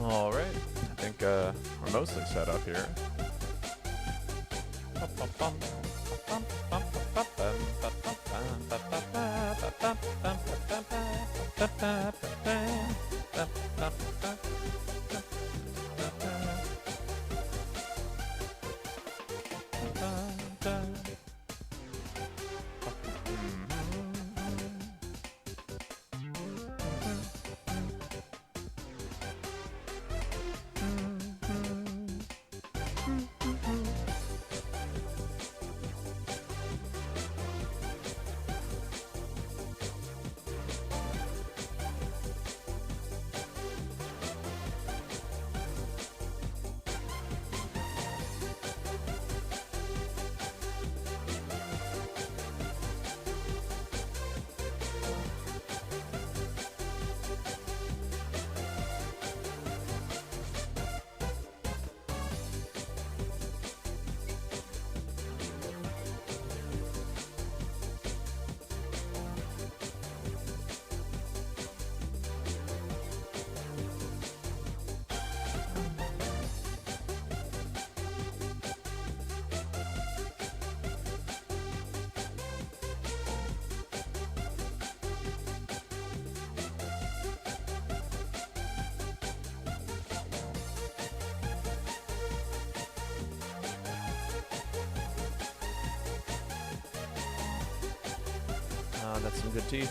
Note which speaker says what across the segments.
Speaker 1: Alright, I think we're mostly set up here. That's some good tea.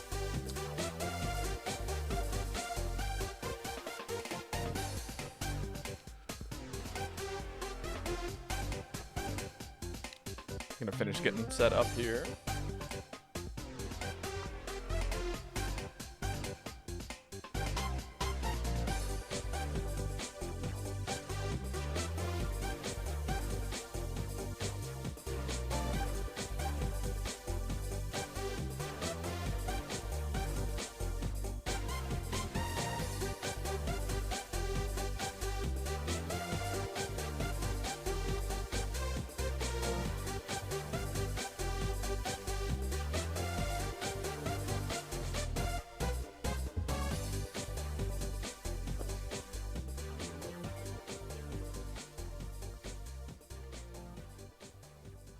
Speaker 1: Gonna finish getting set up here.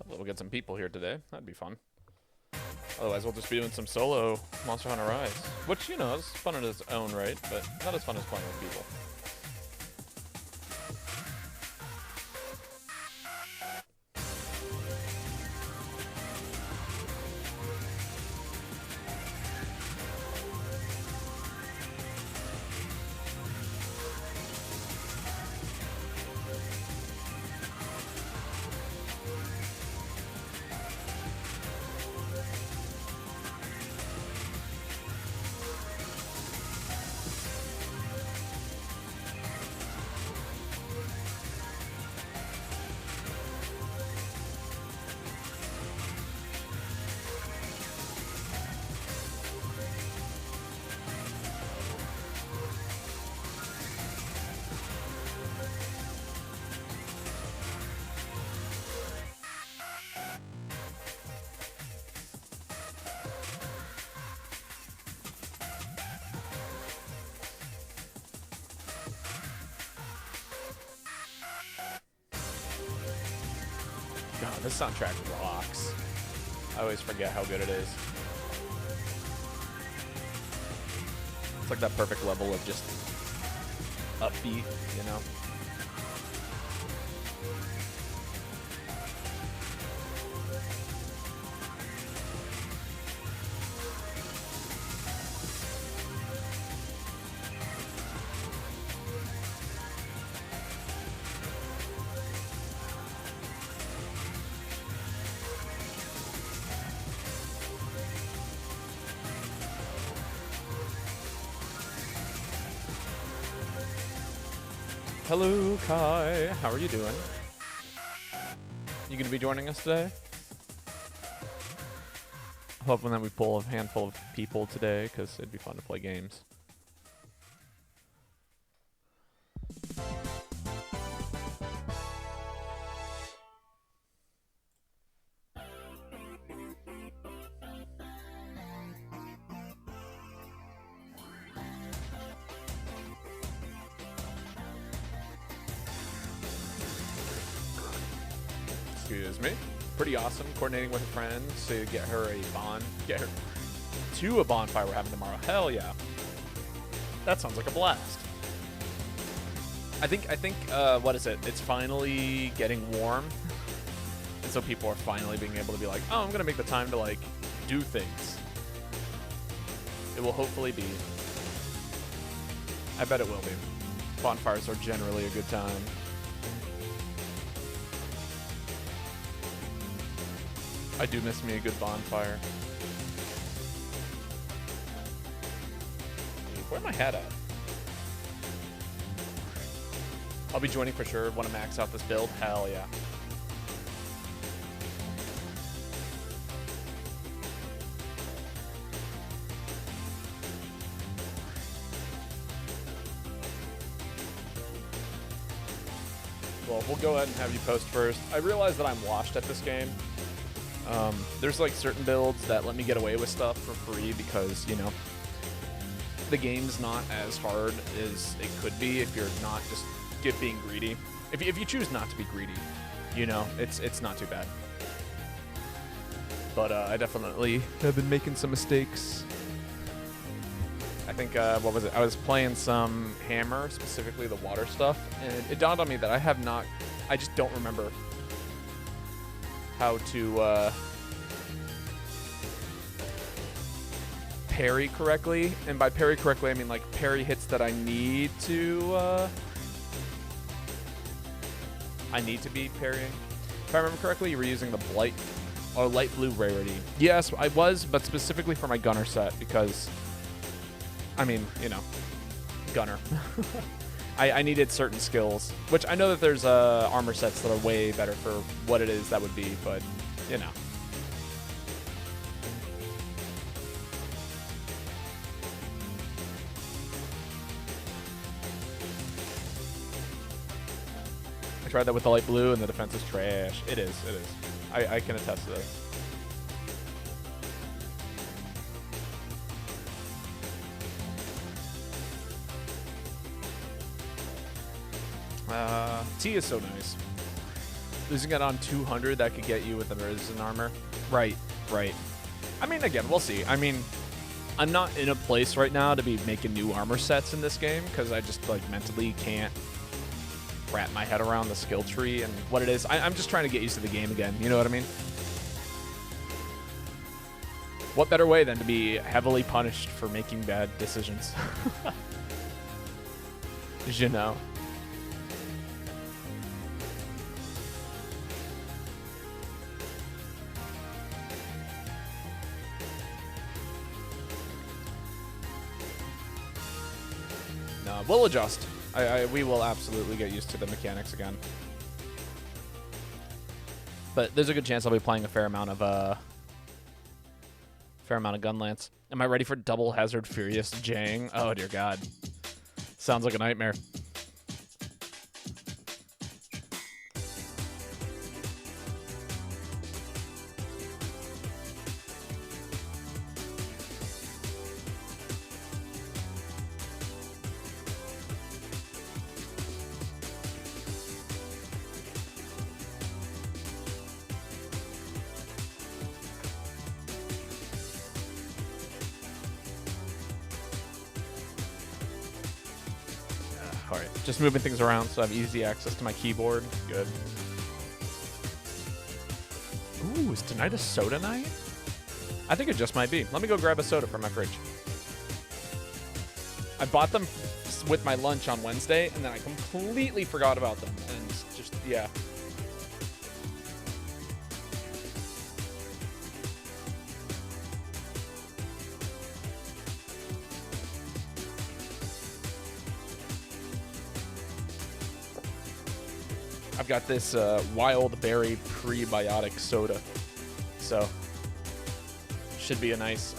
Speaker 1: We'll get some people here today. That'd be fun. Otherwise, we'll just be doing some solo Monster Hunter Rise. Which, you know, is fun in its own right, but not as fun as playing with people. God, this soundtrack rocks. I always forget how good it is. It's like that perfect level of just upbeat, you know? Hello, Kai. How are you doing? You gonna be joining us today? Hoping that we pull a handful of people today, because it'd be fun to play games. Excuse me. Pretty awesome. Coordinating with friends to get her to a bonfire we're having tomorrow. Hell yeah. That sounds like a blast. I think what is it? It's finally getting warm. And so people are finally being able to be like, oh, I'm going to make the time to, like, do things. It will hopefully be. I bet it will be. Bonfires are generally a good time. I do miss me a good bonfire. Where my hat at? I'll be joining for sure. Want to max out this build? Hell yeah. Well, we'll go ahead and have you post first. I realize that I'm washed at this game. There's like certain builds that let me get away with stuff for free because, you know, the game's not as hard as it could be if you're not just being greedy. If you choose not to be greedy, you know, it's not too bad. But I definitely have been making some mistakes. I think, what was it? I was playing some Hammer, specifically the water stuff, and it dawned on me that I just don't remember how to parry correctly. And by parry correctly, I mean like parry hits that I need to be parrying. If I remember correctly, you were using the light blue rarity. Yes, I was, but specifically for my gunner set because, I mean, you know, gunner. I needed certain skills, which I know that there's armor sets that are way better for what it is that would be, but, you know. I tried that with the light blue, and the defense is trash. It is. I can attest to this. T is so nice. Losing it on 200, that could get you with the resistant armor. Right. I mean, again, we'll see. I mean, I'm not in a place right now to be making new armor sets in this game because I just, like, mentally can't wrap my head around the skill tree and what it is. I'm just trying to get used to the game again. You know what I mean? What better way than to be heavily punished for making bad decisions? You know. No, we'll adjust. We will absolutely get used to the mechanics again. But there's a good chance I'll be playing a fair amount of Gunlance. Am I ready for double Hazard Furious Jang? Oh dear God. Sounds like a nightmare. Alright, just moving things around so I have easy access to my keyboard. Good. Ooh, is tonight a soda night? I think it just might be. Let me go grab a soda from my fridge. I bought them with my lunch on Wednesday, and then I completely forgot about them. And just, yeah. I've got this wild berry prebiotic soda, so should be a nice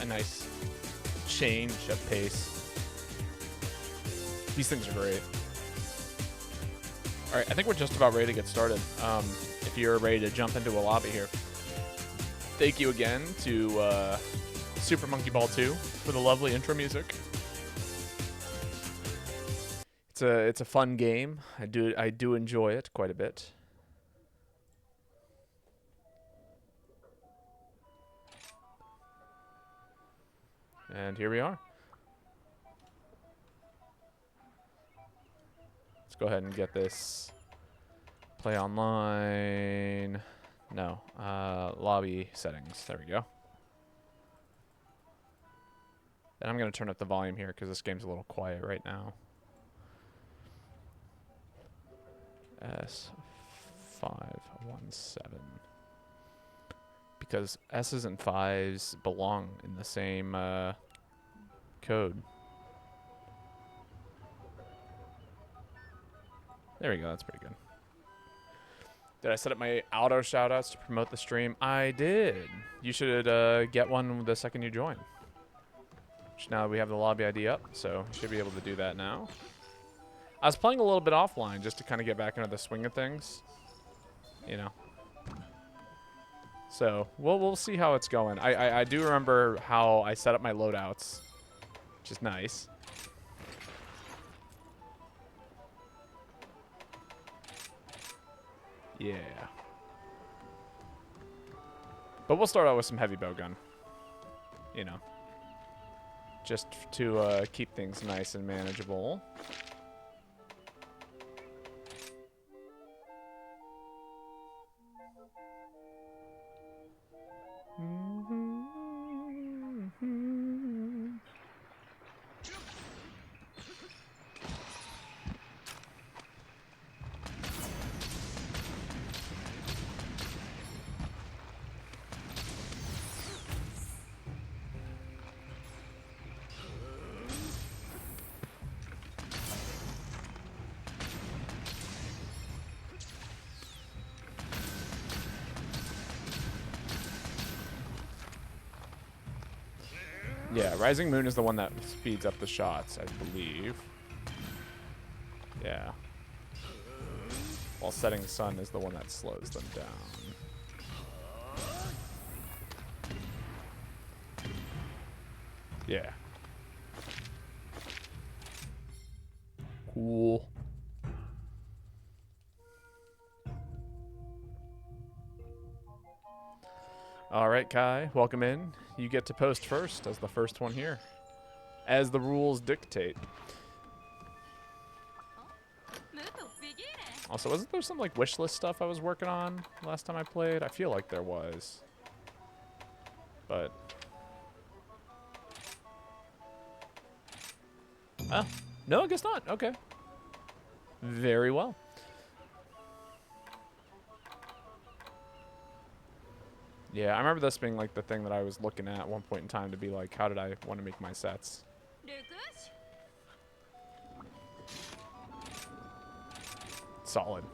Speaker 1: change of pace. These things are great. All right, I think we're just about ready to get started. If you're ready to jump into a lobby here, thank you again to Super Monkey Ball 2 for the lovely intro music. It's a fun game. I do enjoy it quite a bit. And here we are. Let's go ahead and get this. Play online. No. Lobby settings. There we go. And I'm going to turn up the volume here because this game's a little quiet right now. S517. Because S's and 5s belong in the same code. There we go. That's pretty good. Did I set up my auto shoutouts to promote the stream? I did. You should get one the second you join. Which now we have the lobby ID up, so you should be able to do that now. I was playing a little bit offline just to kind of get back into the swing of things. You know. So, we'll see how it's going. I do remember how I set up my loadouts, which is nice. Yeah. But we'll start out with some heavy bowgun. You know. Just to keep things nice and manageable. Yeah, Rising Moon is the one that speeds up the shots, I believe. Yeah. While Setting Sun is the one that slows them down. Yeah. Cool. All right, Kai, welcome in. You get to post first as the first one here, as the rules dictate. Also, wasn't there some like wish list stuff I was working on last time I played? I feel like there was, but oh no, I guess not. Okay, very well. Yeah, I remember this being like the thing that I was looking at one point in time to be like, how did I want to make my sets? Solid.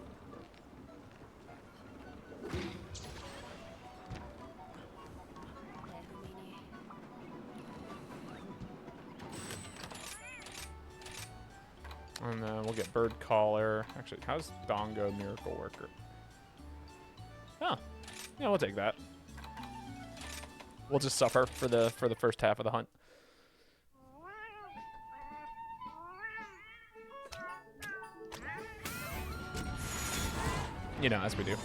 Speaker 1: And then we'll get Bird Caller. Actually, how's Dongo Miracle Worker? Oh, yeah, we'll take that. We'll just suffer for the first half of the hunt. You know, as we do.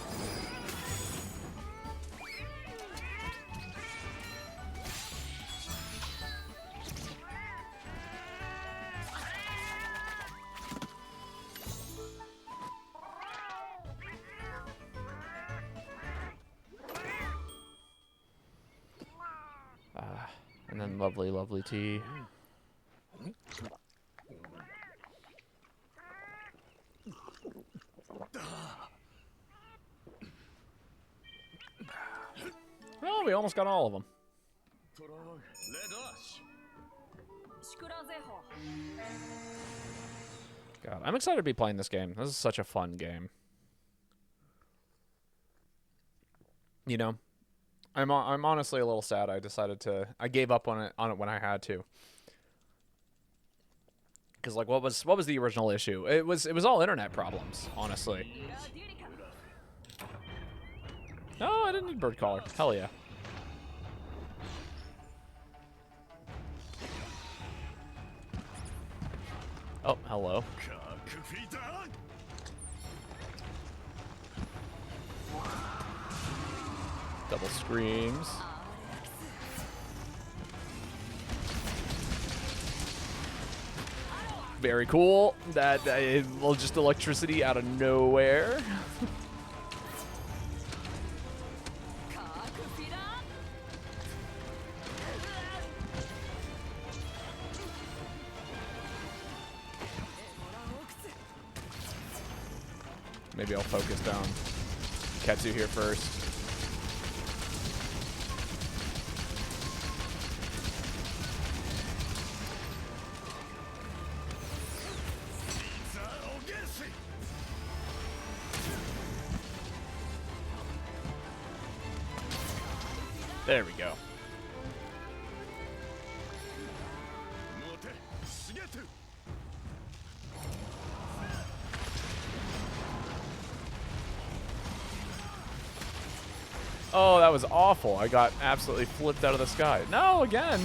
Speaker 1: And then lovely, lovely tea. Well, we almost got all of them. God, I'm excited to be playing this game. This is such a fun game. You know, I'm honestly a little sad. I gave up on it when I had to. Because like, what was the original issue? It was all internet problems, honestly. No, I didn't need Bird Caller. Hell yeah. Oh, hello. Double screams. Very cool. That well, just electricity out of nowhere. Maybe I'll focus down Ketsu here first. There we go. Oh, that was awful. I got absolutely flipped out of the sky. No, again.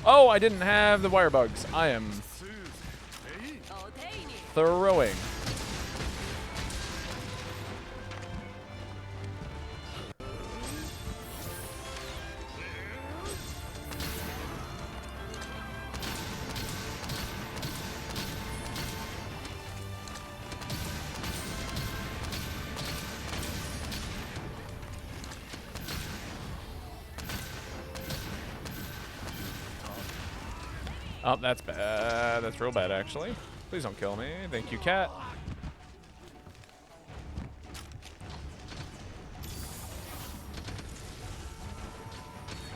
Speaker 1: Oh, I didn't have the wire bugs. I am throwing. Oh, that's bad. That's real bad, actually. Please don't kill me. Thank you, cat.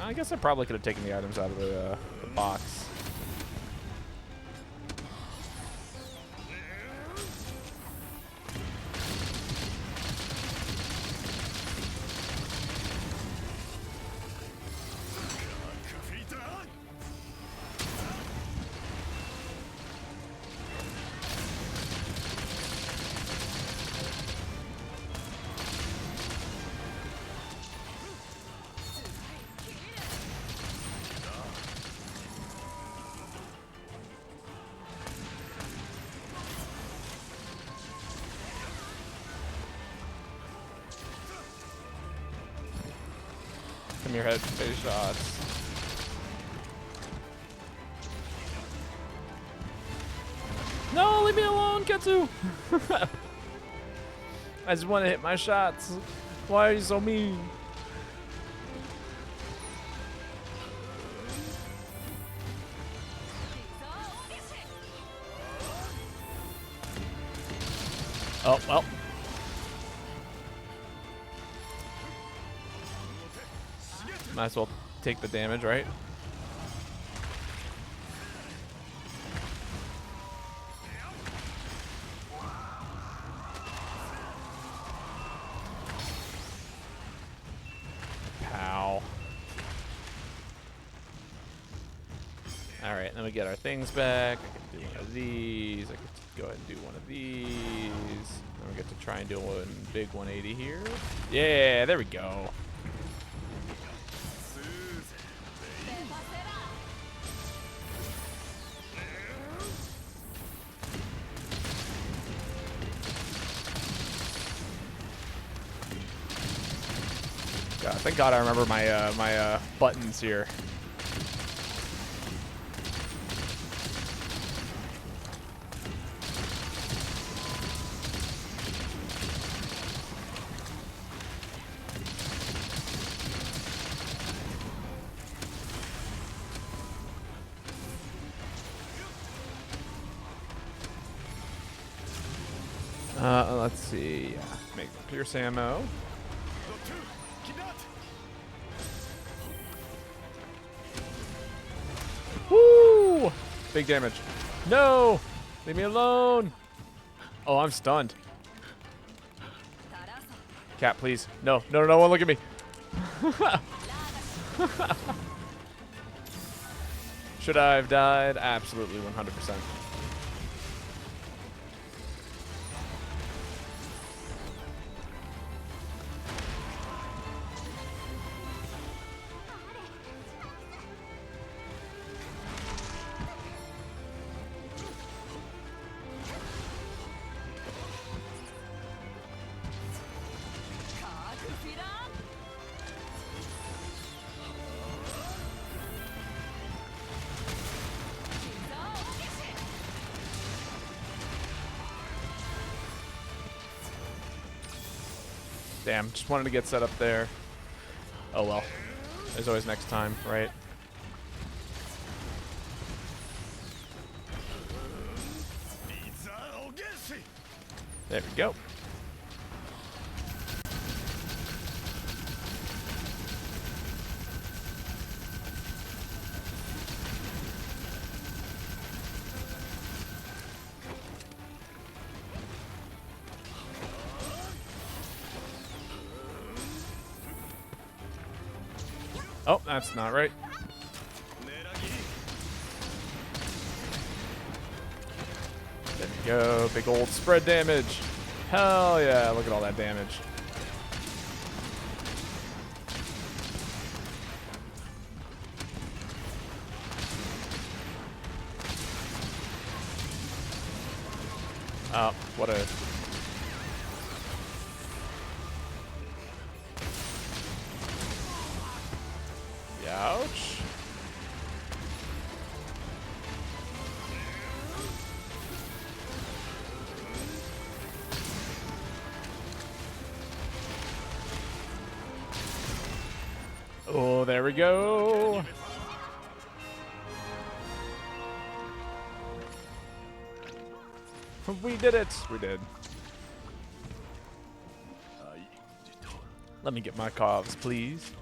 Speaker 1: I guess I probably could have taken the items out of the box. Come your head, face shots. No, leave me alone, Ketsu! I just want to hit my shots. Why are you so mean? Oh, well. Might as well take the damage, right? Pow. Alright, then we get our things back. I can do one of these. I can go ahead and do one of these. Then we get to try and do one big 180 here. Yeah, there we go. God, thank God I remember my my buttons here. Let's see. Yeah, make pierce ammo. Woo! Big damage. No! Leave me alone. Oh, I'm stunned. Cat, please. No, no, no, no one look at me. Should I have died? Absolutely, 100%. Damn, just wanted to get set up there. Oh well. There's always next time, right? There we go. Oh, that's not right. There we go. Big old spread damage. Hell yeah, look at all that damage. Oh, what a... Ouch. Oh, there we go. We did it. We did. Let me get my calves, please.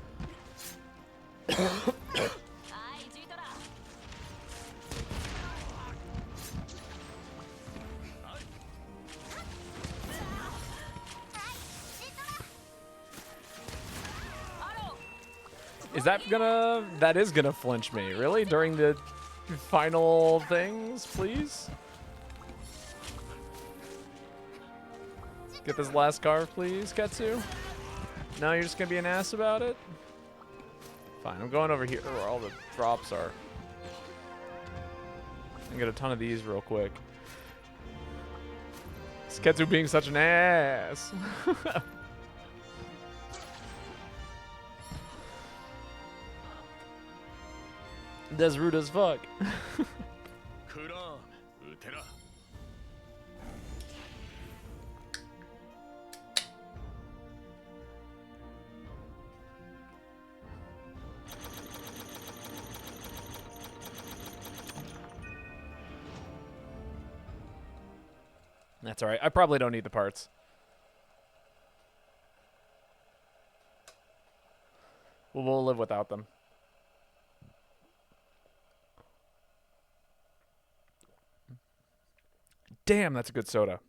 Speaker 1: Is that gonna... That is gonna flinch me. Really? During the final things, please? Get this last carve, please, Ketsu. No, you're just gonna be an ass about it? Fine, I'm going over here where all the drops are. I can get a ton of these real quick. Is Ketsu being such an ass? That's rude as fuck. That's alright. I probably don't need the parts. We'll live without them. Damn, that's a good soda.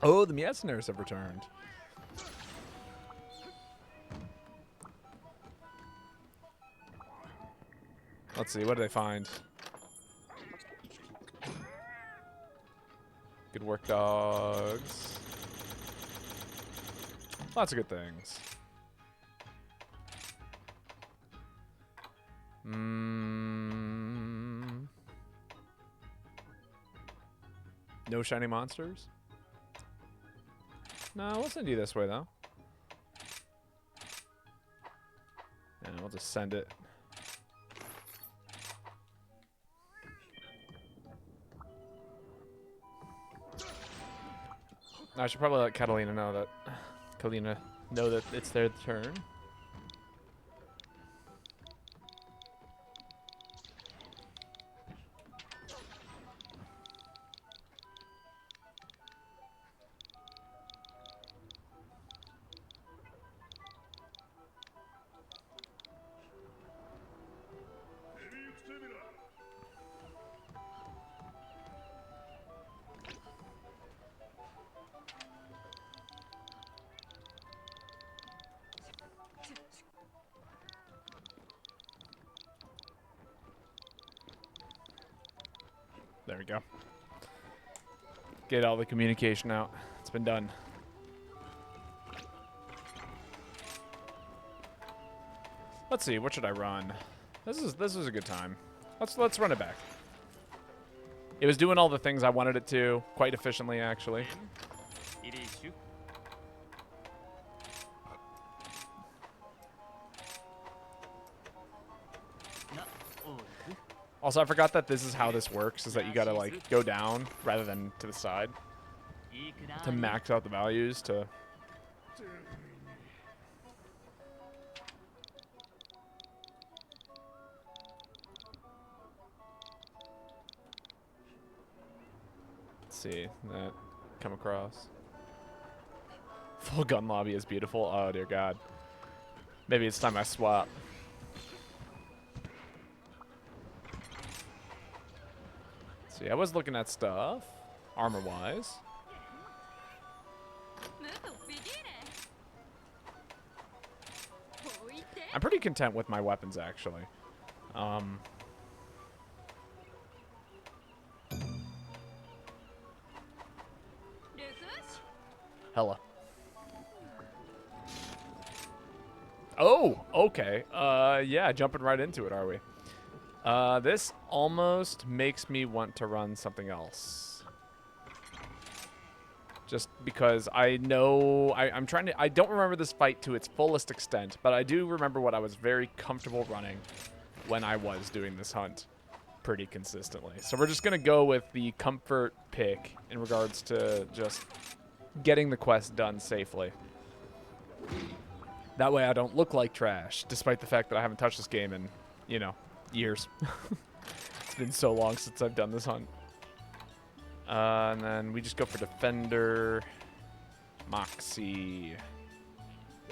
Speaker 1: Oh, the Miasners have returned. Let's see, what do they find? Good work, dogs. Lots of good things. No shiny monsters? No, we'll send you this way, though. And we'll just send it. I should probably let Catalina know that. Kalina know that it's their turn. There we go. Get all the communication out. It's been done. Let's see, what should I run? This is a good time. Let's run it back. It was doing all the things I wanted it to, quite efficiently actually. Also, I forgot that this is how this works, is that you gotta, like, go down rather than to the side to max out the values to... Let's see, that come across. Full gun lobby is beautiful. Oh, dear God. Maybe it's time I swap. See, I was looking at stuff, armor-wise. I'm pretty content with my weapons, actually. Hella. Oh, okay. Yeah, jumping right into it, are we? This almost makes me want to run something else. Just because I know I'm trying to... I don't remember this fight to its fullest extent, but I do remember what I was very comfortable running when I was doing this hunt pretty consistently. So we're just going to go with the comfort pick in regards to just getting the quest done safely. That way I don't look like trash, despite the fact that I haven't touched this game in, you know, years. It's been so long since I've done this hunt. And then we just go for Defender, Moxie,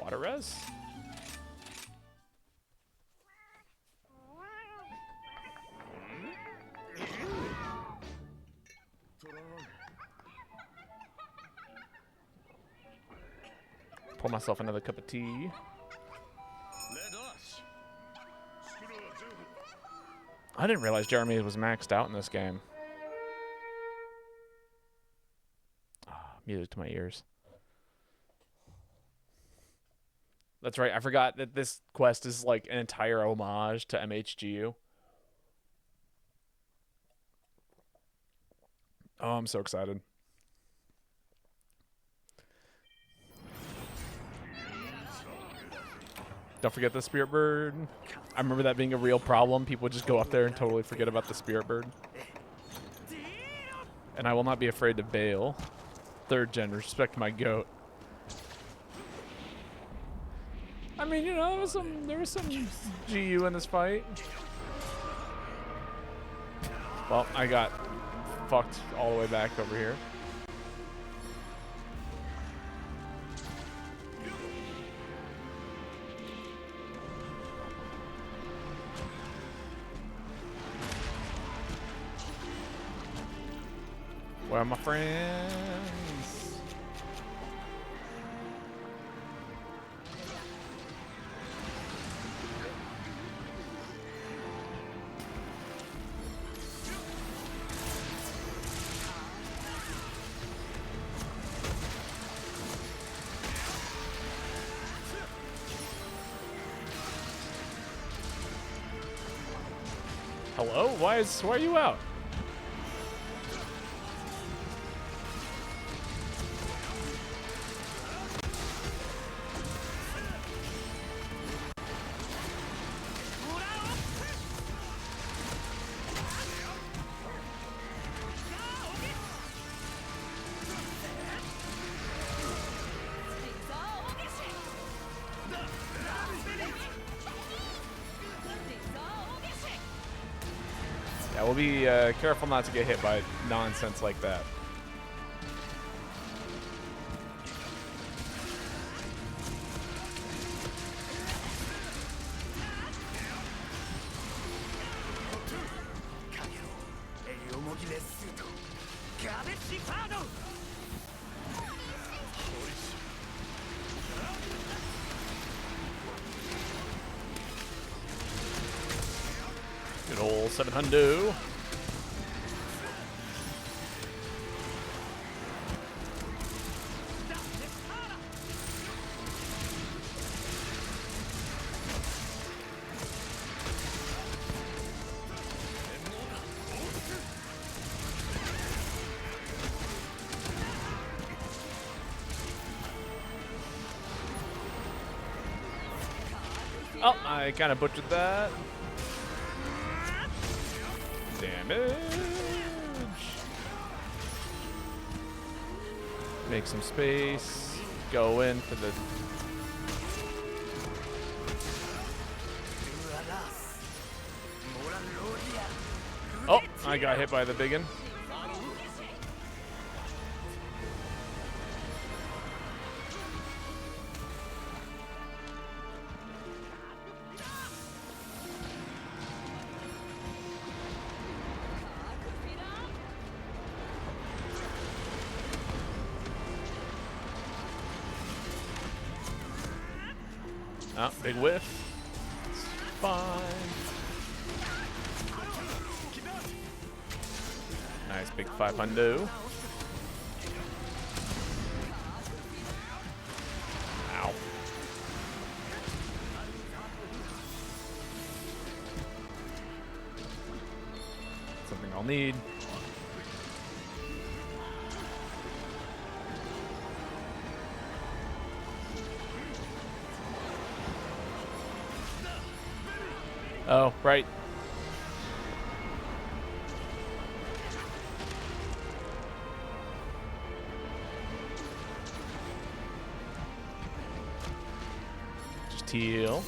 Speaker 1: Water Res. Pour myself another cup of tea. I didn't realize Jeremy was maxed out in this game. Music to my ears. That's right. I forgot that this quest is like an entire homage to MHGU. Oh, I'm so excited. Don't forget the Spirit Bird. I remember that being a real problem. People would just go up there and totally forget about the Spirit Bird. And I will not be afraid to bail. Third gen, respect my goat. I mean, you know, there was some GU in this fight. Well, I got fucked all the way back over here. Where are my friends? Hello? Why are you out? Yeah, we'll be careful not to get hit by nonsense like that. Good old 700. Oh, I kind of butchered that. damage. Make some space. Go in for the... Oh, I got hit by the biggin. Oh, big whiff. It's fine. Nice big 500. Ow. Something I'll need. Oh, right. Just heal.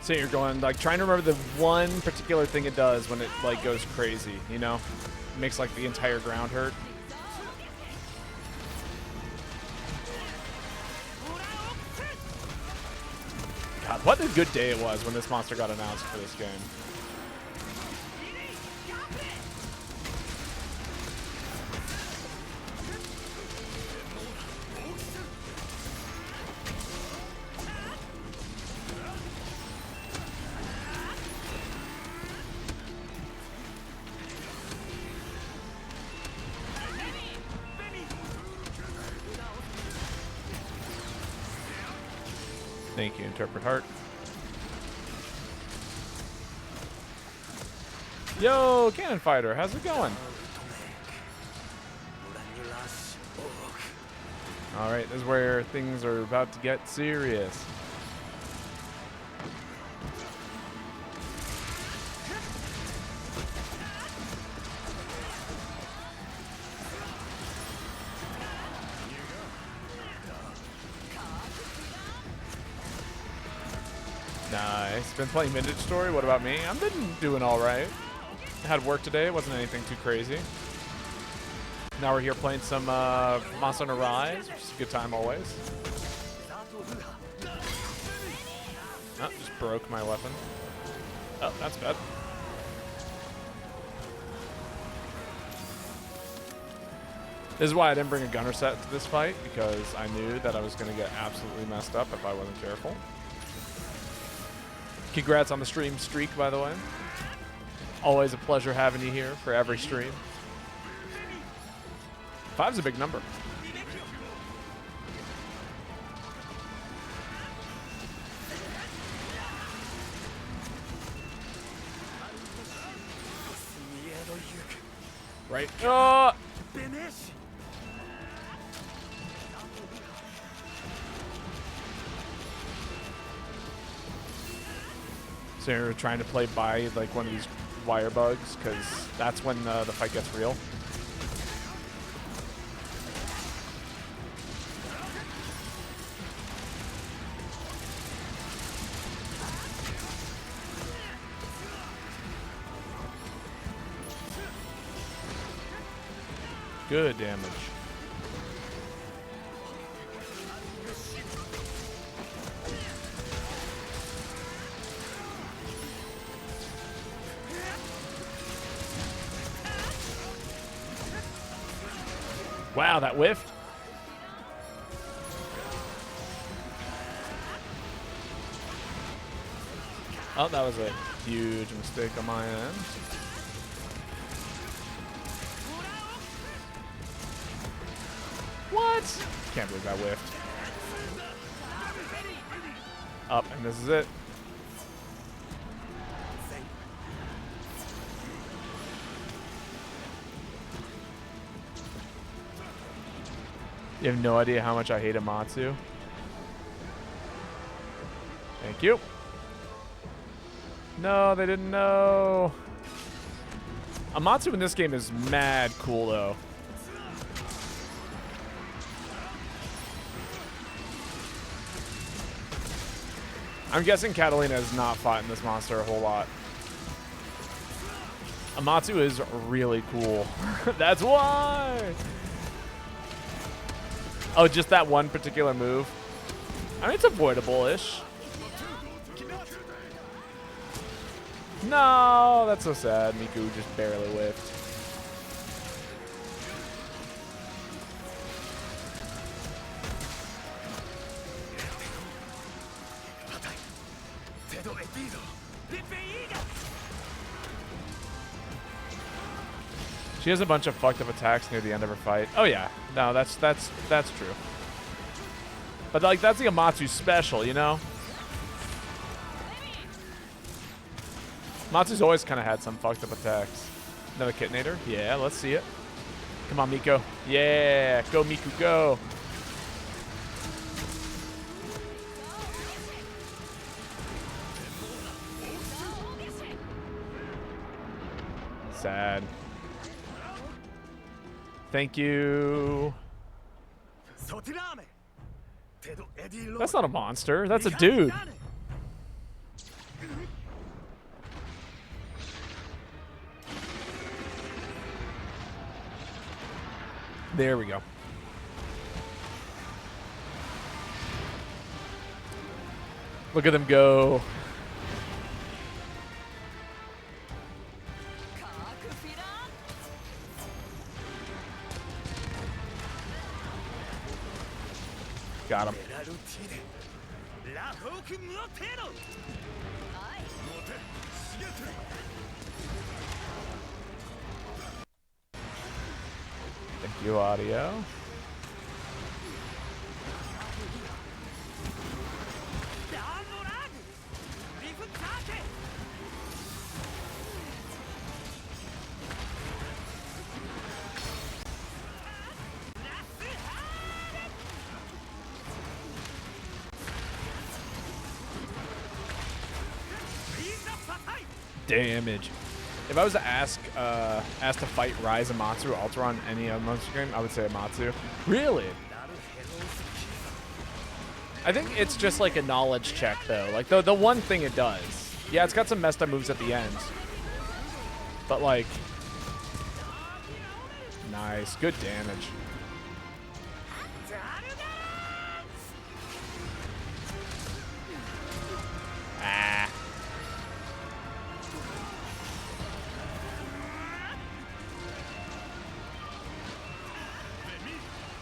Speaker 1: So you're going, like, trying to remember the one particular thing it does when it, like, goes crazy, you know? It makes, like, the entire ground hurt. God, what a good day it was when this monster got announced for this game. Thank you, Interpret Heart. Yo, Cannon Fighter, how's it going? All right, this is where things are about to get serious. Nice. Been playing Vintage Story. What about me? I've been doing all right. I had work today. It wasn't anything too crazy. Now we're here playing some Monster Hunter Rise, which is a good time always. Oh, just broke my weapon. Oh, that's bad. This is why I didn't bring a gunner set to this fight, because I knew that I was going to get absolutely messed up if I wasn't careful. Congrats on the stream streak, by the way. Always a pleasure having you here for every stream. 5's a big number. Right. So you're trying to play by like one of these wire bugs, because that's when the fight gets real. Good damage. Wow, that whiffed. Oh, that was a huge mistake on my end. What? Can't believe I whiffed. Up, and this is it. You have no idea how much I hate Amatsu. Thank you. No, they didn't know. Amatsu in this game is mad cool, though. I'm guessing Catalina has not fought in this monster a whole lot. Amatsu is really cool. That's why! Oh, just that one particular move? I mean, it's avoidable-ish. No, that's so sad. Miku just barely whiffed. She has a bunch of fucked up attacks near the end of her fight. Oh yeah, no, that's true. But like that's the Amatsu special, you know? Amatsu's always kind of had some fucked up attacks. Another Kitnator? Yeah, let's see it. Come on, Miko. Yeah, go Miku, go. Sad. Thank you. That's not a monster. That's a dude. There we go. Look at them go. Got him. Thank you, audio. Damage. If I was to asked to fight Rise Amatsu or Alteron any other monster game, I would say Amatsu. Really? I think it's just like a knowledge check though. Like the one thing it does. Yeah, it's got some messed up moves at the end. But like nice, good damage. Ah.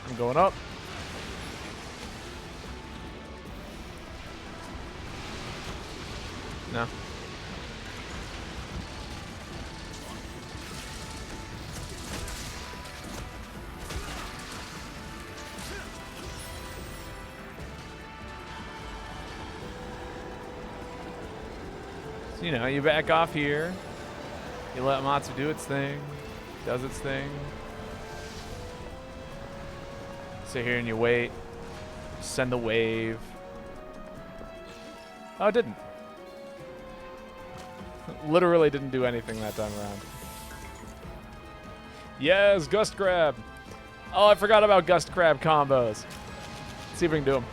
Speaker 1: I'm going up. No. So, you know, you back off here. You let Matsu do its thing. Does its thing. Sit here and you wait. Send the wave. Oh, it didn't. Literally didn't do anything that time around. Yes, Gust Grab. Oh, I forgot about Gust Grab combos. Let's see if we can do them.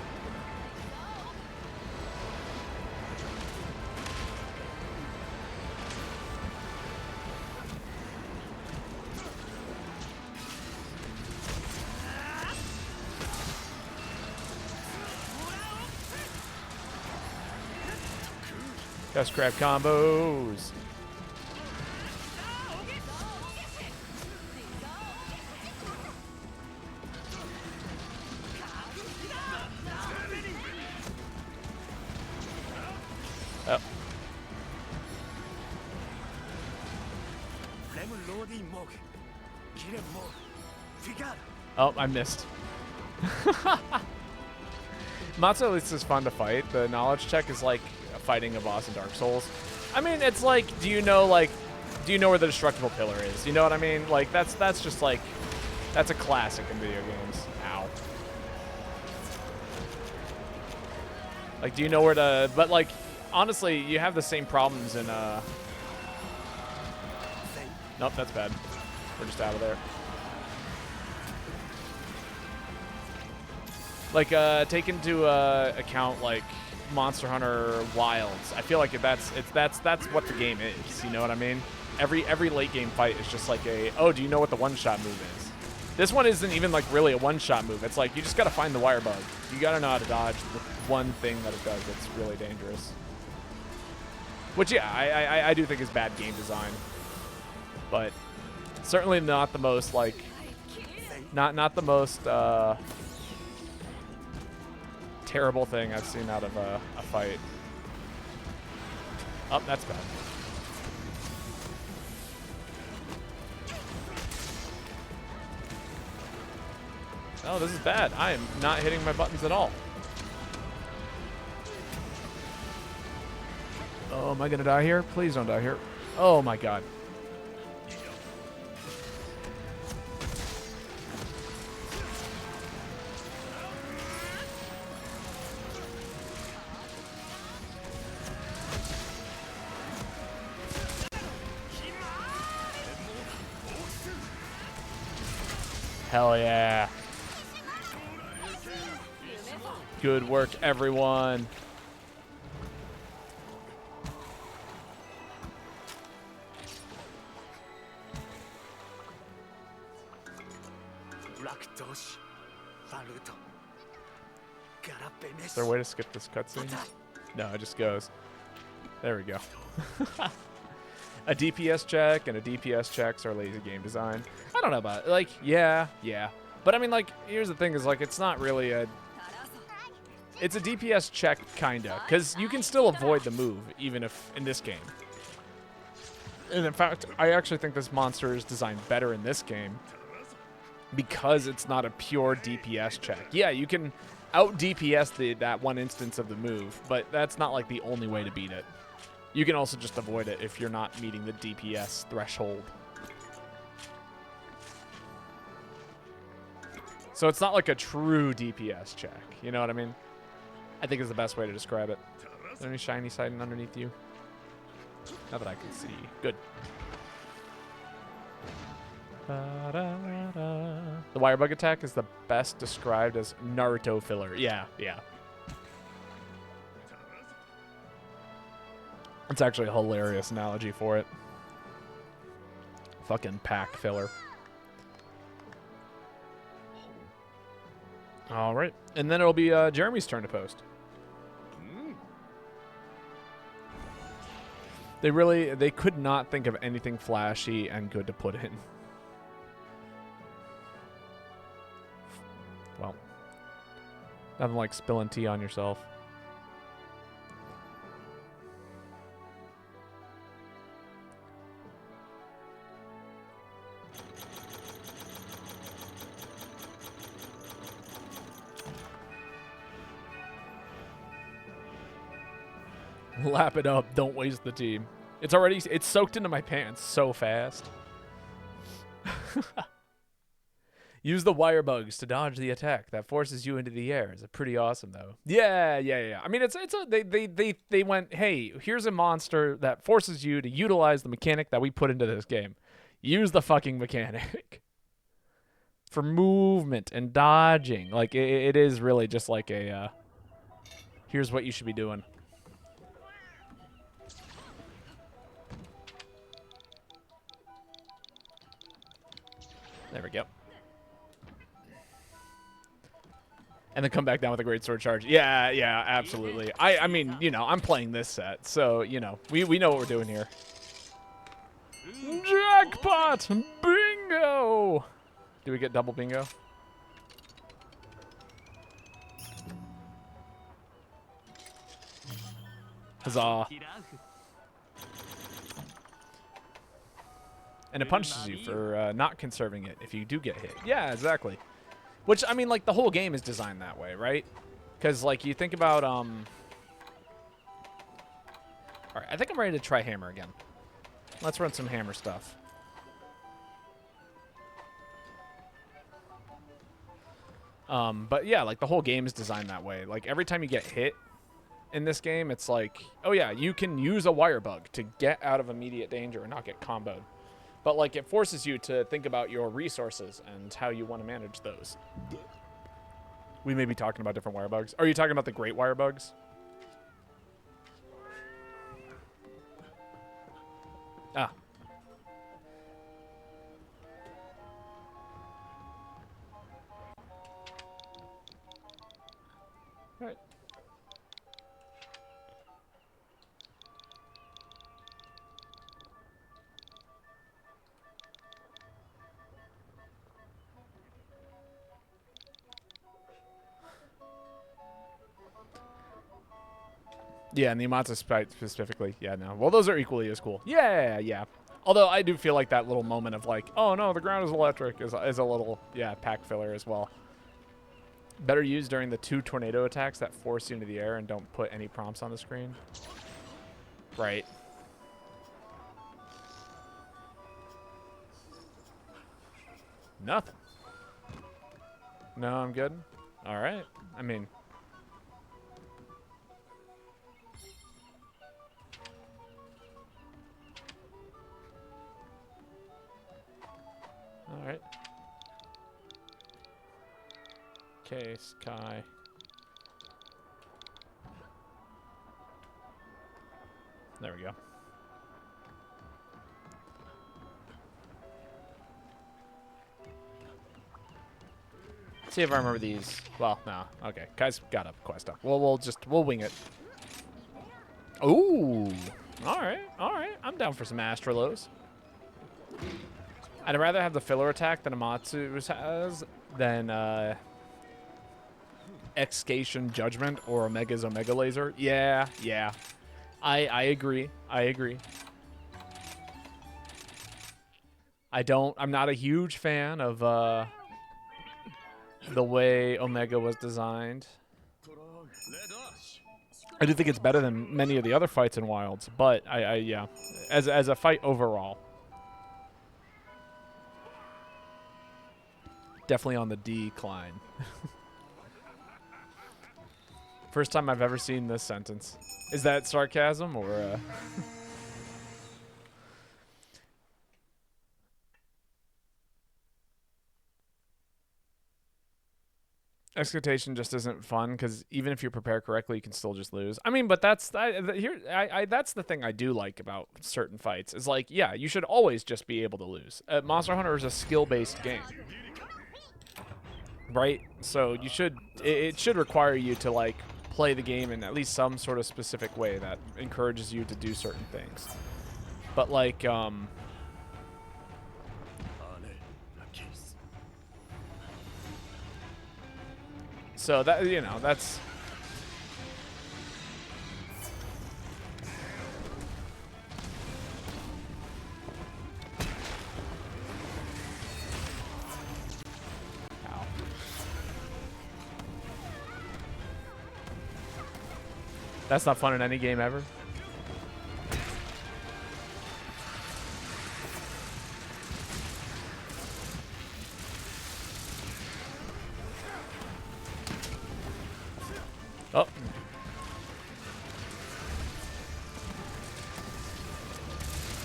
Speaker 1: Gust Grab combos. Oh. Oh, I missed. Matsu at least is fun to fight. The knowledge check is like fighting a boss in Dark Souls. I mean, it's like, do you know where the destructible pillar is? You know what I mean? Like, that's just like, that's a classic in video games. Ow. Like, do you know where to, but like, honestly, you have the same problems in nope, that's bad. We're just out of there. Like, take into account like Monster Hunter Wilds. I feel like that's what the game is. You know what I mean? Every late game fight is just like a, oh, do you know what the one-shot move is? This one isn't even like really a one-shot move. It's like you just gotta find the wire bug. You gotta know how to dodge the one thing that it does that's really dangerous. Which, yeah, I do think is bad game design, but certainly not the most like not the most terrible thing I've seen out of a fight. Oh, that's bad. Oh, this is bad. I am not hitting my buttons at all. Oh, am I gonna die here? Please don't die here. Oh my god. Hell yeah. Good work, everyone. Is there a way to skip this cutscene? No, it just goes. There we go. A DPS check and a DPS checks are lazy game design. I don't know about it. Like, yeah. But I mean, like, here's the thing is, like, it's not really a... It's a DPS check, kinda, because you can still avoid the move, even if in this game. And in fact, I actually think this monster is designed better in this game because it's not a pure DPS check. Yeah, you can out DPS that one instance of the move, but that's not like the only way to beat it. You can also just avoid it if you're not meeting the DPS threshold. So it's not like a true DPS check, you know what I mean? I think is the best way to describe it. Is there any shiny sighting underneath you? Not that I can see. Good. The wire bug attack is the best described as Naruto filler. Yeah. It's actually a hilarious analogy for it. Fucking pack filler. All right. And then it'll be Jeremy's turn to post. They could not think of anything flashy and good to put in. Well, nothing like spilling tea on yourself. Lap it up. Don't waste the tea. It's soaked into my pants so fast. Use the wire bugs to dodge the attack that forces you into the air. It's pretty awesome though. Yeah. I mean, they went, hey, here's a monster that forces you to utilize the mechanic that we put into this game. Use the fucking mechanic for movement and dodging. Like it is really just like a here's what you should be doing. There we go. And then come back down with a great sword charge. Yeah, absolutely. I mean, you know, I'm playing this set, so, you know, we know what we're doing here. Jackpot! Bingo! Do we get double bingo? Huzzah. And it punishes you for not conserving it if you do get hit. Yeah, exactly. Which, I mean, like, the whole game is designed that way, right? Because, like, you think about, Alright, I think I'm ready to try hammer again. Let's run some hammer stuff. But, yeah, like, the whole game is designed that way. Like, every time you get hit, in this game. It's like, oh yeah, you can use a wire bug to get out of immediate danger and not get comboed. But like it forces you to think about your resources and how you want to manage those. We may be talking about different wire bugs. Are you talking about the great wire bugs? Ah. All right. Yeah, and the Amatsu specifically. Yeah, no. Well, those are equally as cool. Yeah, yeah. Although I do feel like that little moment of like, oh no, the ground is electric is a little, yeah, pack filler as well. Better used during the 2 tornado attacks that force you into the air and don't put any prompts on the screen. Right. Nothing. No, I'm good. All right. I mean... All right. Case, Kai. There we go. See if I remember these. Well, no. Okay. Kai's got a quest up. Well, we'll wing it. Ooh. All right. All right. I'm down for some Astralos. I'd rather have the filler attack that Amatsu has than Excavation Judgment or Omega's Omega Laser. Yeah, yeah. I agree. I agree. I'm not a huge fan of the way Omega was designed. I do think it's better than many of the other fights in Wilds, but yeah, as a fight overall. Definitely on the decline. First time I've ever seen this sentence. Is that sarcasm or... Excitation just isn't fun because even if you prepare correctly, you can still just lose. I mean, but that's that's the thing I do like about certain fights is like, yeah, you should always just be able to lose. Monster Hunter is a skill-based game, right? So you should it should require you to like play the game in at least some sort of specific way that encourages you to do certain things. But like so that, you know, that's... Ow. That's not fun in any game ever. Oh.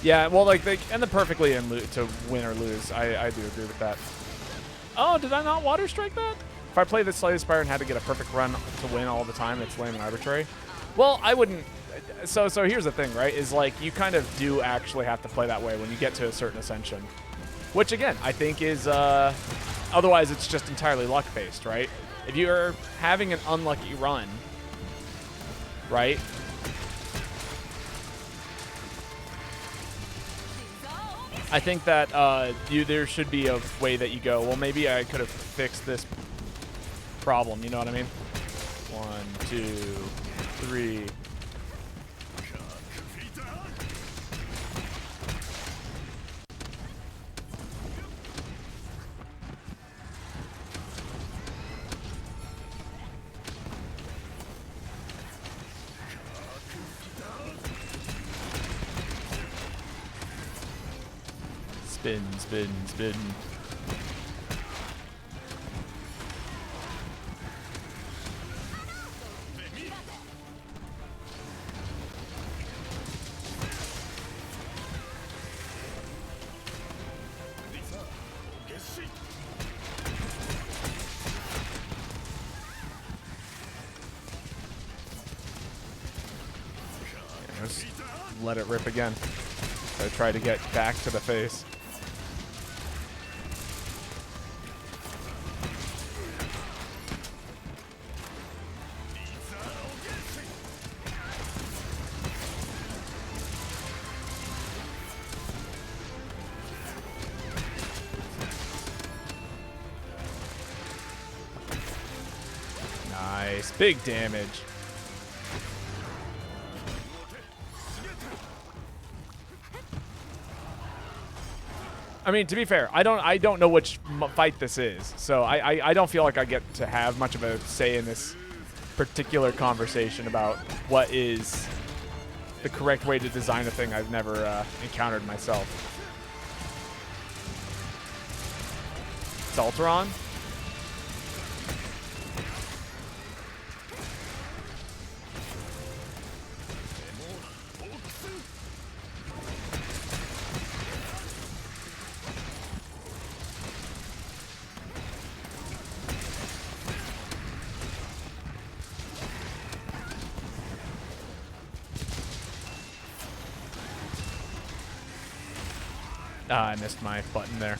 Speaker 1: Yeah, well, like, they end up perfectly in to win or lose. I do agree with that. Oh, did I not water strike that? If I played the Slay Spire and had to get a perfect run to win all the time, it's lame and arbitrary. Well, I wouldn't. So here's the thing, right? Is like you kind of do actually have to play that way when you get to a certain ascension, which again I think is otherwise it's just entirely luck based, right? If you're having an unlucky run, right? I think that there should be a way that you go, well, maybe I could have fixed this problem, you know what I mean? 1, 2, 3. Spin, spin, spin. let it rip again. So I try to get back to the face. Nice. Big damage. I mean, to be fair, I don't know which fight this is, so I don't feel like I get to have much of a say in this particular conversation about what is the correct way to design a thing I've never encountered myself. It's Alteron. Ah, I missed my button there.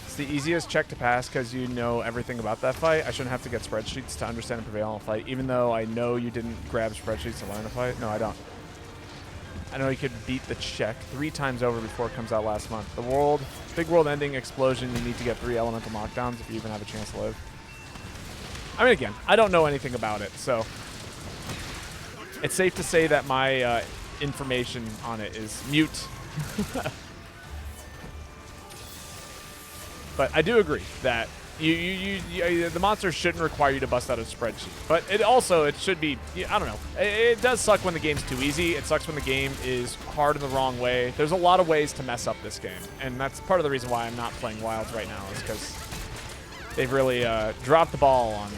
Speaker 1: It's the easiest check to pass because you know everything about that fight. I shouldn't have to get spreadsheets to understand and prevail in a fight, even though I know you didn't grab spreadsheets to learn a fight. No, I don't. I know you could beat the check 3 times over before it comes out last month. The world, big world ending explosion, you need to get 3 elemental knockdowns if you even have a chance to live. I mean, again, I don't know anything about it, so it's safe to say that my information on it is mute. But I do agree that the monsters shouldn't require you to bust out a spreadsheet. But it should be, I don't know. It does suck when the game's too easy. It sucks when the game is hard in the wrong way. There's a lot of ways to mess up this game. And that's part of the reason why I'm not playing Wilds right now, is because they've really dropped the ball on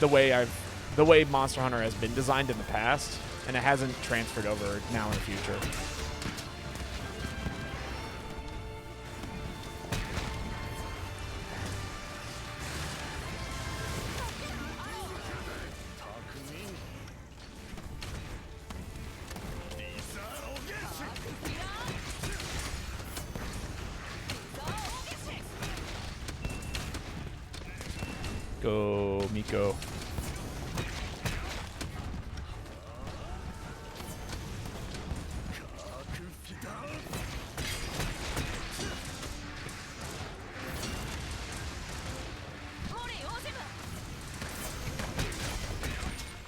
Speaker 1: the way Monster Hunter has been designed in the past, and it hasn't transferred over now in the future. Go, Miko.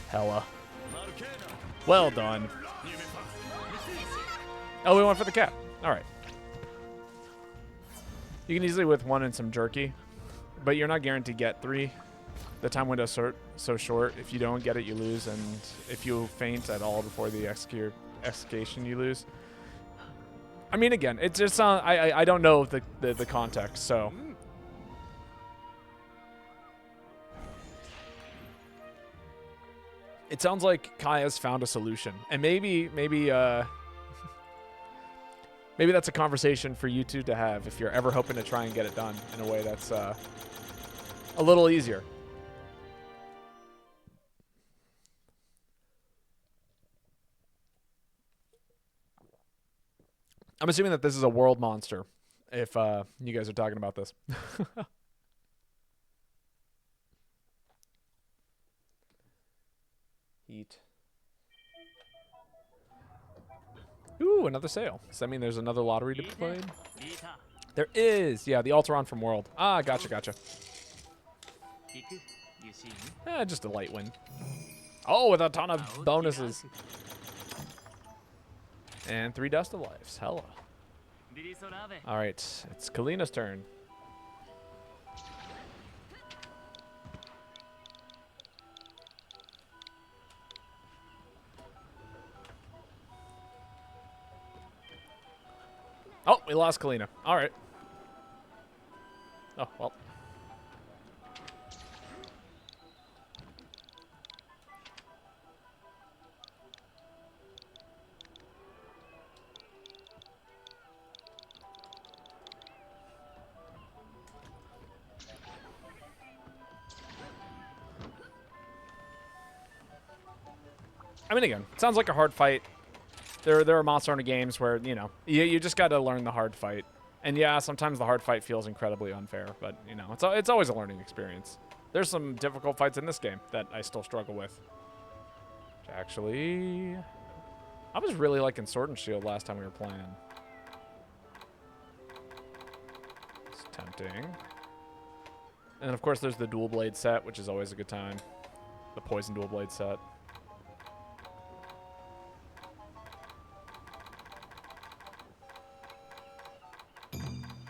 Speaker 1: Hella. Well done. Oh, we went for the cap. All right. You can easily with 1 and some jerky, but you're not guaranteed to get 3. The time window is so short. If you don't get it, you lose, and if you faint at all before the execution, you lose. I mean, again, it just I don't know the context, so. It sounds like Kaya's found a solution, and maybe that's a conversation for you two to have if you're ever hoping to try and get it done in a way that's a little easier. I'm assuming that this is a world monster, if you guys are talking about this. Eat. Ooh, another sale. Does that mean there's another lottery to be played? There is. Yeah, the Alteron from World. Ah, gotcha. Just a light win. Oh, with a ton of bonuses. And 3 Dust of Lives. Hella. All right, it's Kalina's turn. Oh, we lost Kalina. All right. Oh, well. I mean, again, it sounds like a hard fight. There are Monster Hunter games where, you know, you just got to learn the hard fight. And yeah, sometimes the hard fight feels incredibly unfair, but, you know, it's always a learning experience. There's some difficult fights in this game that I still struggle with. Actually, I was really liking Sword and Shield last time we were playing. It's tempting. And then, of course, there's the dual blade set, which is always a good time. The poison dual blade set.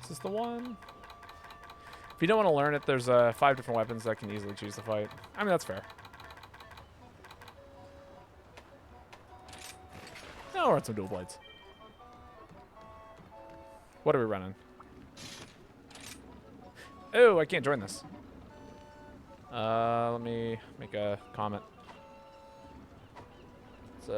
Speaker 1: Is this the one? If you don't want to learn it, there's 5 different weapons that can easily choose the fight. I mean, that's fair. No, we're on some dual blades. What are we running? Oh, I can't join this. Let me make a comment. It's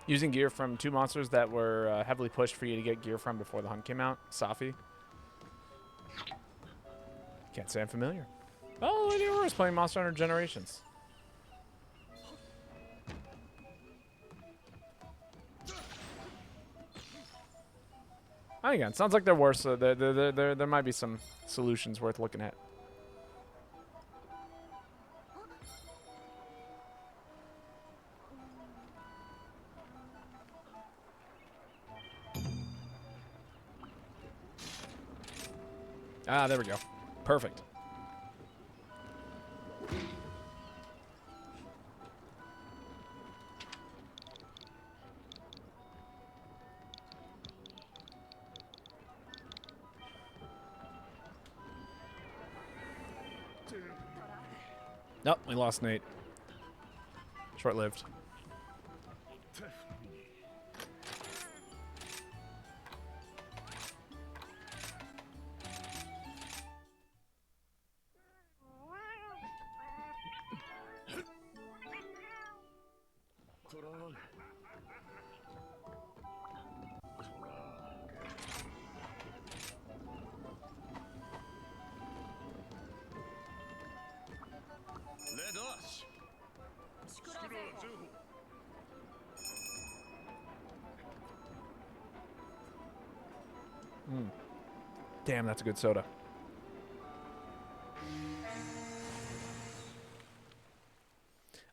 Speaker 1: using gear from 2 monsters that were heavily pushed for you to get gear from before the hunt came out. Safi. Can't say I'm familiar. Oh, I was playing Monster Hunter Generations. Again, sounds like there were, so there might be some solutions worth looking at. Ah, there we go. Perfect. Nope, we lost Nate. Short-lived. Damn, that's a good soda.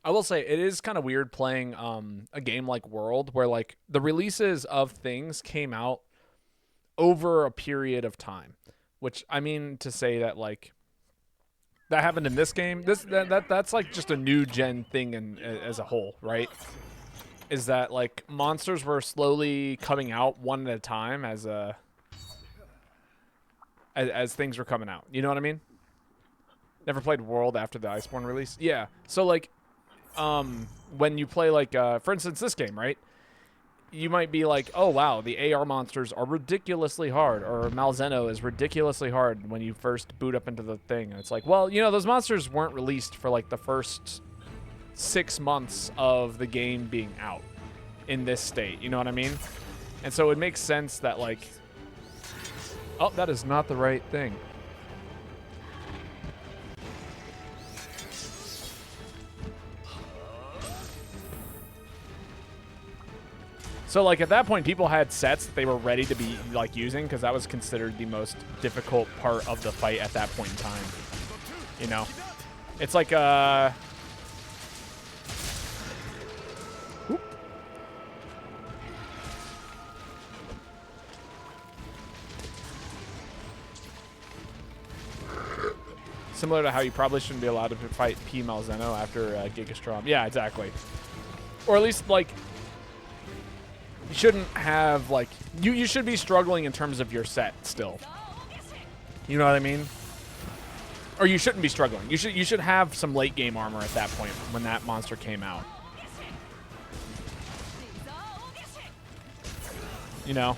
Speaker 1: I will say, it is kind of weird playing a game like World, where like the releases of things came out over a period of time. Which, I mean to say that like that happened in this game. That's like just a new gen thing as a whole, right? Is that like monsters were slowly coming out one at a time as things were coming out. You know what I mean? Never played World after the Iceborne release? Yeah. So, like, when you play, like, for instance, this game, right? You might be like, oh, wow, the AR monsters are ridiculously hard, or Malzeno is ridiculously hard when you first boot up into the thing. And it's like, well, you know, those monsters weren't released for, like, the first 6 months of the game being out in this state. You know what I mean? And so it makes sense that, like... Oh, that is not the right thing. So, like, at that point, people had sets that they were ready to be, like, using, because that was considered the most difficult part of the fight at that point in time. You know? It's like, Whoop. Similar to how you probably shouldn't be allowed to fight P. Malzeno after Gigastrom. Yeah, exactly. Or at least, like... You shouldn't have, like... You should be struggling in terms of your set still. You know what I mean? Or you shouldn't be struggling. You should have some late game armor at that point when that monster came out. You know?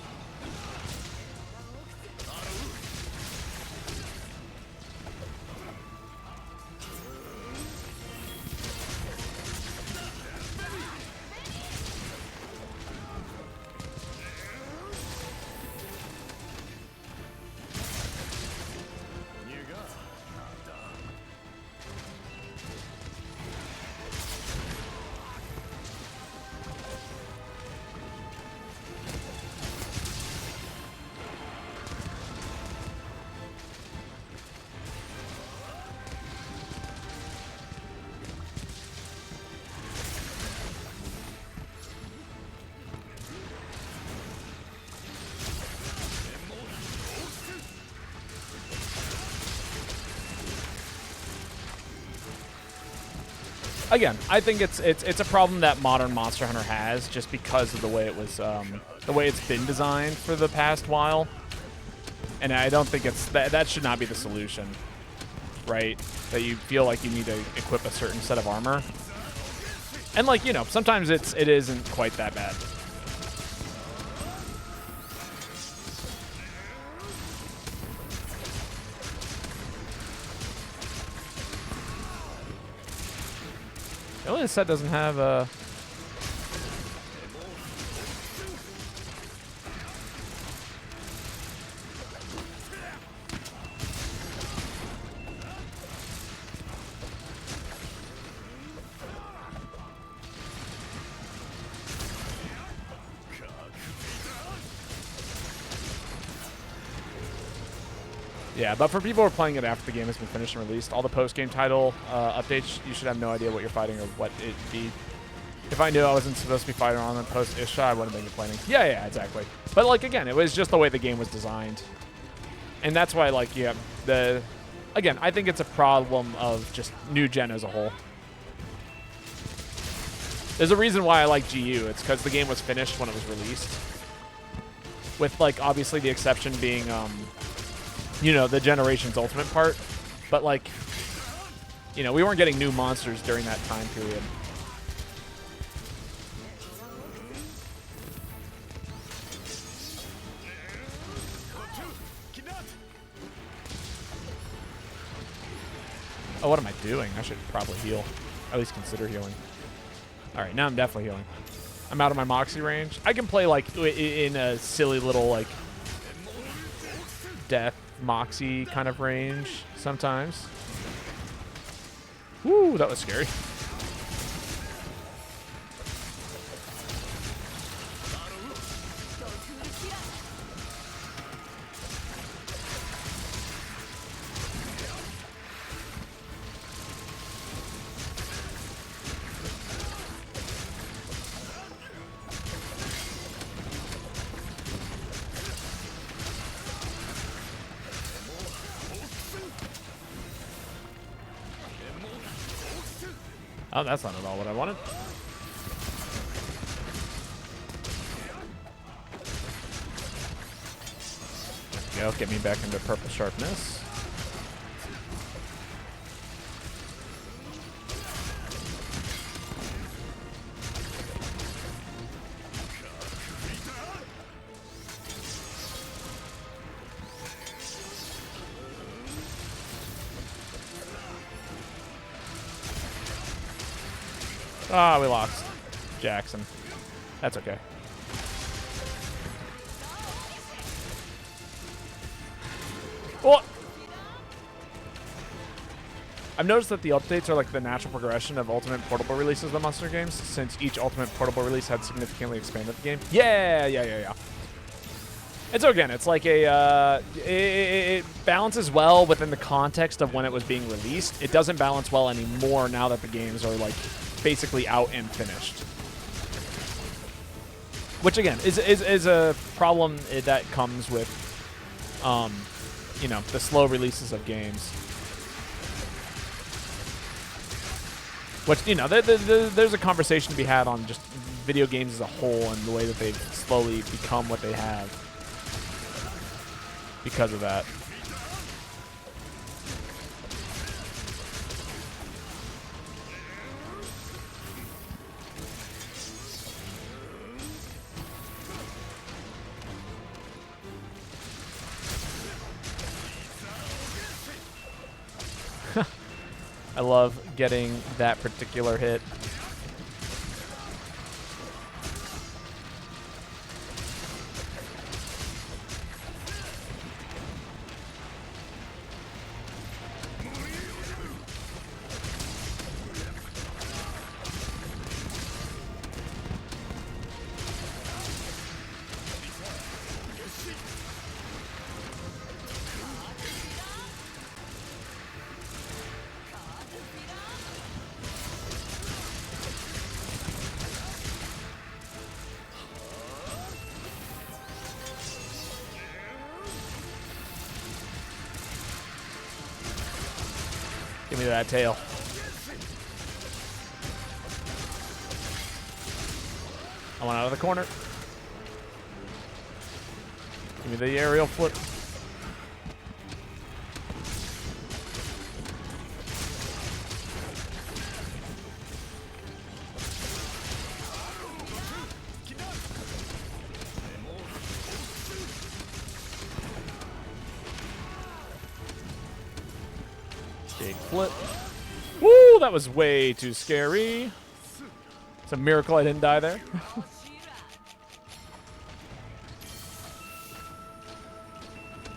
Speaker 1: Again, I think it's a problem that modern Monster Hunter has just because of the way it was, the way it's been designed for the past while, and I don't think it's that should not be the solution, right? That you feel like you need to equip a certain set of armor, and like you know, sometimes it isn't quite that bad. Really, this set doesn't have a... Yeah, but for people who are playing it after the game has been finished and released, all the post-game title updates, you should have no idea what you're fighting or what it'd be. If I knew I wasn't supposed to be fighting on the post-Isha, I wouldn't have been complaining. Yeah, exactly. But, like, again, it was just the way the game was designed. And that's why, like, yeah, again, I think it's a problem of just new gen as a whole. There's a reason why I like GU. It's because the game was finished when it was released. With, like, obviously the exception being... you know, the Generations Ultimate part. But, like, you know, we weren't getting new monsters during that time period. Oh, what am I doing? I should probably heal. At least consider healing. All right, now I'm definitely healing. I'm out of my Moxie range. I can play, like, in a silly little, like, death Moxie kind of range sometimes. Woo, that was scary. Oh, that's not at all what I wanted. There we go. Get me back into purple sharpness. Ah, we lost Jackson. That's okay. Well, I've noticed that the updates are like the natural progression of Ultimate Portable releases of the Monster games, since each Ultimate Portable release had significantly expanded the game. Yeah. And so again, it's like it balances well within the context of when it was being released. It doesn't balance well anymore now that the games are like basically out and finished. Which again is a problem that comes with you know, the slow releases of games. Which, you know, there's a conversation to be had on just video games as a whole and the way that they've slowly become what they have because of that. I love getting that particular hit. Give me that tail. I want out of the corner. Give me the aerial flip. Big flip. Woo, that was way too scary. It's a miracle I didn't die there.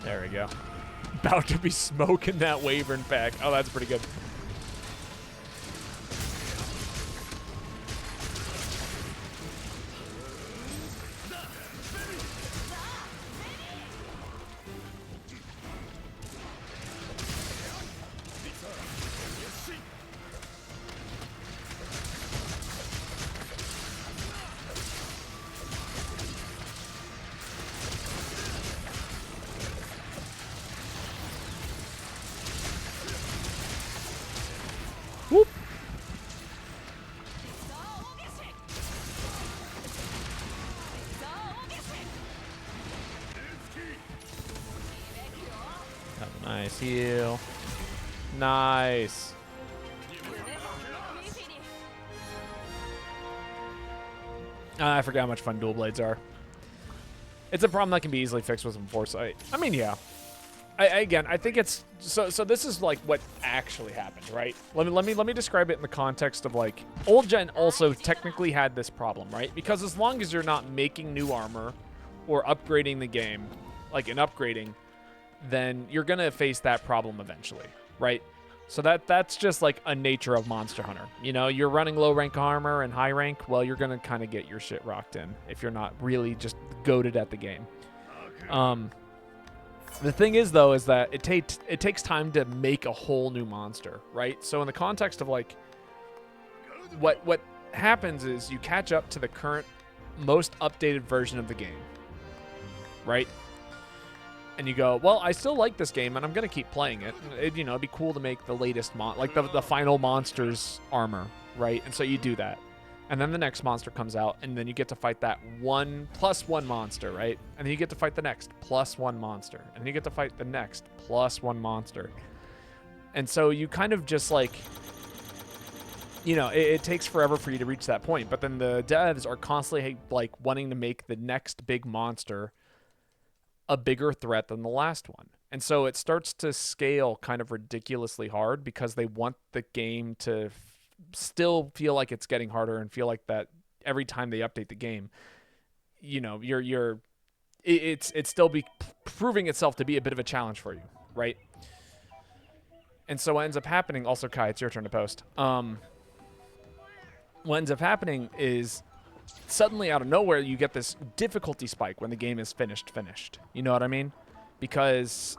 Speaker 1: There we go. About to be smoking that Wyvern pack. Oh, that's pretty good. Whoop. Nice heal. Nice. I forgot how much fun dual blades are. It's a problem that can be easily fixed with some foresight. I mean, yeah. Again, I think it's so this is like what actually happened, right? Let me describe it in the context of like old gen also technically had this problem, right? Because as long as you're not making new armor or upgrading the game, like in upgrading, then you're gonna face that problem eventually, right? So that's just like a nature of Monster Hunter. You know, you're running low rank armor and high rank, well, you're gonna kind of get your shit rocked in if you're not really just goated at the game. The thing is, though, is that it takes time to make a whole new monster, right? So in the context of like what happens is you catch up to the current most updated version of the game, right? And you go, well, I still like this game, and I'm gonna keep playing it. It'd be cool to make the latest the final monster's armor, right? And so you do that. And then the next monster comes out, and then you get to fight that +1 monster, right? And then you get to fight the next +1 monster. And then you get to fight the next +1 monster. And so you kind of just like, it takes forever for you to reach that point. But then the devs are constantly like wanting to make the next big monster a bigger threat than the last one. And so it starts to scale kind of ridiculously hard because they want the game to still feel like it's getting harder and feel like that every time they update the game, it's still proving itself to be a bit of a challenge for you, right? And so what ends up happening, also Kai, it's your turn to post. What ends up happening is suddenly out of nowhere you get this difficulty spike when the game is finished. You know what I mean? Because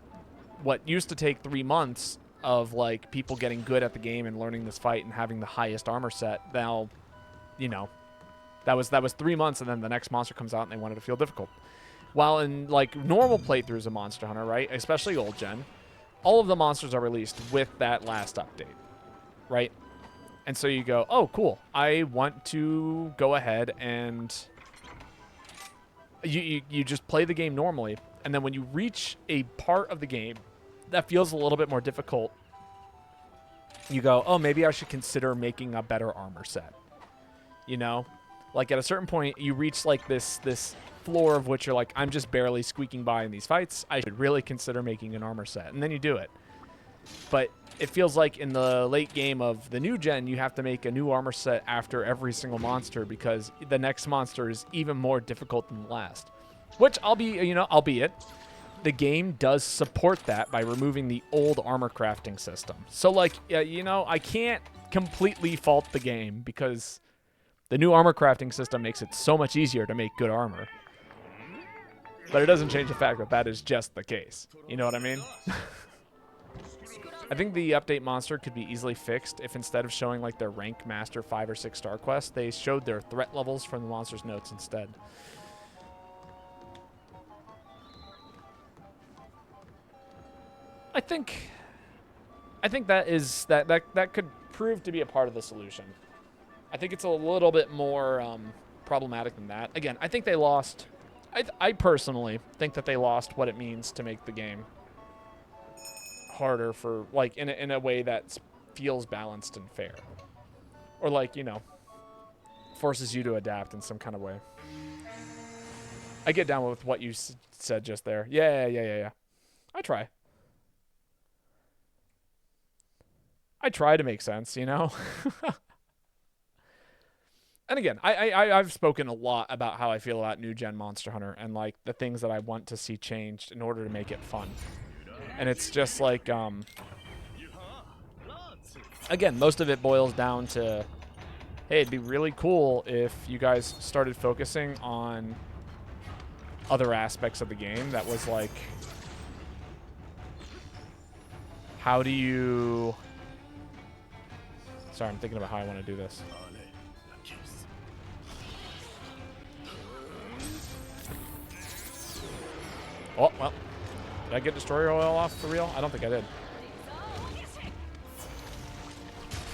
Speaker 1: what used to take 3 months of like people getting good at the game and learning this fight and having the highest armor set, now, that was 3 months, and then the next monster comes out and they want it to feel difficult. While in like normal playthroughs of Monster Hunter, right, especially old gen, all of the monsters are released with that last update, right? And so you go, oh, cool. I want to go ahead and you just play the game normally, and then when you reach a part of the game that feels a little bit more difficult, you go, oh, maybe I should consider making a better armor set. Like at a certain point, you reach like this floor of which you're like, I'm just barely squeaking by in these fights. I should really consider making an armor set. And then you do it. But it feels like in the late game of the new gen, you have to make a new armor set after every single monster because the next monster is even more difficult than the last. Which albeit, the game does support that by removing the old armor crafting system. So, like, I can't completely fault the game because the new armor crafting system makes it so much easier to make good armor. But it doesn't change the fact that that is just the case. You know what I mean? I think the update monster could be easily fixed if instead of showing like their rank master 5 or 6 star quests, they showed their threat levels from the monster's notes instead. I think that could prove to be a part of the solution. I think it's a little bit more problematic than that. Again, I think they lost. I personally think that they lost what it means to make the game harder for, like, in a way that feels balanced and fair, or like, forces you to adapt in some kind of way. I get down with what you said just there. Yeah. I try to make sense, And again, I've spoken a lot about how I feel about new gen Monster Hunter and like the things that I want to see changed in order to make it fun. And it's just like, again, most of it boils down to, hey, it'd be really cool if you guys started focusing on other aspects of the game that was like, how do you... Sorry, I'm thinking about how I want to do this. Oh, well. Did I get Destroyer Oil off for real? I don't think I did.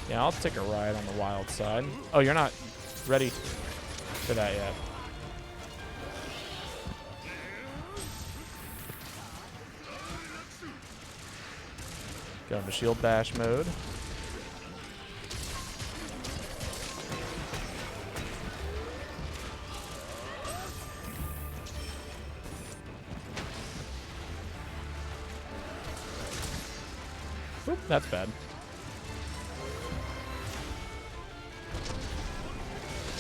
Speaker 1: Yeah, I'll take a ride on the wild side. Oh, you're not ready for that yet. Go into shield bash mode. Oop, that's bad.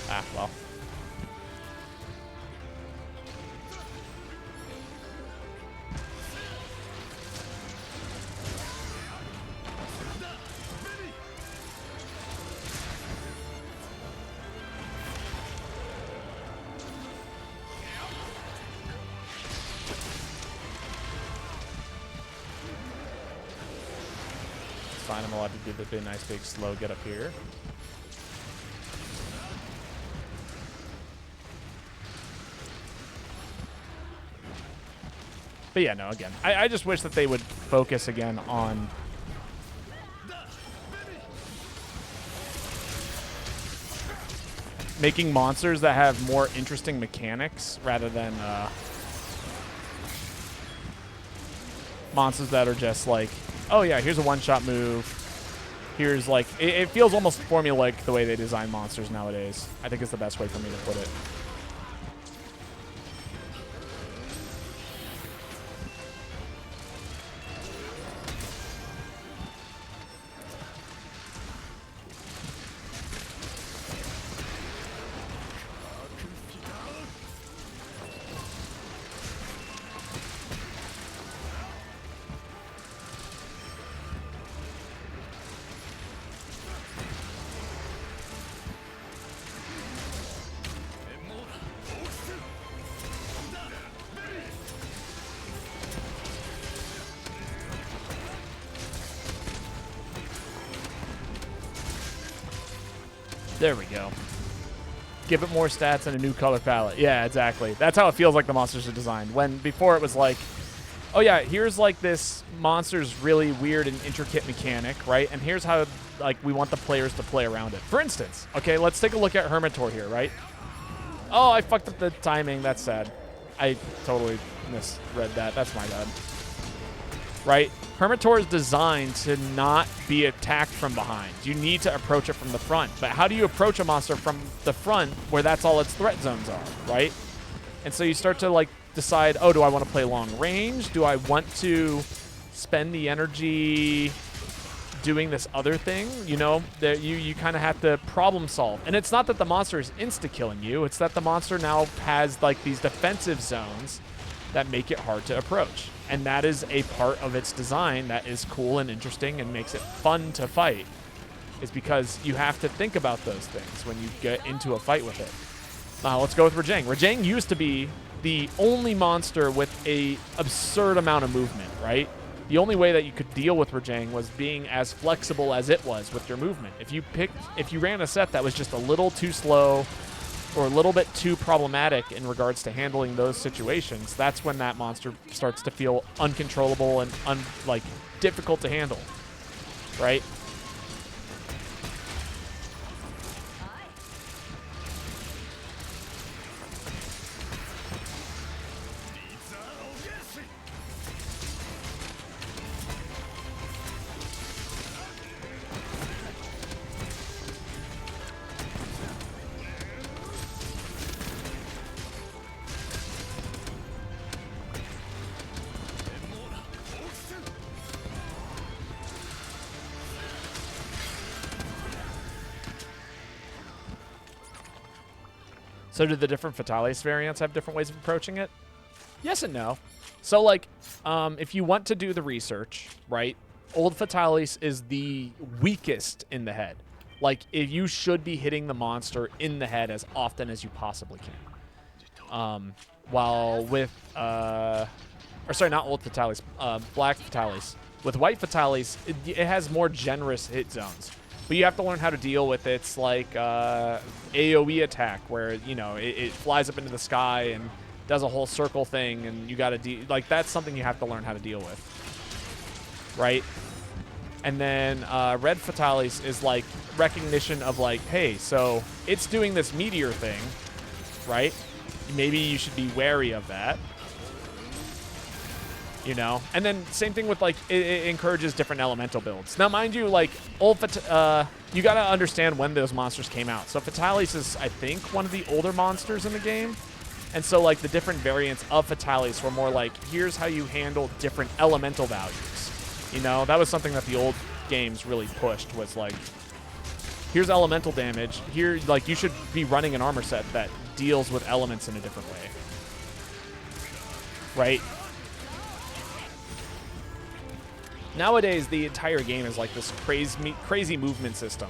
Speaker 1: Ah, well. Fine, I'm allowed to do the big, nice big slow get up here. But yeah, no, again, I just wish that they would focus again on making monsters that have more interesting mechanics rather than monsters that are just like, oh yeah, here's a one-shot move. Here's like, it feels almost formulaic the way they design monsters nowadays. I think is the best way for me to put it. There we go. Give it more stats and a new color palette. Yeah, exactly. That's how it feels like the monsters are designed. When before it was like, oh yeah, here's like this monster's really weird and intricate mechanic, right? And here's how like we want the players to play around it. For instance, okay, let's take a look at Hermitor here, right? Oh, I fucked up the timing. That's sad. I totally misread that. That's my bad. Right? Hermitor is designed to not be attacked from behind. You need to approach it from the front. But how do you approach a monster from the front where that's all its threat zones are, right? And so you start to like decide, oh, do I want to play long range? Do I want to spend the energy doing this other thing, you know, that you kind of have to problem solve. And it's not that the monster is insta-killing you, it's that the monster now has like these defensive zones that make it hard to approach. And that is a part of its design that is cool and interesting and makes it fun to fight, is because you have to think about those things when you get into a fight with it. Now let's go with Rajang. Rajang used to be the only monster with a absurd amount of movement, right? The only way that you could deal with Rajang was being as flexible as it was with your movement. If you ran a set that was just a little too slow or a little bit too problematic in regards to handling those situations, that's when that monster starts to feel uncontrollable and like difficult to handle, right? So do the different Fatalis variants have different ways of approaching it? Yes and no. So like, if you want to do the research, right, old Fatalis is the weakest in the head. Like, if you should be hitting the monster in the head as often as you possibly can. While with, or sorry, not old Fatalis, black Fatalis. With white Fatalis, it has more generous hit zones. But you have to learn how to deal with its like AoE attack, where you know it flies up into the sky and does a whole circle thing, and you got to like that's something you have to learn how to deal with, right? And then red Fatalis is like recognition of like, hey, so it's doing this meteor thing, right? Maybe you should be wary of that. You know, and then same thing with like it encourages different elemental builds. Now, mind you, like you gotta understand when those monsters came out. So Fatalis is, I think, one of the older monsters in the game, and so like the different variants of Fatalis were more like, here's how you handle different elemental values. You know, that was something that the old games really pushed, was like, here's elemental damage. Here, like you should be running an armor set that deals with elements in a different way, right? Nowadays, the entire game is like this crazy movement system.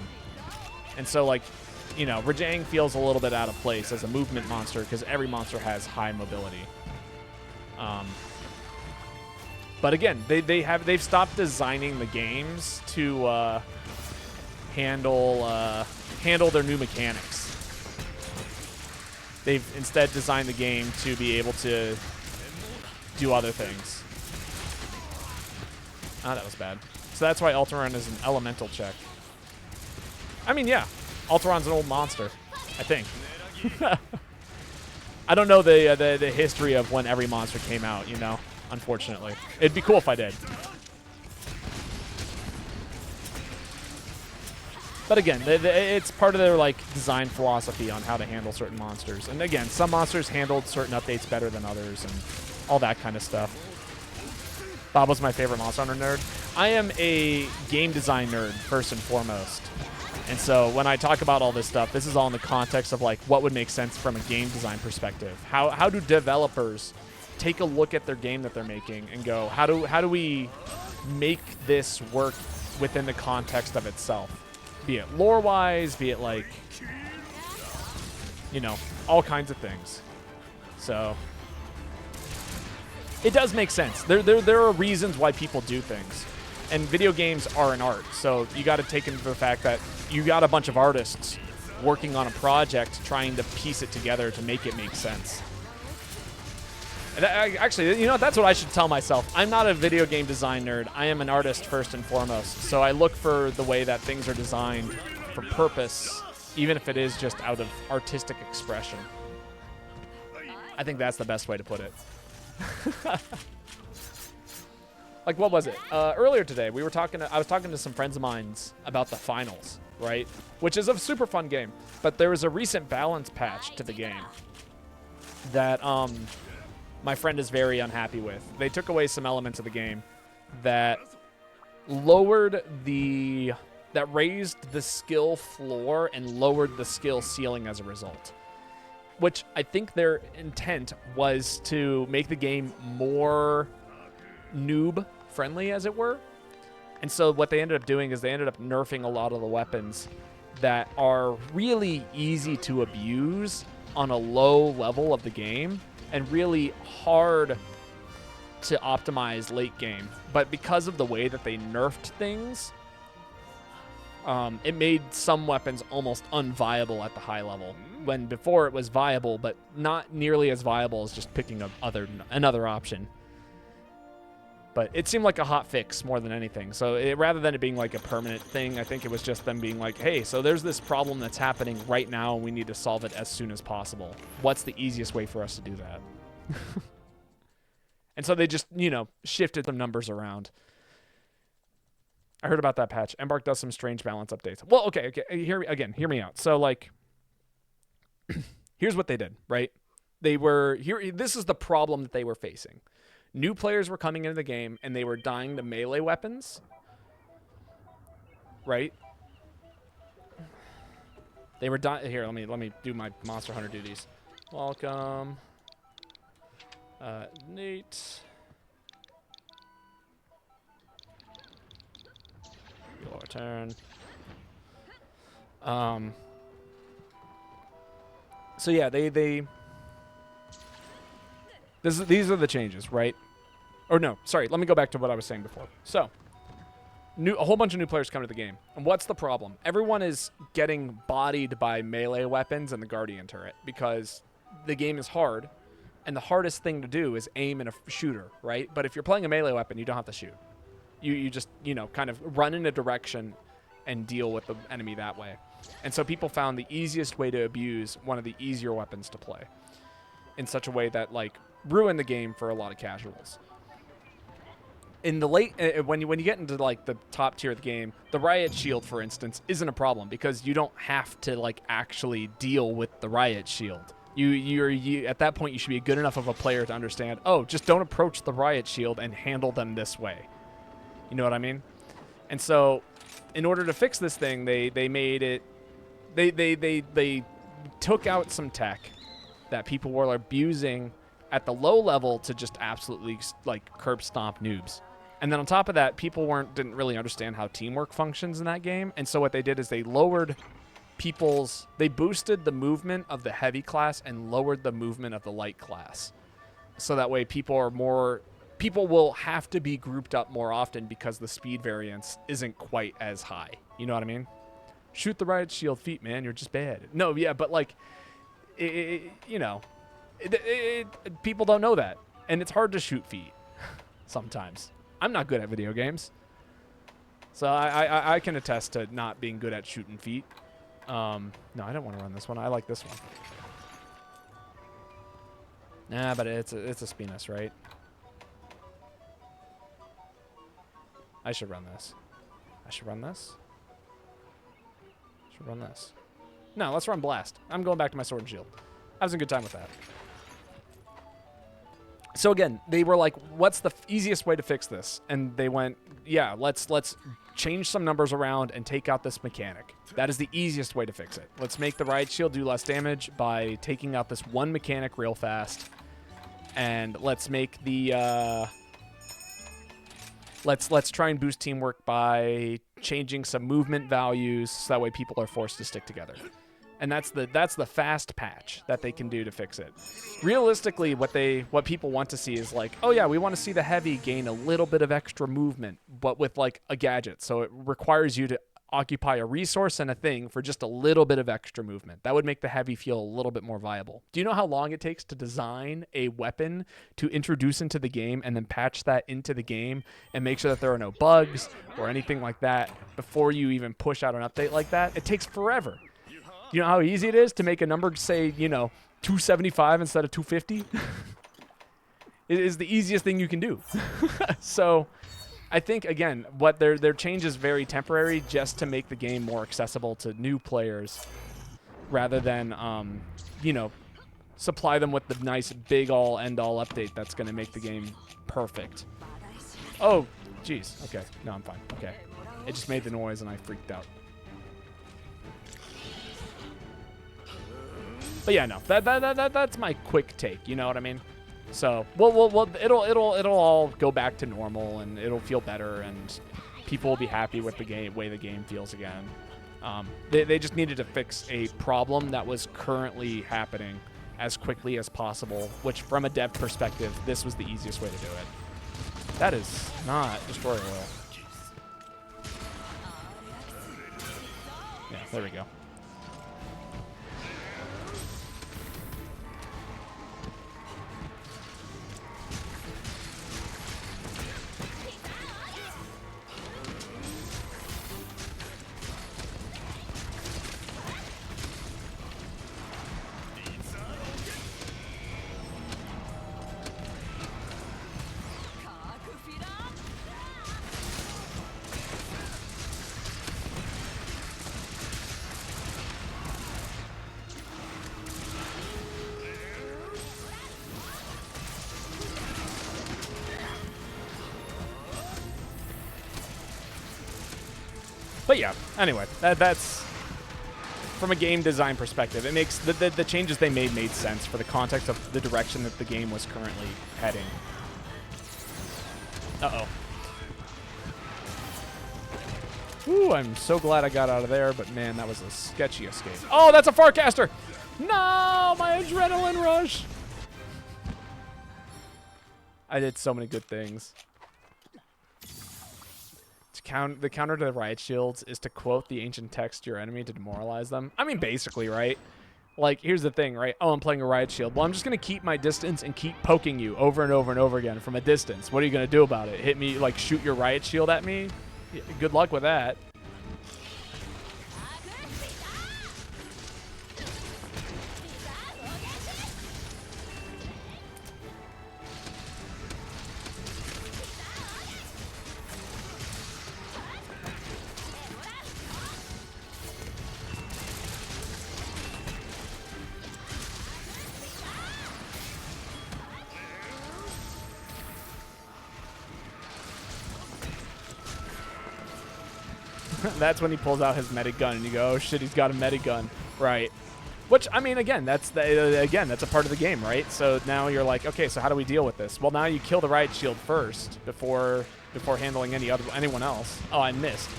Speaker 1: And so, like, you know, Rajang feels a little bit out of place as a movement monster because every monster has high mobility. But again, they've stopped designing the games to handle their new mechanics. They've instead designed the game to be able to do other things. Ah, that was bad. So that's why Alteron is an elemental check. I mean, yeah, Alteron's an old monster, I think. I don't know the history of when every monster came out, you know, unfortunately. It'd be cool if I did. But again, it's part of their like design philosophy on how to handle certain monsters. And again, some monsters handled certain updates better than others and all that kind of stuff. Babo's my favorite Monster Hunter nerd. I am a game design nerd, first and foremost. And so when I talk about all this stuff, this is all in the context of like what would make sense from a game design perspective. How do developers take a look at their game that they're making and go, how do we make this work within the context of itself? Be it lore-wise, be it like, you know, all kinds of things. So it does make sense. There are reasons why people do things. And video games are an art. So you got to take into the fact that you got a bunch of artists working on a project trying to piece it together to make it make sense. And actually, you know, that's what I should tell myself. I'm not a video game design nerd. I am an artist first and foremost. So I look for the way that things are designed for purpose, even if it is just out of artistic expression. I think that's the best way to put it. Like, what was it? Earlier today, I was talking to some friends of mine about the finals, right? Which is a super fun game. But there was a recent balance patch to the game that my friend is very unhappy with. They took away some elements of the game that lowered that raised the skill floor and lowered the skill ceiling as a result. Which I think their intent was to make the game more noob friendly, as it were. And so what they ended up doing is they ended up nerfing a lot of the weapons that are really easy to abuse on a low level of the game and really hard to optimize late game. But because of the way that they nerfed things, it made some weapons almost unviable at the high level, when before it was viable, but not nearly as viable as just picking another option. But it seemed like a hot fix more than anything. So rather than it being like a permanent thing, I think it was just them being like, hey, so there's this problem that's happening right now, and we need to solve it as soon as possible. What's the easiest way for us to do that? And so they just, shifted the numbers around. I heard about that patch. Embark does some strange balance updates. Well, okay. Hear me out. So, like, here's what they did, right? This is the problem that they were facing. New players were coming into the game, and they were dying to melee weapons, right? They were dying. Here, let me do my Monster Hunter duties. Welcome. Nate. Your turn. So yeah, these are the changes, right? Or no, sorry, let me go back to what I was saying before. So, a whole bunch of new players come to the game. And what's the problem? Everyone is getting bodied by melee weapons and the Guardian turret because the game is hard, and the hardest thing to do is aim in a shooter, right? But if you're playing a melee weapon, you don't have to shoot. You just, kind of run in a direction and deal with the enemy that way. And so people found the easiest way to abuse one of the easier weapons to play in such a way that, like, ruined the game for a lot of casuals. In the late, when you get into, like, the top tier of the game, the Riot Shield, for instance, isn't a problem because you don't have to, like, actually deal with the Riot Shield. You at that point, you should be good enough of a player to understand, oh, just don't approach the Riot Shield and handle them this way. You know what I mean? And so, in order to fix this thing, they made it. They took out some tech that people were abusing at the low level to just absolutely, like, curb stomp noobs. And then on top of that, people didn't really understand how teamwork functions in that game. And so what they did is they boosted the movement of the heavy class and lowered the movement of the light class. So that way people will have to be grouped up more often because the speed variance isn't quite as high. You know what I mean? Shoot the Riot Shield feet, man. You're just bad. No, yeah, but, like, people don't know that. And it's hard to shoot feet sometimes. I'm not good at video games. So I can attest to not being good at shooting feet. No, I don't want to run this one. I like this one. Nah, but it's a Spinus, right? I should run this. No, let's run Blast. I'm going back to my Sword and Shield. I was a good time with that. So again, they were like, what's the easiest way to fix this? And they went, yeah, let's change some numbers around and take out this mechanic. That is the easiest way to fix it. Let's make the Riot Shield do less damage by taking out this one mechanic real fast. And let's make the let's try and boost teamwork by changing some movement values so that way people are forced to stick together. And that's the fast patch that they can do to fix it. Realistically, what people want to see is like, oh yeah, we want to see the heavy gain a little bit of extra movement, but with, like, a gadget. So it requires you to occupy a resource and a thing for just a little bit of extra movement. That would make the heavy feel a little bit more viable. Do you know how long it takes to design a weapon to introduce into the game and then patch that into the game and make sure that there are no bugs or anything like that before you even push out an update like that? It takes forever. You know how easy it is to make a number say, 275 instead of 250? It is the easiest thing you can do. So I think, again, what their change is very temporary just to make the game more accessible to new players rather than, supply them with the nice big all end all update that's going to make the game perfect. Oh, Jeez. Okay. No, I'm fine. Okay. It just made the noise and I freaked out. But yeah, no. That's my quick take. You know what I mean? So, it'll all go back to normal and it'll feel better and people will be happy with the way the game feels again. They just needed to fix a problem that was currently happening as quickly as possible, which from a dev perspective, this was the easiest way to do it. That is not Destroyer Oil. Yeah, there we go. But yeah, anyway, that's from a game design perspective. It makes the changes they made sense for the context of the direction that the game was currently heading. Uh-oh. Ooh, I'm so glad I got out of there, but man, that was a sketchy escape. Oh, that's a Farcaster! No, my adrenaline rush! I did so many good things. The counter to the riot shields is to quote the ancient text to your enemy to demoralize them. I mean, basically, right? Like, here's the thing, right? Oh, I'm playing a riot shield. Well, I'm just going to keep my distance and keep poking you over and over and over again from a distance. What are you going to do about it? Hit me, like, shoot your riot shield at me? Yeah, good luck with that. That's when he pulls out his medic gun and you go, oh shit, he's got a medic gun. Right. Which, I mean, again, that's a part of the game, right? So now you're like, okay, so how do we deal with this? Well, now you kill the riot shield first before handling anyone else. Oh, I missed.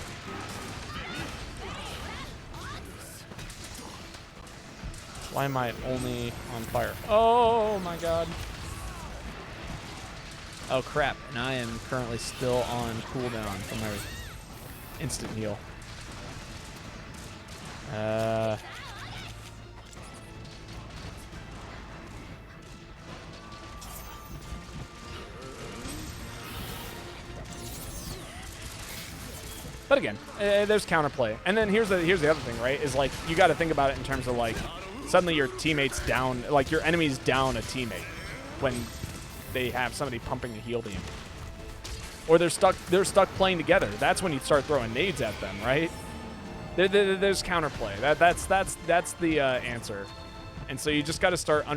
Speaker 1: Why am I only on fire? Oh my god. Oh crap, and I am currently still on cooldown from my instant heal. But again, there's counterplay. And then here's the other thing, right? Is like you got to think about it in terms of like suddenly your teammate's down, like your enemy's down a teammate when they have somebody pumping a heal beam. Or they're stuck playing together. That's when you start throwing nades at them, right? There's counterplay. That's the answer. And so you just got to start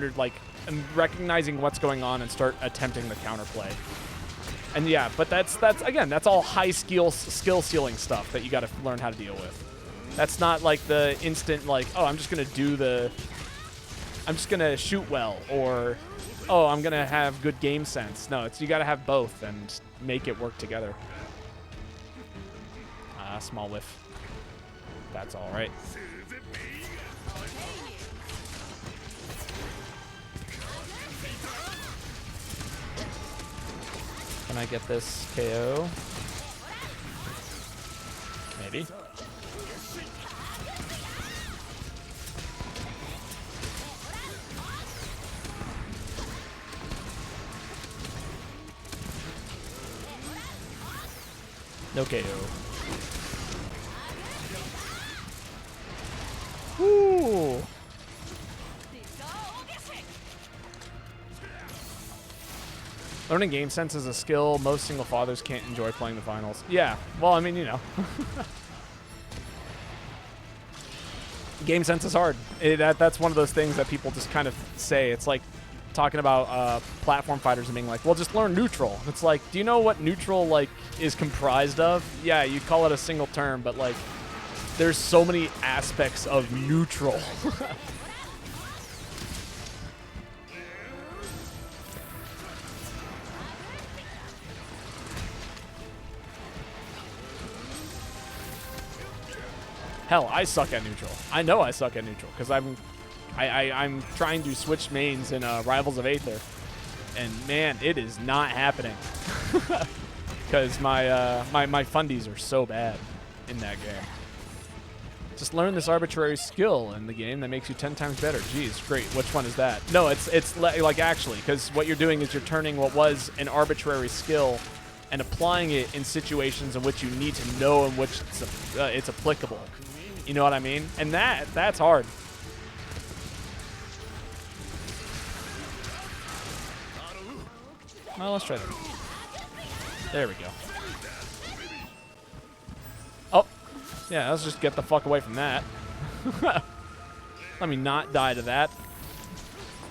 Speaker 1: recognizing what's going on and start attempting the counterplay. And yeah, but that's all high skill ceiling stuff that you got to learn how to deal with. That's not like the instant like, oh, I'm just gonna shoot well, or oh, I'm gonna have good game sense. No, you got to have both and make it work together. Small whiff. That's all right. Can I get this KO? Maybe. No KO. Woo! Learning game sense is a skill most single fathers can't enjoy playing the finals. Yeah, well, I mean, you know. Game sense is hard. That's one of those things that people just kind of say. It's like talking about platform fighters and being like, well, just learn neutral. It's like, do you know what neutral like is comprised of? Yeah, you call it a single term, but like, there's so many aspects of neutral. Hell, I suck at neutral. I know I suck at neutral because I'm trying to switch mains in Rivals of Aether, and man, it is not happening because my fundies are so bad in that game. Just learn this arbitrary skill in the game that makes you 10 times better. Jeez, great. Which one is that? No, it's like actually, because what you're doing is you're turning what was an arbitrary skill and applying it in situations in which you need to know in which it's applicable. You know what I mean? And that's hard. Well, let's try that. There we go. Oh, yeah, let's just get the fuck away from that. Let me not die to that.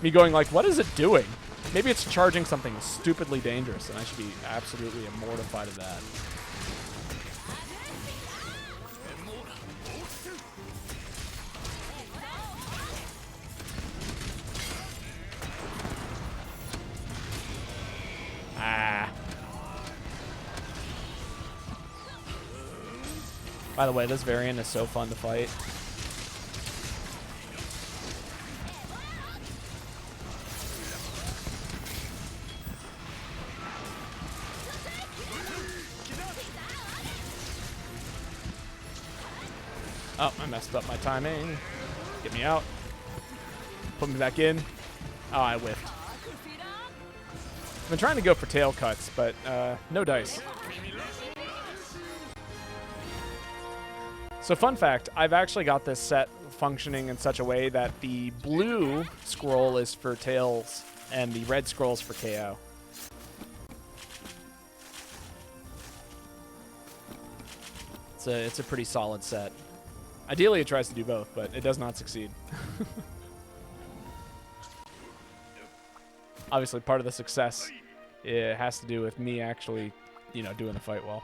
Speaker 1: Me going like, what is it doing? Maybe it's charging something stupidly dangerous, and I should be absolutely mortified of that. Ah. By the way, this variant is so fun to fight. Oh, I messed up my timing. Get me out. Put me back in. Oh, I whiffed. I've been trying to go for tail cuts, but no dice. So fun fact, I've actually got this set functioning in such a way that the blue scroll is for tails and the red scroll is for KO. It's a pretty solid set. Ideally, it tries to do both, but it does not succeed. Obviously, part of the success it has to do with me actually, you know, doing the fight well.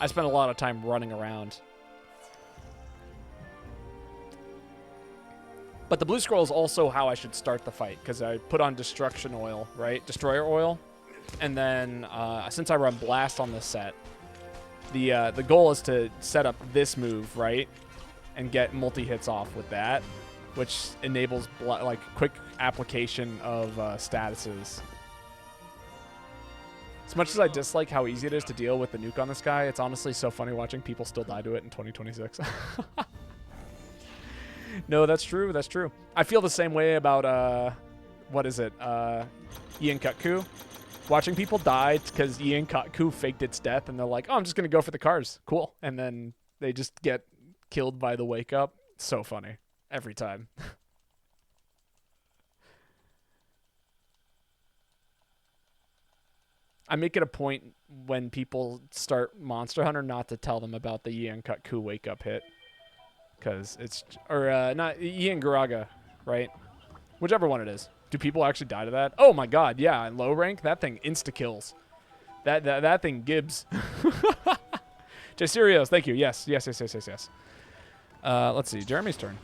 Speaker 1: I spent a lot of time running around. But the blue scroll is also how I should start the fight, because I put on destruction oil, right? Destroyer oil. And then, since I run blast on this set, the goal is to set up this move, right? And get multi-hits off with that, which enables like quick application of statuses. As much as I dislike how easy it is to deal with the nuke on this guy, it's honestly so funny watching people still die to it in 2026. No, that's true. That's true. I feel the same way about, what is it? Ian Kutku. Watching people die because Ian Kutku faked its death, and they're like, oh, I'm just going to go for the cars. Cool. And then they just get killed by the wake up. So funny. Every time. I make it a point when people start Monster Hunter not to tell them about the Ian Kutku wake up hit. Because it's, or not, Ian Garaga, right? Whichever one it is. Do people actually die to that? Oh my god, yeah, in low rank, that thing insta-kills. That thing gibbs. J Serios, thank you. Yes. Let's see, Jeremy's turn.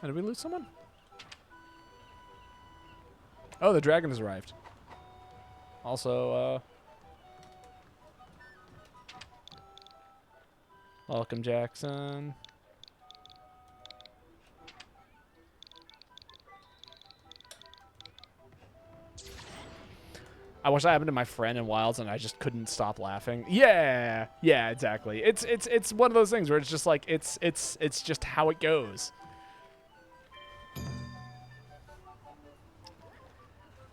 Speaker 1: Oh, did we lose someone? Oh, the dragon has arrived. Also, welcome, Jackson. I wish that happened to my friend in Wilds and I just couldn't stop laughing. Yeah, exactly. It's one of those things where it's just like it's just how it goes.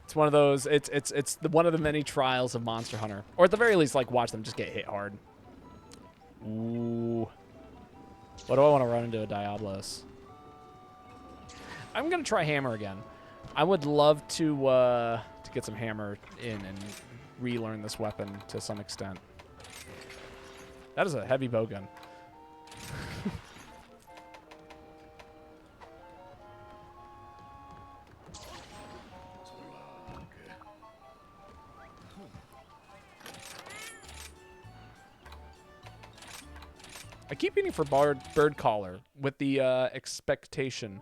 Speaker 1: It's one of those. It's one of the many trials of Monster Hunter, or at the very least, like watch them just get hit hard. Ooh, what do I want to run into a Diablos? I'm gonna try Hammer again. I would love to get some Hammer in and relearn this weapon to some extent. That is a heavy bow gun. I keep eating for bird collar with the expectation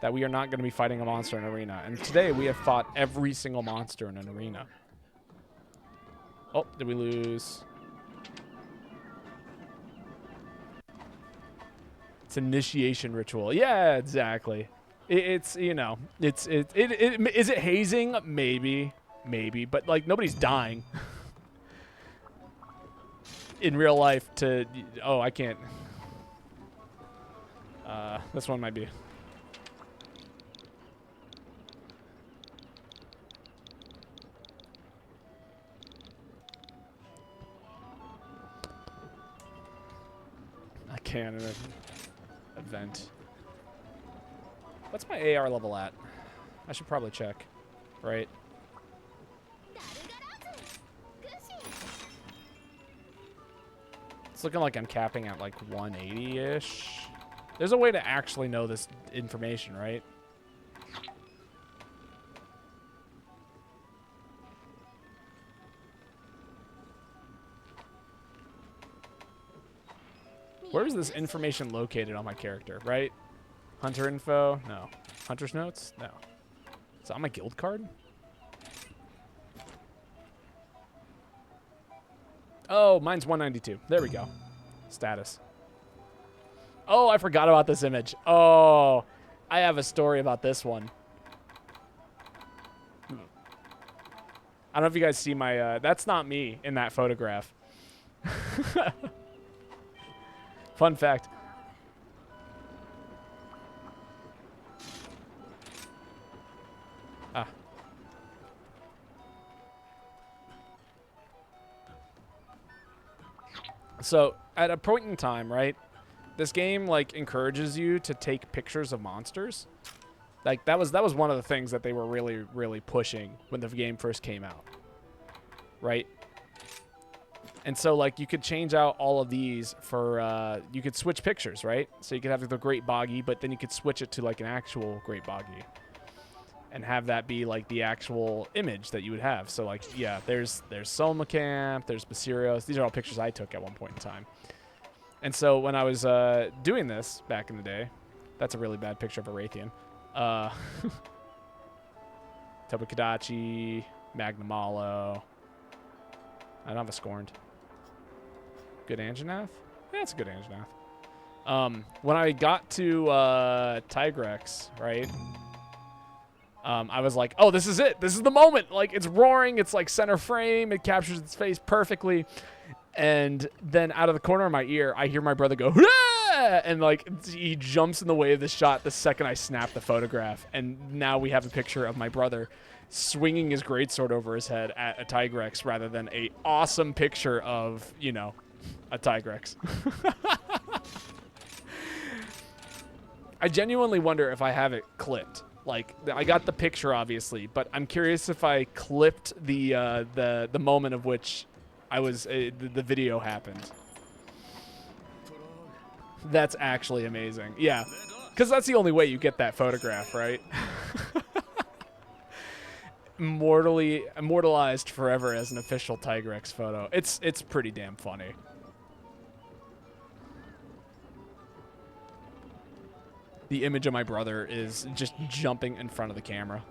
Speaker 1: that we are not going to be fighting a monster in an arena. And today we have fought every single monster in an arena. Oh, did we lose? It's initiation ritual. Yeah, exactly. It's, you know, is it hazing? Maybe, but like nobody's dying. In real life to, oh, I can't. This one might be. I can't in an event. What's my AR level at? I should probably check, right? It's looking like I'm capping at like 180-ish. There's a way to actually know this information, right? Where is this information located on my character, right? Hunter info? No. Hunter's notes? No. Is that on my guild card? Oh, mine's 192. There we go. Status. Oh, I forgot about this image. Oh, I have a story about this one. I don't know if you guys see my, that's not me in that photograph. Fun fact. Ah. So, at a point in time, right, this game, like, encourages you to take pictures of monsters. Like, that was one of the things that they were really, really pushing when the game first came out. Right? And so, like, you could change out all of these for, you could switch pictures, right? So you could have the Great Boggy, but then you could switch it to, like, an actual Great Boggy. And have that be, like, the actual image that you would have. So, like, yeah, there's Soma Camp, there's Basirios. These are all pictures I took at one point in time. And so when I was doing this back in the day, that's a really bad picture of a Raytheon. Tobukadachi, Magnamalo. I don't have a Scorned. Good Anjanath? Yeah, it's a good Anjanath. When I got to Tigrex, right? I was like, oh, this is it. This is the moment. Like, it's roaring. It's like center frame. It captures its face perfectly. And then out of the corner of my ear, I hear my brother go, "Hurrah!" And like he jumps in the way of the shot the second I snap the photograph. And now we have a picture of my brother swinging his greatsword over his head at a Tigrex rather than a awesome picture of, you know, a Tigrex. I genuinely wonder if I have it clipped. Like, I got the picture, obviously, but I'm curious if I clipped the moment of which I was the video happened. That's actually amazing. Yeah, because that's the only way you get that photograph, right? Immortalized forever as an official Tigrex photo. It's pretty damn funny. The image of my brother is just jumping in front of the camera.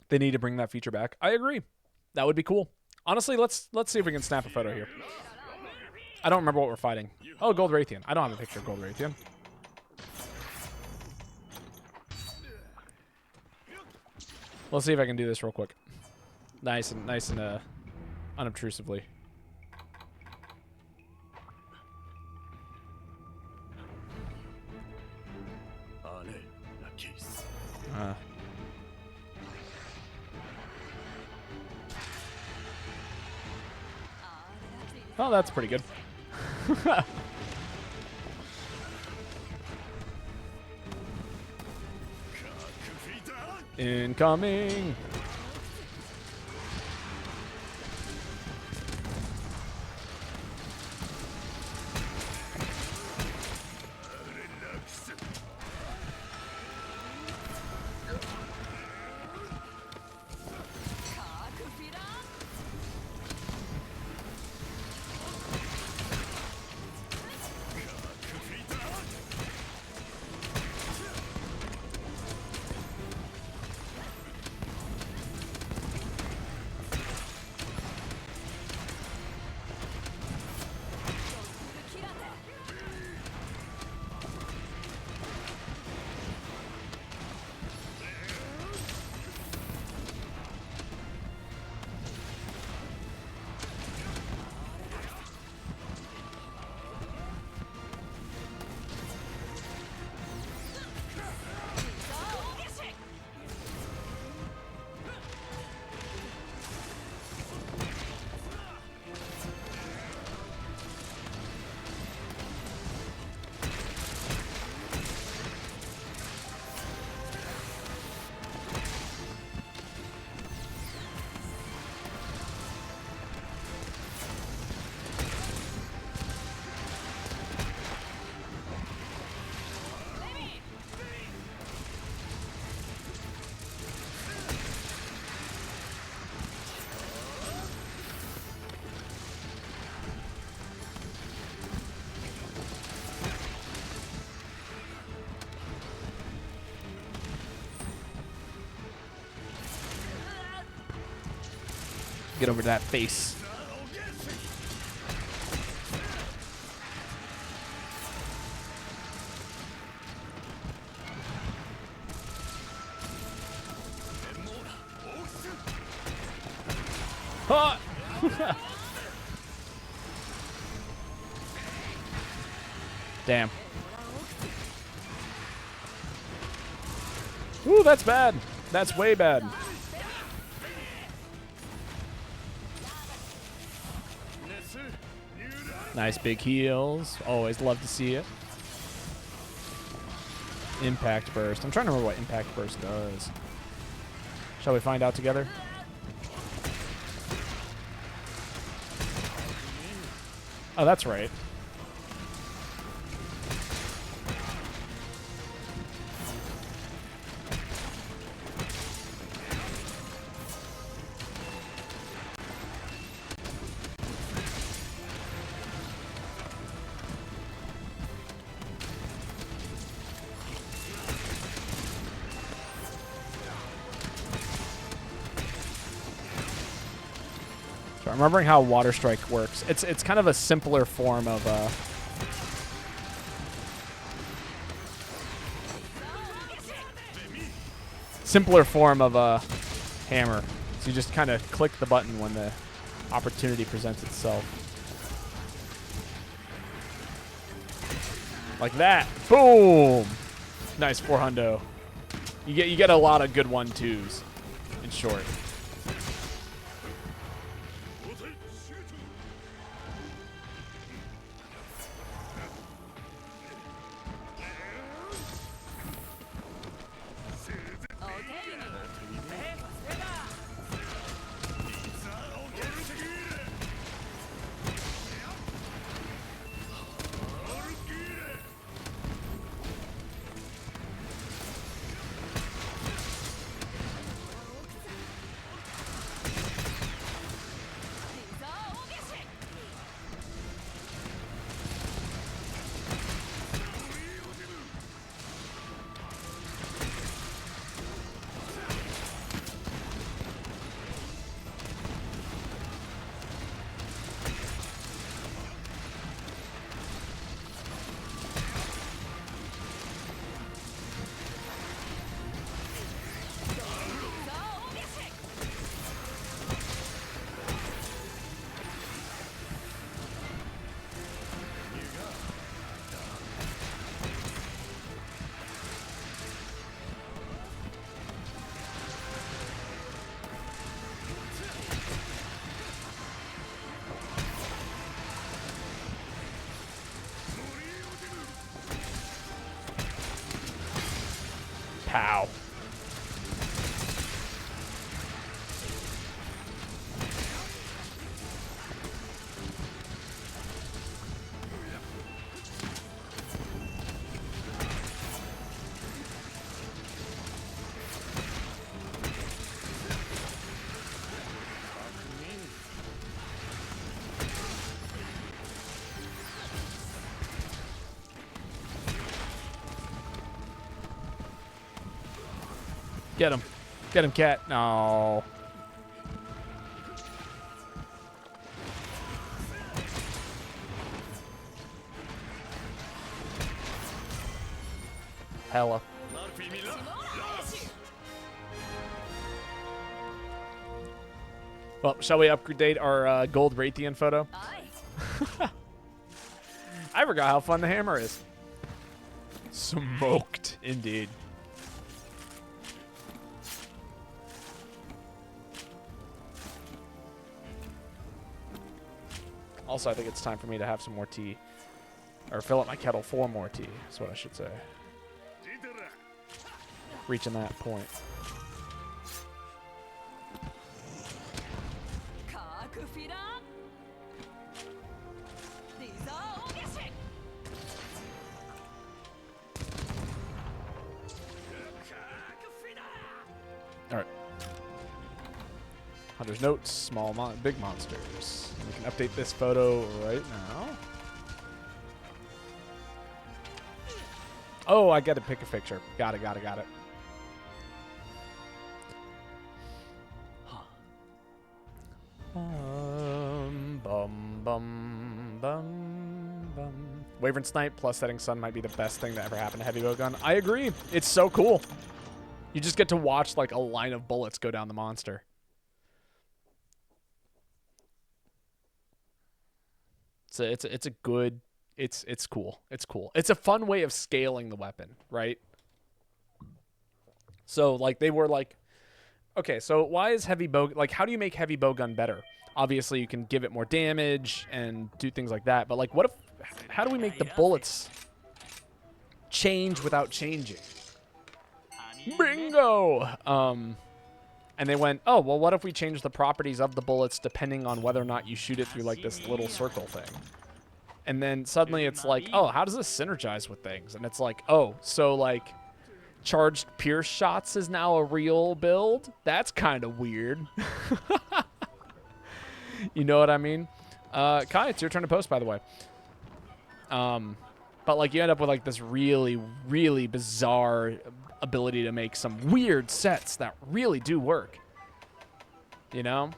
Speaker 1: They need to bring that feature back. I agree. That would be cool. Honestly, let's see if we can snap a photo here. I don't remember what we're fighting. Oh, Gold Raytheon. I don't have a picture of Gold Raytheon. Let's see if I can do this real quick. Nice and unobtrusively. Oh, that's pretty good. Incoming. Get over to that face. Huh. Damn. Ooh, that's bad. That's way bad. Nice big heals. Always love to see it. Impact burst. I'm trying to remember what impact burst does. Shall we find out together? Oh, that's right. I'm remembering how Water Strike works. It's kind of a simpler form of a hammer. So you just kind of click the button when the opportunity presents itself. Like that. Boom. Nice 400. You get a lot of good 1-2s. In short. Pow. Get him. Get him, cat. No. Hella. Well, shall we upgrade our gold Raytheon photo? I forgot how fun the hammer is. Smoked, indeed. Also, I think it's time for me to have some more tea. Or fill up my kettle for more tea, is what I should say. Reaching that point. Alright. Hunter's notes, big monsters. We can update this photo right now. Oh, I got to pick a picture. Got it. Wyvern Snipe plus Setting Sun might be the best thing that ever happened to Heavy Bowgun. I agree. It's so cool. You just get to watch like a line of bullets go down the monster. So it's a good, it's cool. It's cool. It's a fun way of scaling the weapon, right? So like they were like, okay, so why is heavy bow, like how do you make heavy bowgun better? Obviously you can give it more damage and do things like that, but like what if, how do we make the bullets change without changing? Bingo! And they went, oh, well, what if we change the properties of the bullets depending on whether or not you shoot it through like this little circle thing? And then suddenly it's like, oh, how does this synergize with things? And it's like, oh, so like charged pierce shots is now a real build? That's kind of weird. You know what I mean? Kai, it's your turn to post, by the way. But like you end up with like this really, really bizarre ability to make some weird sets that really do work. You know?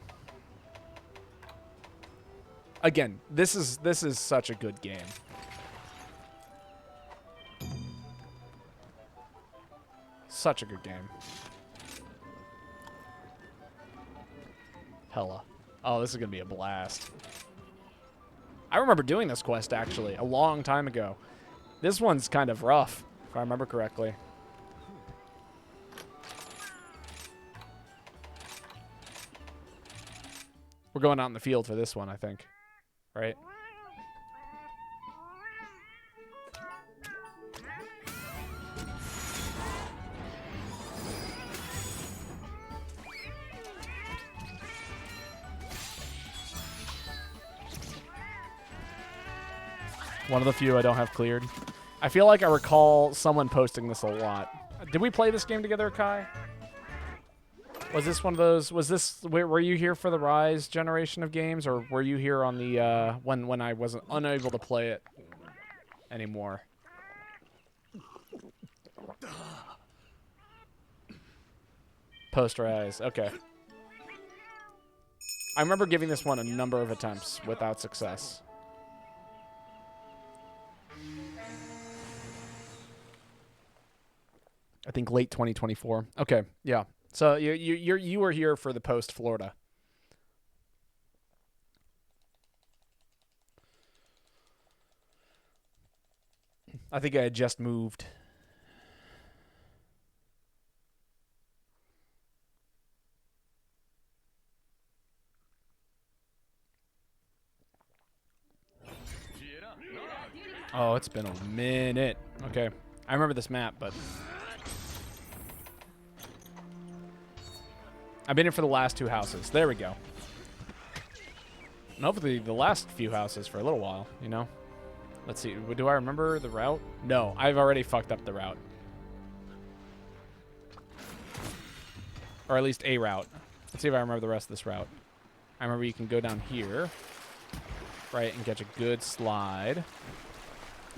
Speaker 1: Again, this is such a good game. Such a good game. Hella. Oh, this is going to be a blast. I remember doing this quest, actually, a long time ago. This one's kind of rough, if I remember correctly. We're going out in the field for this one, I think. Right? One of the few I don't have cleared. I feel like I recall someone posting this a lot. Did we play this game together, Kai? Was this one of those? Was this? Were you here for the Rise generation of games, or were you here on the when I wasn't unable to play it anymore? Post Rise. Okay. I remember giving this one a number of attempts without success. I think late 2024. Okay, yeah. So you were here for the post Florida. I think I had just moved. Oh, it's been a minute. Okay. I remember this map, but I've been here for the last 2 houses. There we go. And hopefully the last few houses for a little while, you know? Let's see. Do I remember the route? No, I've already fucked up the route. Or at least a route. Let's see if I remember the rest of this route. I remember you can go down here, right, and catch a good slide.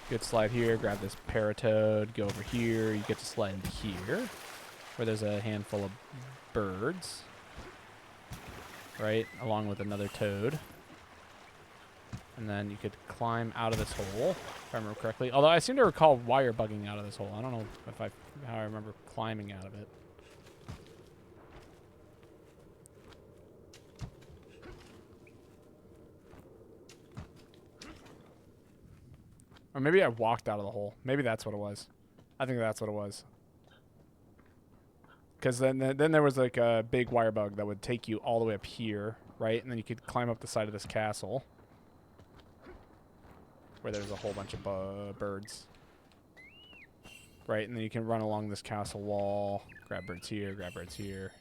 Speaker 1: Good slide here, grab this paratoad, go over here. You get to slide into here, where there's a handful of birds, right, along with another toad. And then you could climb out of this hole, if I remember correctly. Although I seem to recall wire bugging out of this hole. I don't know if how I remember climbing out of it. Or maybe I walked out of the hole. Maybe that's what it was. I think that's what it was. Because then there was like a big wire bug that would take you all the way up here, right? And then you could climb up the side of this castle, where there's a whole bunch of birds. Right, and then you can run along this castle wall, grab birds here, grab birds here.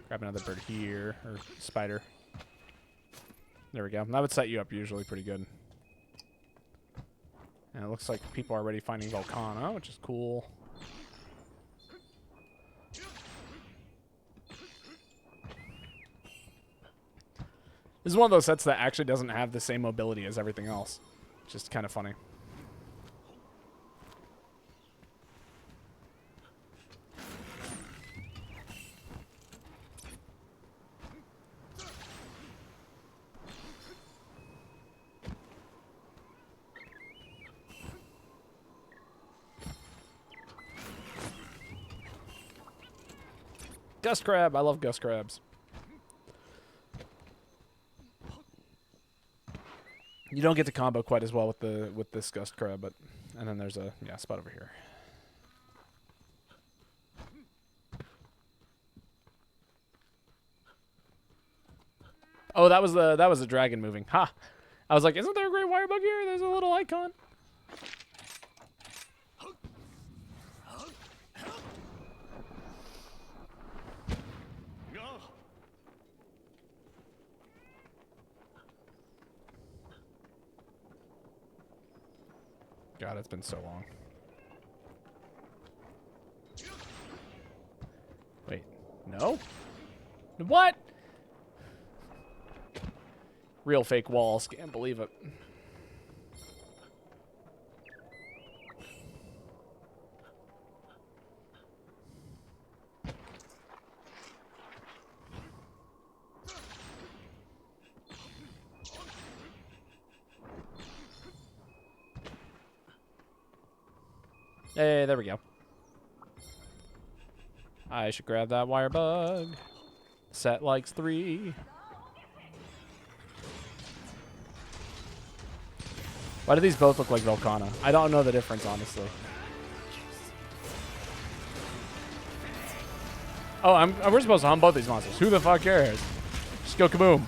Speaker 1: Grab another bird here, or spider. There we go. That would set you up usually pretty good. And it looks like people are already finding Volcana, which is cool. This is one of those sets that actually doesn't have the same mobility as everything else. Just kind of funny. Gust crab. I love gust crabs. You don't get to combo quite as well with this gust crab, but and then there's a spot over here. Oh, that was the dragon moving. Ha! I was like, isn't there a great wire bug here? There's a little icon. God, it's been so long. Wait, no? What? Real fake walls. Can't believe it. Hey, there we go. I should grab that wire bug. Set likes 3. Why do these both look like Volcana? I don't know the difference, honestly. Oh, we're supposed to hum both these monsters. Who the fuck cares? Just go kaboom.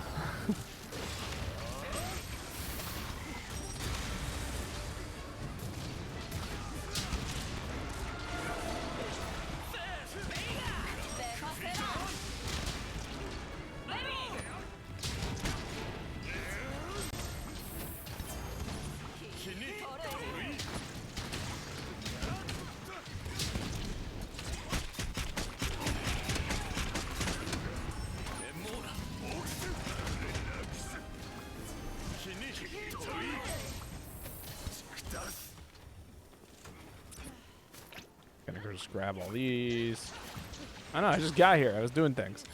Speaker 1: Gonna just grab all these. I know, I just got here. I was doing things.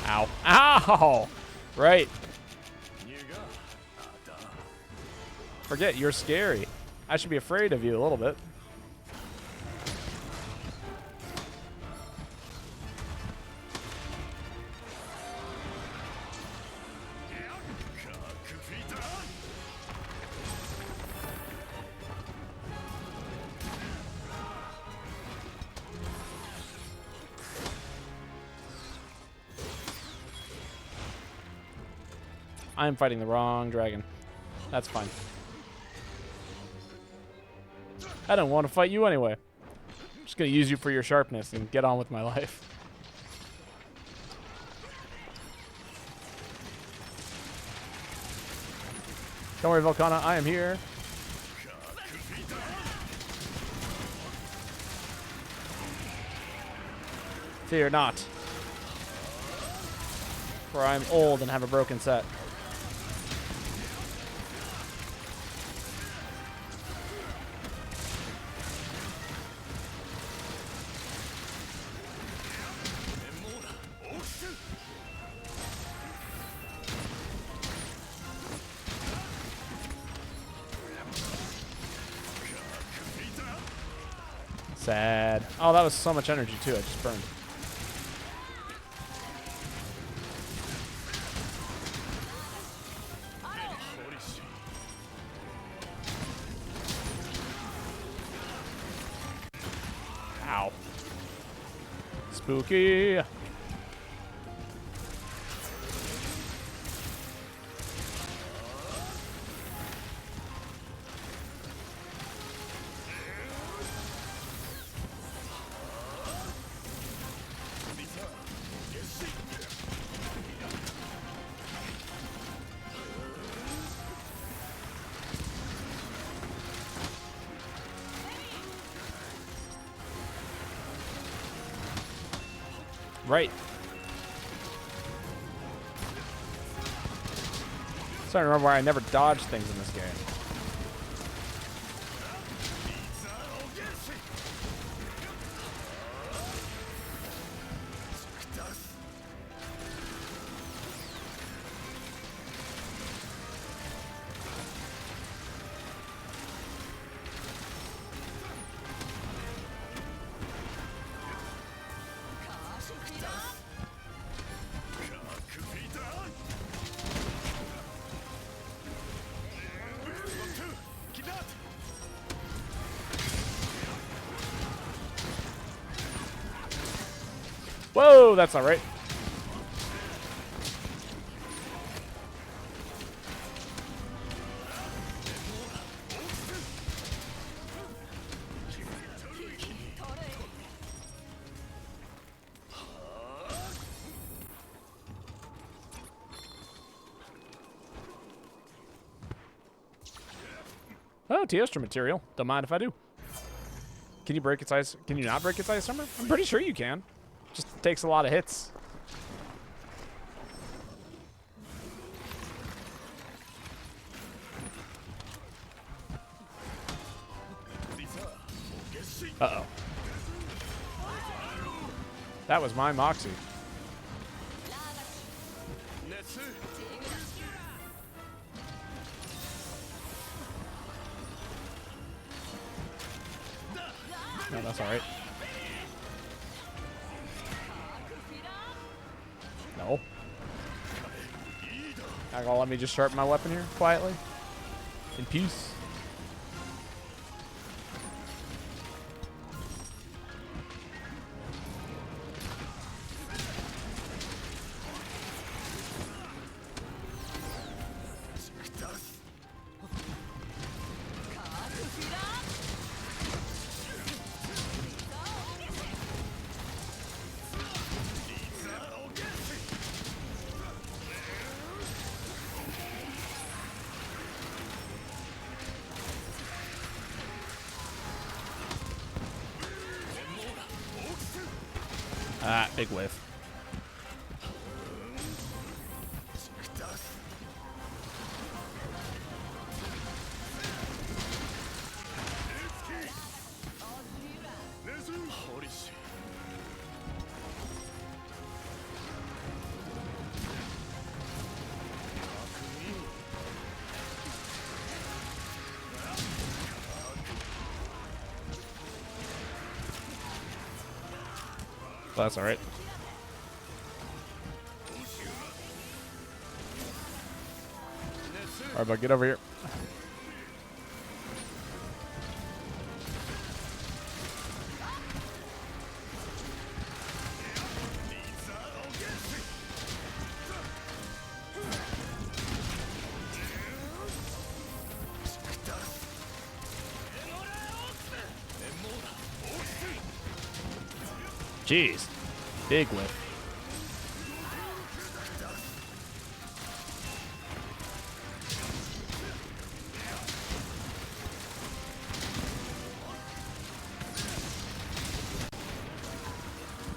Speaker 1: Ow. Ow! Right. Forget, you're scary. I should be afraid of you a little bit.
Speaker 2: I'm fighting the wrong dragon. That's fine. I don't want to fight you anyway. I'm just going to use you for your sharpness and get on with my life. Don't worry, Volcana. I am here. Fear not. For I'm old and have a broken set. Sad. Oh, that was so much energy, too. I just burned. Ow. Spooky. Right. Starting to remember why I never dodged things in this game. Whoa, that's not right. Oh, Teostra material. Don't mind if I do. Can you break its ice? Can you not break its ice armor? I'm pretty sure you can. Just takes a lot of hits. Uh-oh. That was my Moxie. No, that's all right. No. Not gonna let me just sharpen my weapon here quietly. In peace. Ah, big whiff. Well, that's all right. All right, bud, get over here. Jeez. Big whip.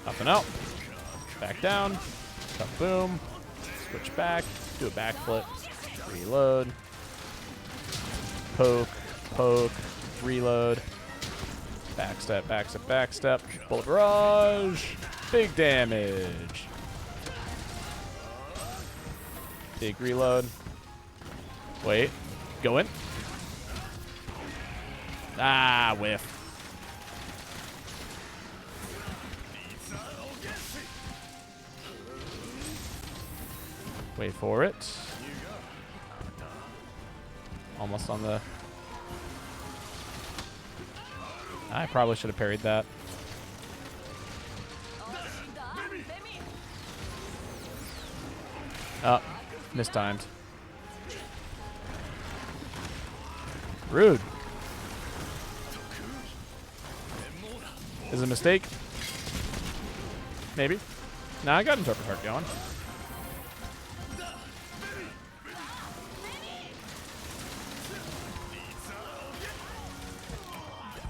Speaker 2: Up and out. Back down. Up, boom. Switch back. Do a backflip. Reload. Poke. Poke. Reload. Backstep, backstep, backstep. Bullet barrage. Big damage. Big reload. Wait. Go in. Ah, whiff. Wait for it. Almost on the... I probably should have parried that. Oh, mistimed. Rude. Is it a mistake? Maybe. Nah, I got Interpret Heart going.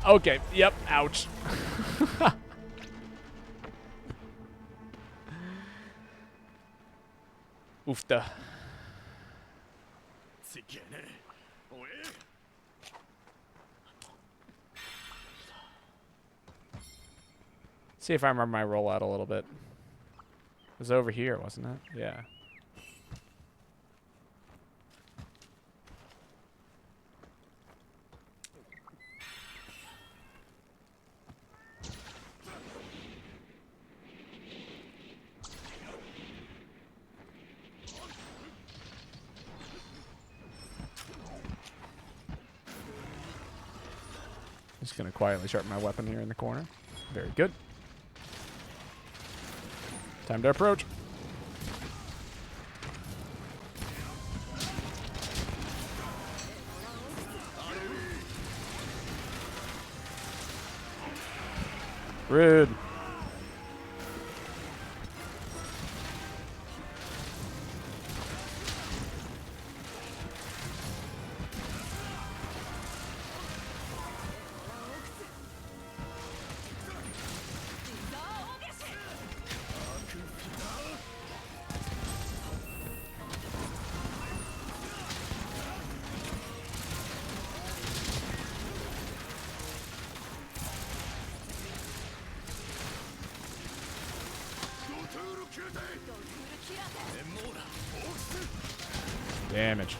Speaker 2: Okay, yep, ouch. Oofta. See if I remember my rollout a little bit. It was over here, wasn't it? Yeah. Just gonna quietly sharpen my weapon here in the corner. Very good. Time to approach. Rude. Damage.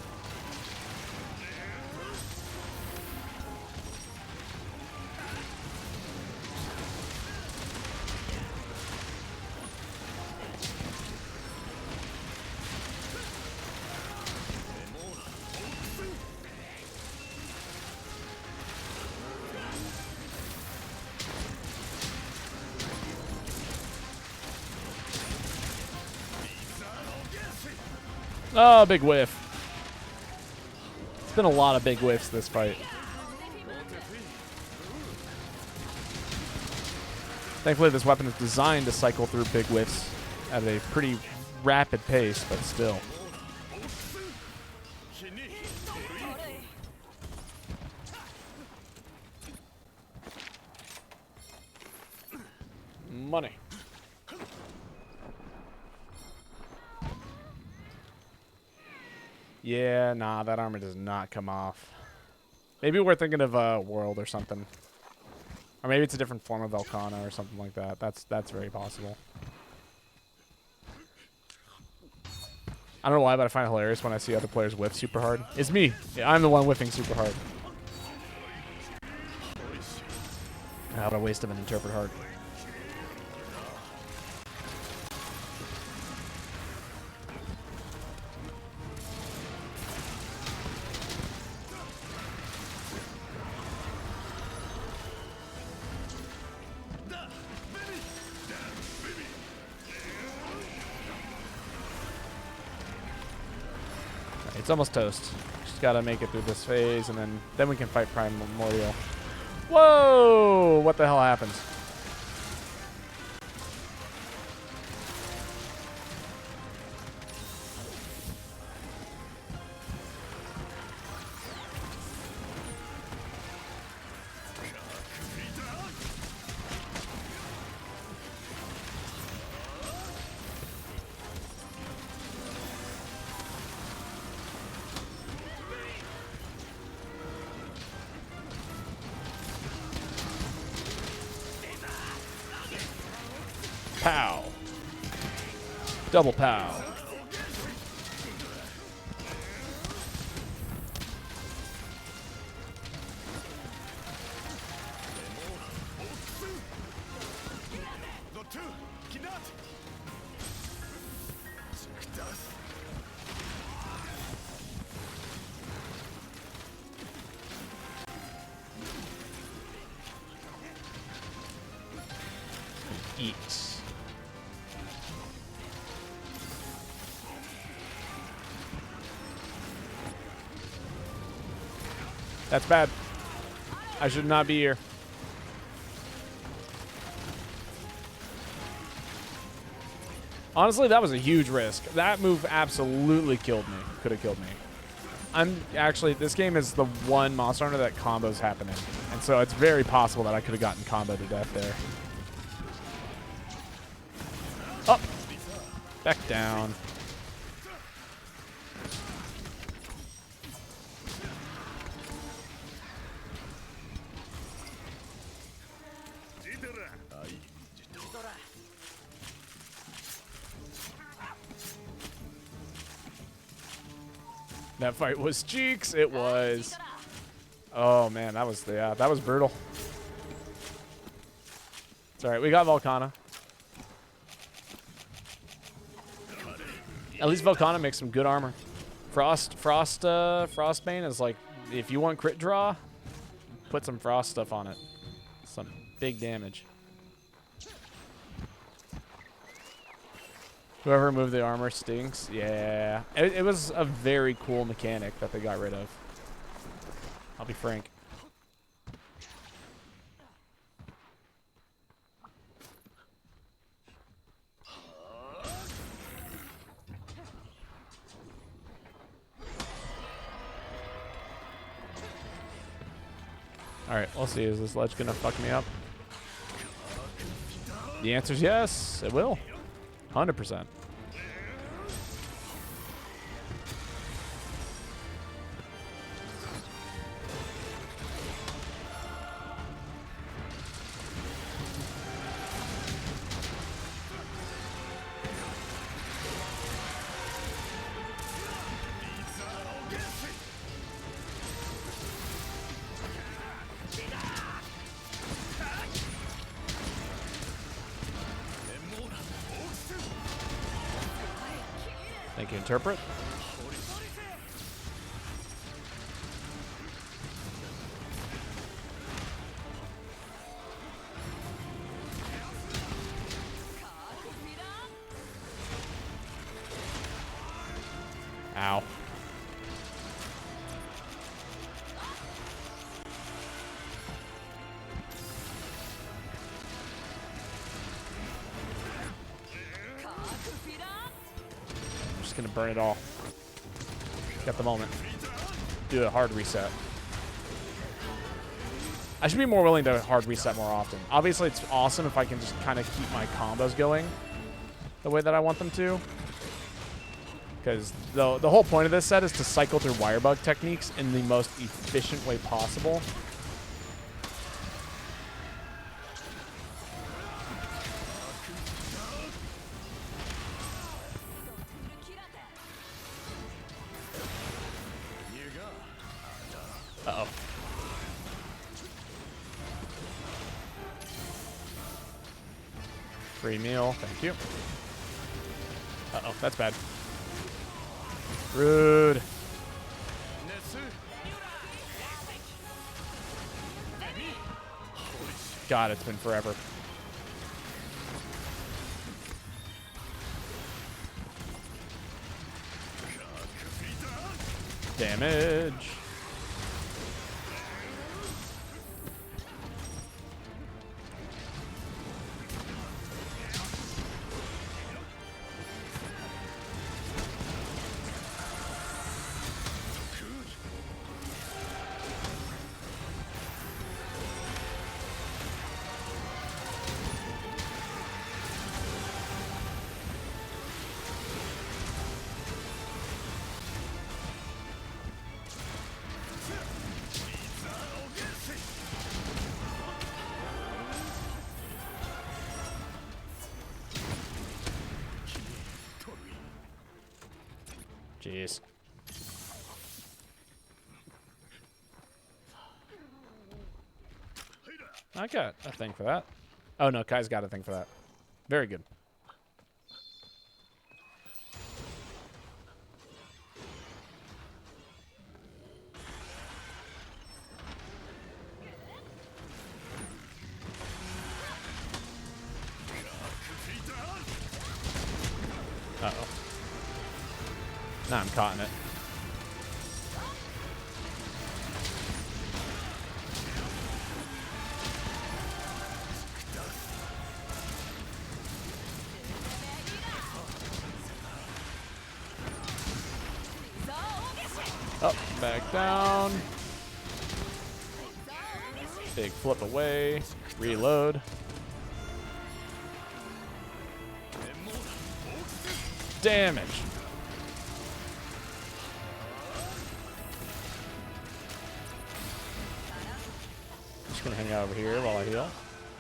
Speaker 2: Oh, big whiff. It's been a lot of big whiffs this fight. Thankfully, this weapon is designed to cycle through big whiffs at a pretty rapid pace, but still. Money. Yeah, nah, that armor does not come off. Maybe we're thinking of World or something. Or maybe it's a different form of Velcana or something like that. That's very possible. I don't know why, but I find it hilarious when I see other players whiff super hard. It's me. Yeah, I'm the one whiffing super hard. Ah, what a waste of an Interpret Heart. It's almost toast. Just gotta make it through this phase, and then we can fight Primordial. Whoa! What the hell happens? Pow. Double pow. Eat. That's bad. I should not be here. Honestly, that was a huge risk. That move absolutely killed me. Could have killed me. This game is the one Monster Hunter that combos happen in. And so it's very possible that I could have gotten combo to death there. Up. Back down. That fight was cheeks. It was. Oh man, that was brutal. It's all right. We got Volcana. At least Volcana makes some good armor. Frostbane is like, if you want crit draw, put some frost stuff on it. Some big damage. Whoever removed the armor stinks. Yeah. It was a very cool mechanic that they got rid of. I'll be frank. Alright, we'll see. Is this ledge gonna fuck me up? The answer's yes, it will. 100%. Thank you, interpret. Ow. I'm just gonna burn it all. Got the moment. Do a hard reset. I should be more willing to hard reset more often. Obviously, it's awesome if I can just kind of keep my combos going the way that I want them to. Because the whole point of this set is to cycle through wirebug techniques in the most efficient way possible. Uh-oh. Free meal, thank you. Uh-oh, that's bad. Rude. God, it's been forever. Damage. Jeez. I got a thing for that. Oh, no, Kai's got a thing for that. Very good. Uh-oh. Now I'm caught in it. Up, back down. Big flip away. Reload. Damage. Just gonna hang out over here while I heal.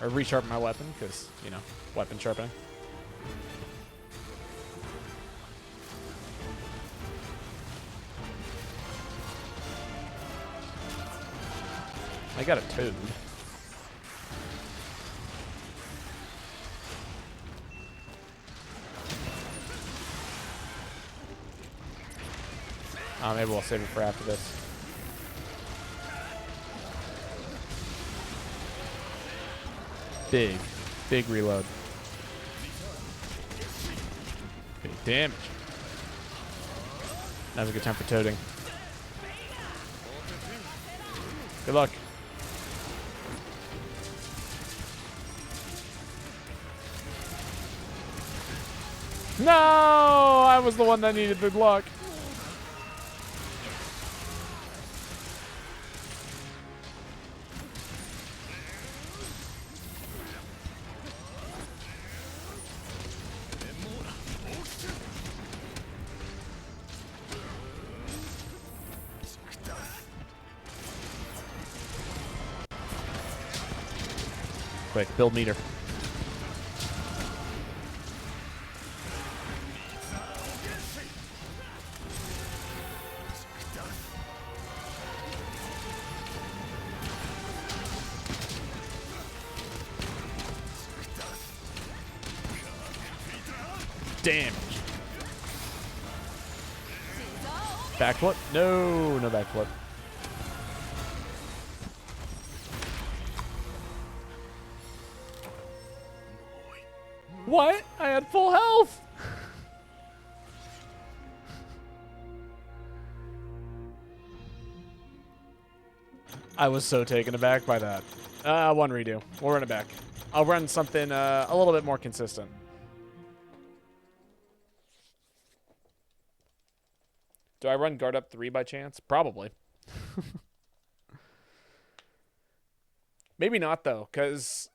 Speaker 2: Or resharpen my weapon, because, you know, weapon sharpening. I got a toad. Maybe we'll save it for after this. Big reload. Big damage. Now's a good time for toading. Good luck. No! I was the one that needed good luck. Quick, build meter. Damage. Backflip? No, no backflip. What? I had full health. I was so taken aback by that. One redo. We'll run it back. I'll run something a little bit more consistent. Do I run guard up 3 by chance? Probably. Maybe not, though, because...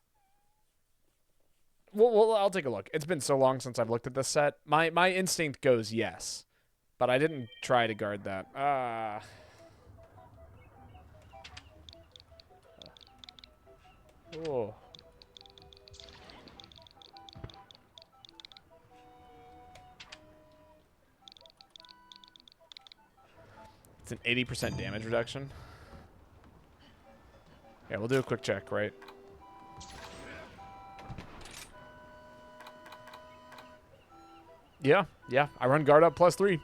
Speaker 2: Well, I'll take a look. It's been so long since I've looked at this set. My instinct goes yes, but I didn't try to guard that. Oh. It's an 80% damage reduction. Yeah, we'll do a quick check, right? Yeah. I run guard up +3.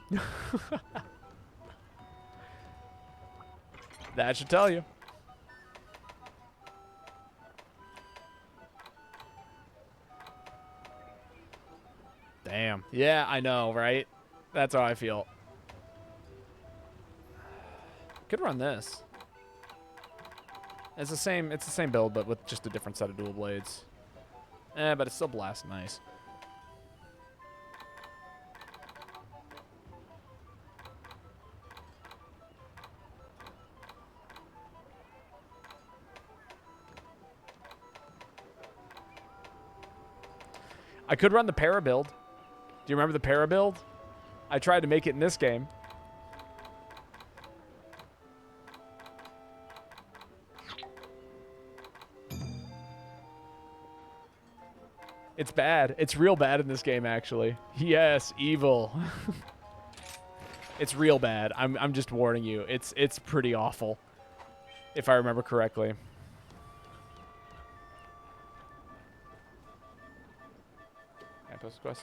Speaker 2: That should tell you. Damn. Yeah, I know, right? That's how I feel. Could run this. It's the same build, but with just a different set of dual blades. But it still blasts nice. I could run the para build. Do you remember the para build? I tried to make it in this game. It's bad. It's real bad in this game, actually. Yes, evil. It's real bad. I'm just warning you. It's pretty awful, if I remember correctly. Can I post a quest?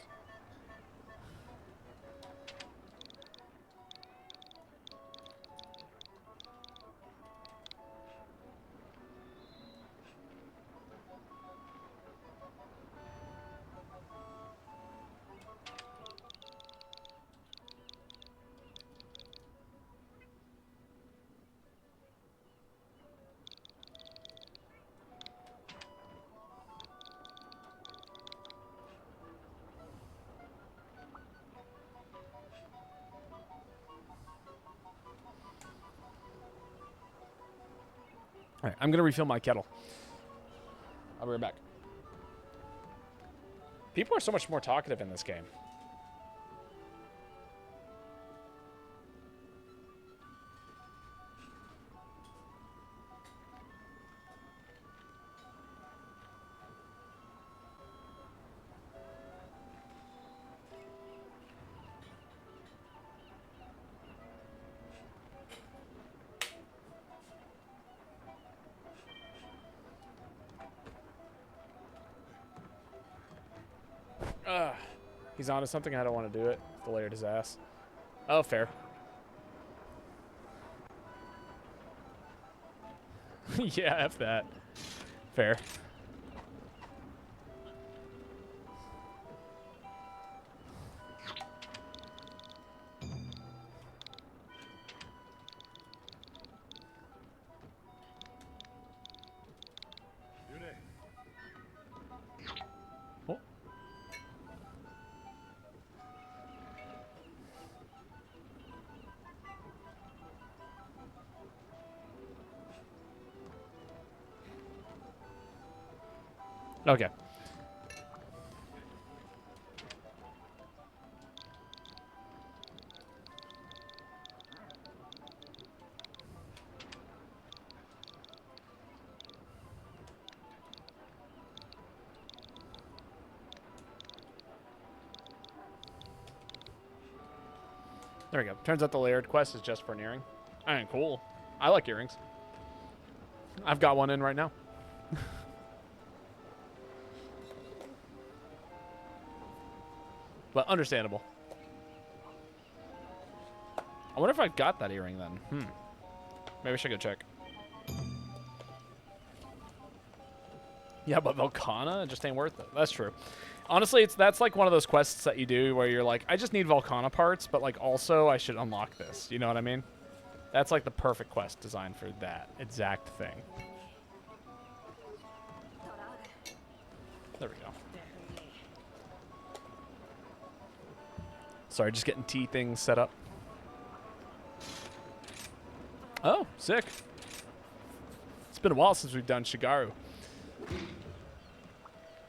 Speaker 2: All right, I'm going to refill my kettle. I'll be right back. People are so much more talkative in this game. He's onto something. I don't want to do it. Delayed his ass. Oh, fair. Yeah, F that. Fair. Okay. There we go. Turns out the layered quest is just for an earring. I mean, cool. I like earrings. I've got one in right now. But understandable. I wonder if I've got that earring then. Maybe I should go check. Yeah, but Volcana just ain't worth it. That's true. Honestly, that's like one of those quests that you do where you're like, I just need Volcana parts, but like also I should unlock this. You know what I mean? That's like the perfect quest designed for that exact thing. There we go. Sorry, just getting tea things set up. Oh, sick. It's been a while since we've done Shigaru.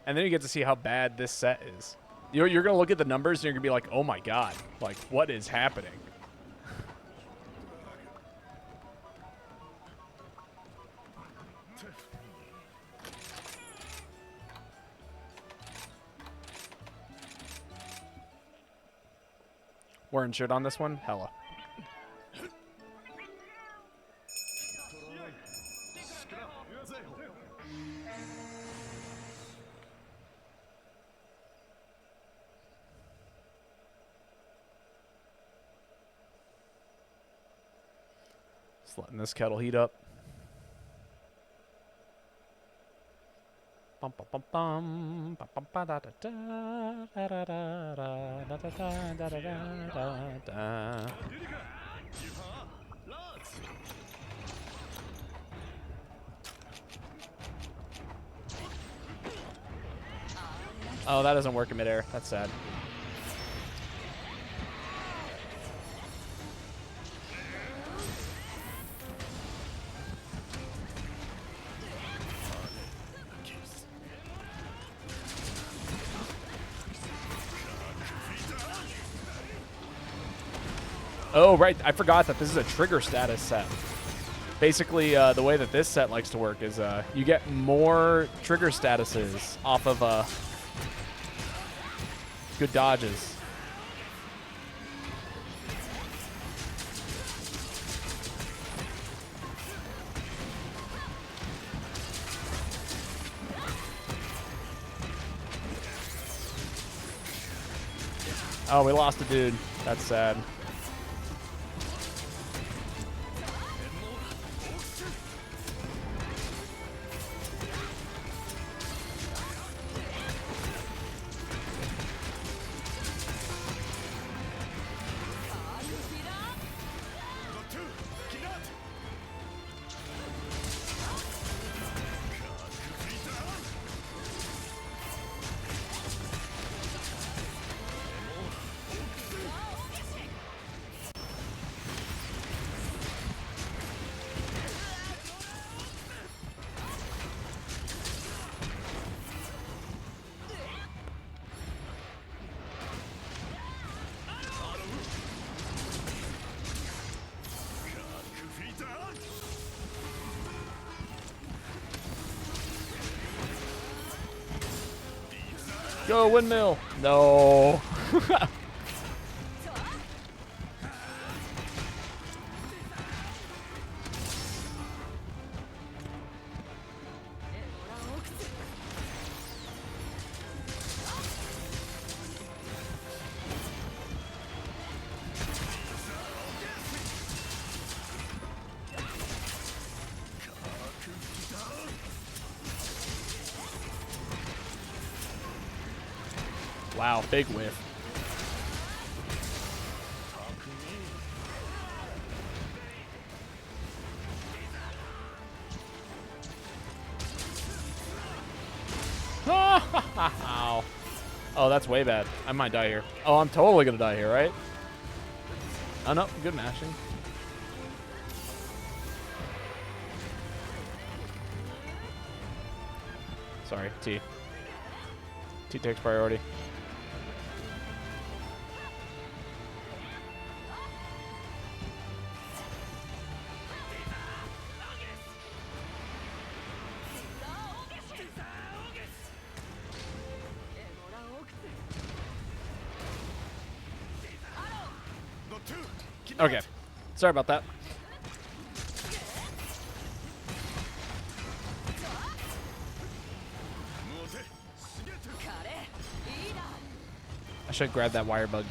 Speaker 2: And then you get to see how bad this set is. You're going to look at the numbers and you're going to be like, oh my god, like what is happening? We're insured on this one? Hella. Just letting this kettle heat up. Bum bum bum bum bum ba da da da da da da da da da da da. Oh, that doesn't work in midair. That's sad. Oh, right. I forgot that this is a trigger status set. Basically, the way that this set likes to work is you get more trigger statuses off of good dodges. Oh, we lost a dude. That's sad. Go windmill. No. Wow, big whiff. Ow. Oh, that's way bad. I might die here. Oh, I'm totally gonna die here, right? Oh, no. Good mashing. Sorry, T. T takes priority. Okay. Sorry about that. I should grab that wire bug.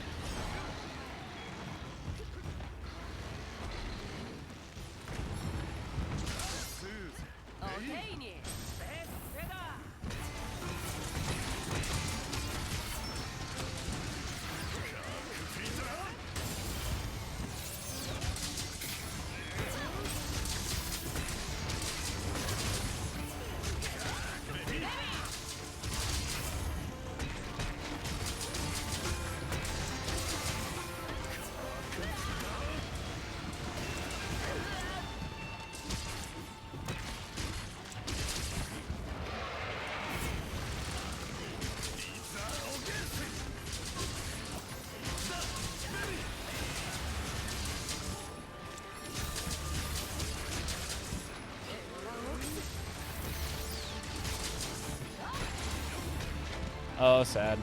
Speaker 2: Oh, sad.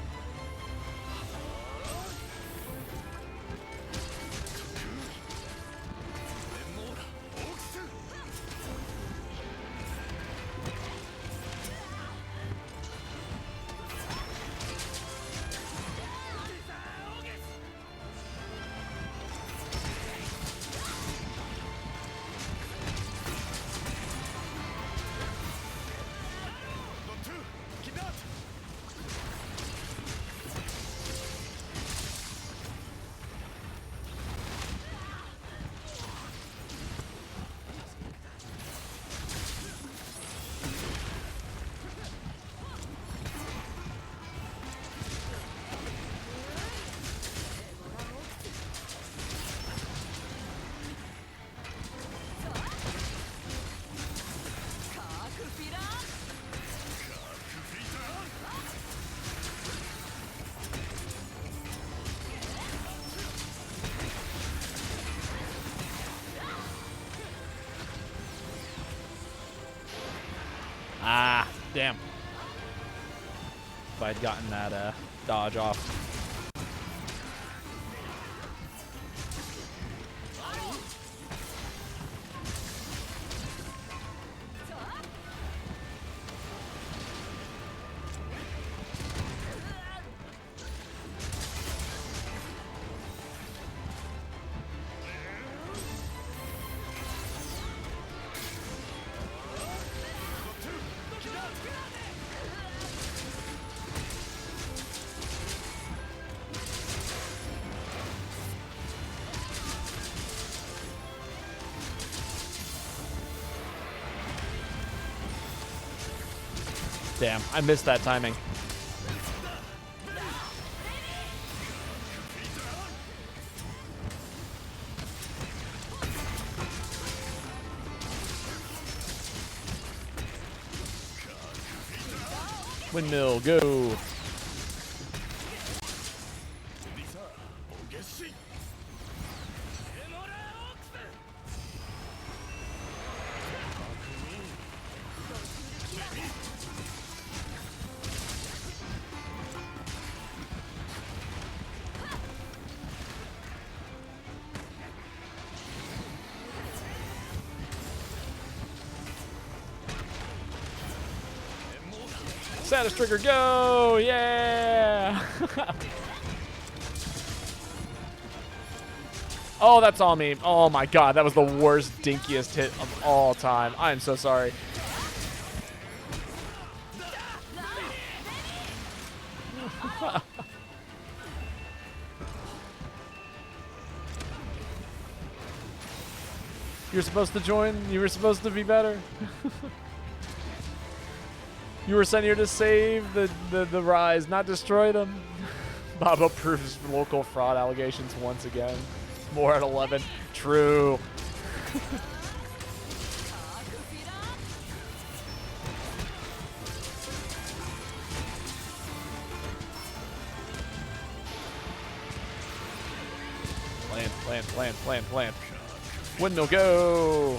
Speaker 2: Ah, damn. If I'd gotten that dodge off. Damn, I missed that timing. Windmill, go. Status trigger, go! Yeah! Oh, that's on me. Oh my god, that was the worst, dinkiest hit of all time. I am so sorry. You're supposed to join? You were supposed to be better? You were sent here to save the Rise, not destroy them. Bob proves local fraud allegations once again. More at 11. True. Land. Windmill, go!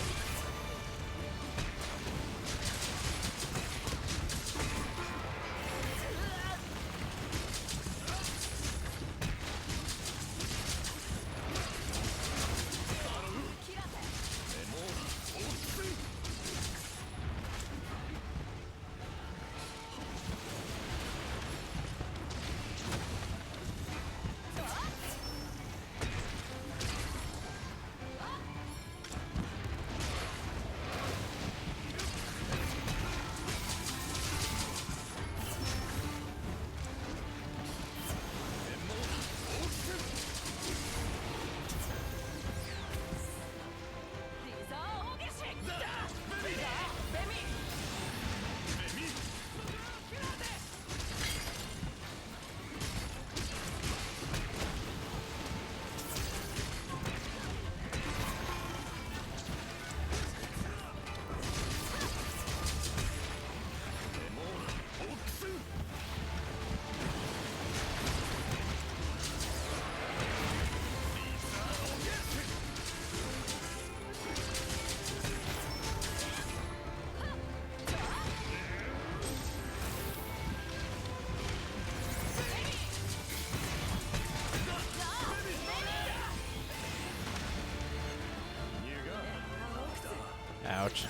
Speaker 2: Ouch.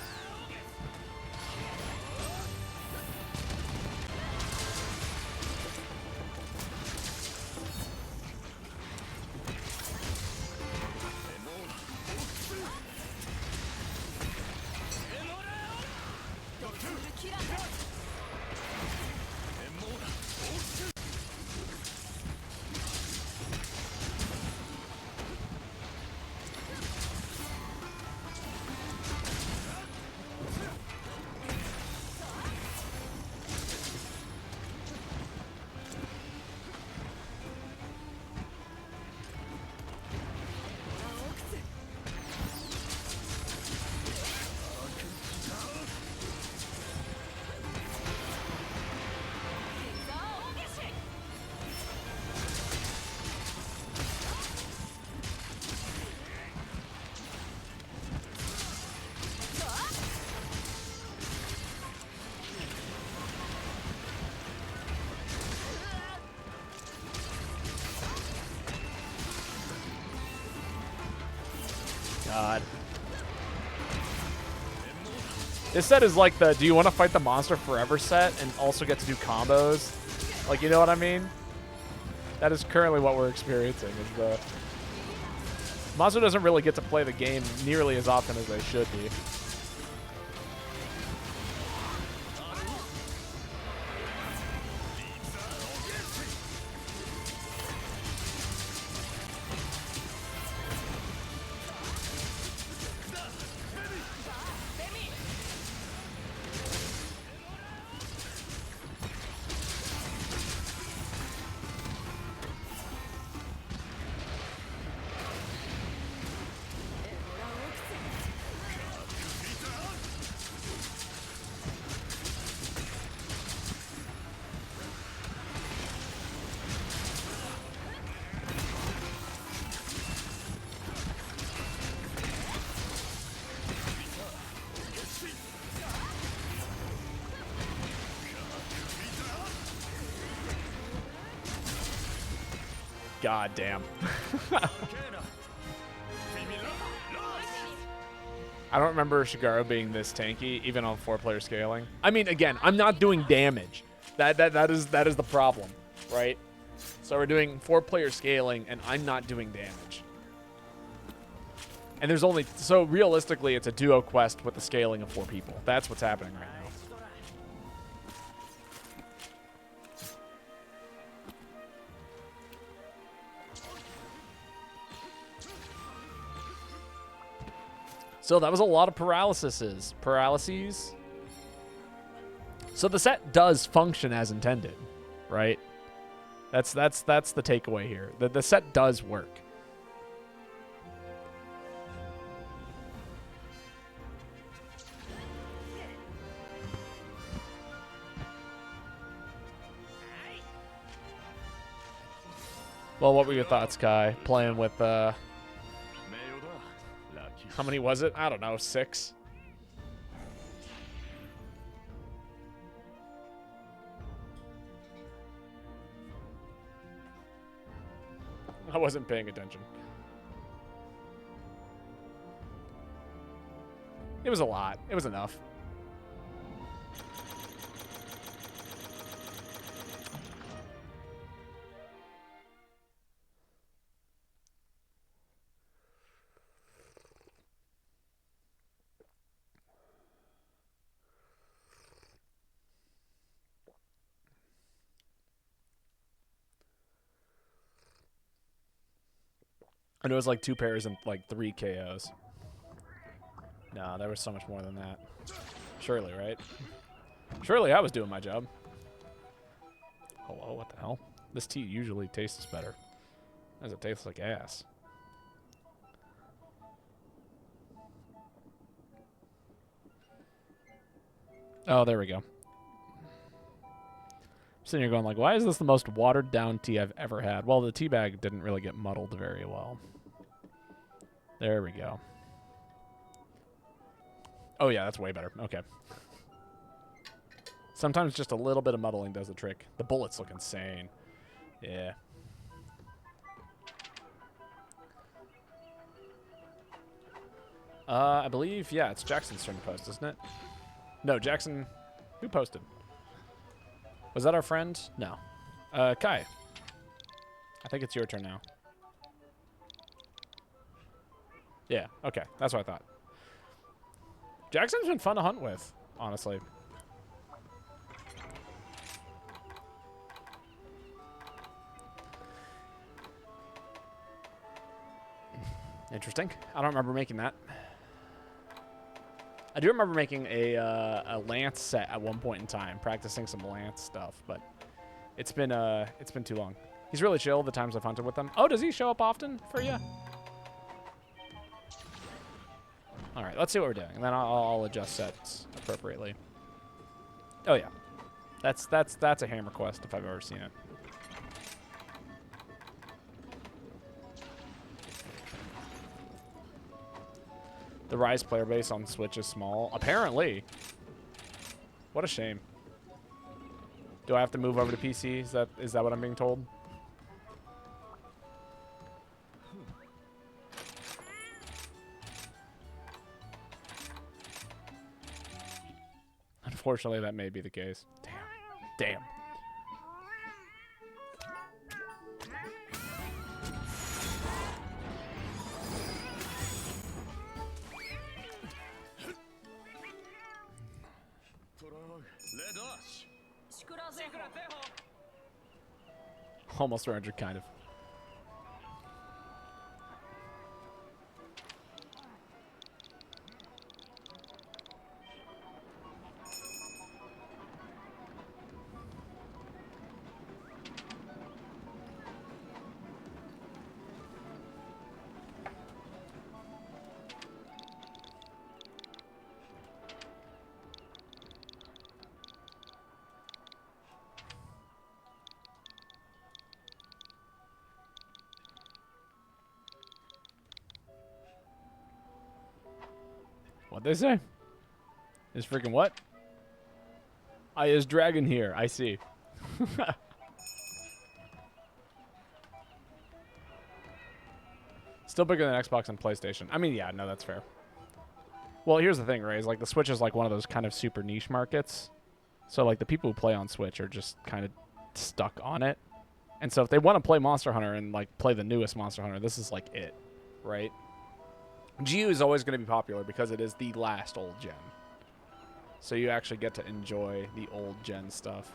Speaker 2: God. This set is like the do you want to fight the monster forever set and also get to do combos? Like, you know what I mean? That is currently what we're experiencing. Is the monster doesn't really get to play the game nearly as often as they should be. God damn. I don't remember Shigaru being this tanky, even on 4-player scaling. I mean, again, I'm not doing damage. That is the problem, right? So we're doing 4-player scaling, and I'm not doing damage. And there's only so realistically, it's a duo quest with the scaling of 4 people. That's what's happening right now. So that was a lot of paralyses. So the set does function as intended, right? That's the takeaway here. The set does work. Well, what were your thoughts, Kai? Playing with how many was it? I don't know, 6. I wasn't paying attention. It was a lot. It was enough. And it was like 2 pairs and like 3 KOs. No, there was so much more than that. Surely, right? Surely I was doing my job. Hello, what the hell? This tea usually tastes better. As it tastes like ass. Oh, there we go. I'm sitting here going like, why is this the most watered down tea I've ever had? Well, the tea bag didn't really get muddled very well. There we go. Oh yeah, that's way better. Okay. Sometimes just a little bit of muddling does the trick. The bullets look insane. Yeah. I believe, yeah, it's Jackson's turn to post, isn't it? No, Jackson. Who posted? Was that our friend? No. Kai. I think it's your turn now. Yeah, okay. That's what I thought. Jackson's been fun to hunt with, honestly. Interesting. I don't remember making that. I do remember making a Lance set at one point in time, practicing some Lance stuff, but it's been too long. He's really chill the times I've hunted with him. Oh, does he show up often for you? All right, let's see what we're doing, and then I'll adjust sets appropriately. Oh yeah, that's a hammer quest if I've ever seen it. The Rise player base on Switch is small. Apparently. What a shame. Do I have to move over to PC? Is that what I'm being told? Unfortunately, that may be the case. Damn. Almost 400, kind of. What'd they say? Is freaking what? Is dragon here. I see. Still bigger than Xbox and PlayStation. I mean, yeah, no, that's fair. Well, here's the thing, Ray, is like the Switch is like one of those kind of super niche markets. So like the people who play on Switch are just kind of stuck on it. And so if they want to play Monster Hunter and like play the newest Monster Hunter, this is like it, right? GU is always going to be popular because it is the last old gen. So you actually get to enjoy the old gen stuff.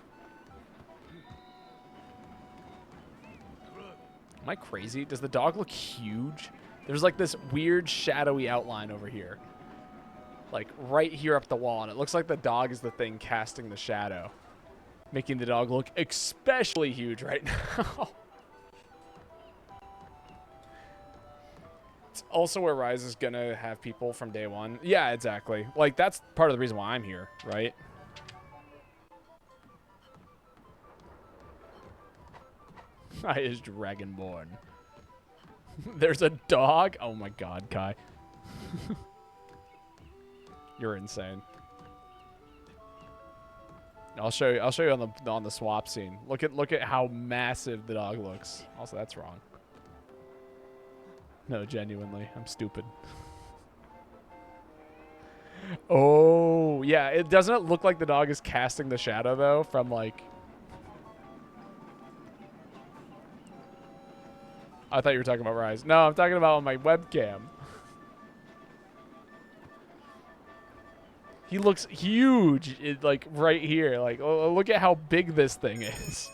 Speaker 2: Am I crazy? Does the dog look huge? There's like this weird shadowy outline over here. Like right here up the wall. And it looks like the dog is the thing casting the shadow. Making the dog look especially huge right now. It's also where Rise is going to have people from day one. Yeah, exactly. Like that's part of the reason why I'm here, right? I is Dragonborn. There's a dog? Oh my god, Kai. You're insane. I'll show you on the swap scene. Look at how massive the dog looks. Also, that's wrong. No, genuinely, I'm stupid. Oh, yeah, it doesn't look like the dog is casting the shadow though from like I thought you were talking about Rise. No, I'm talking about on my webcam. He looks huge, like right here. Like, oh, look at how big this thing is.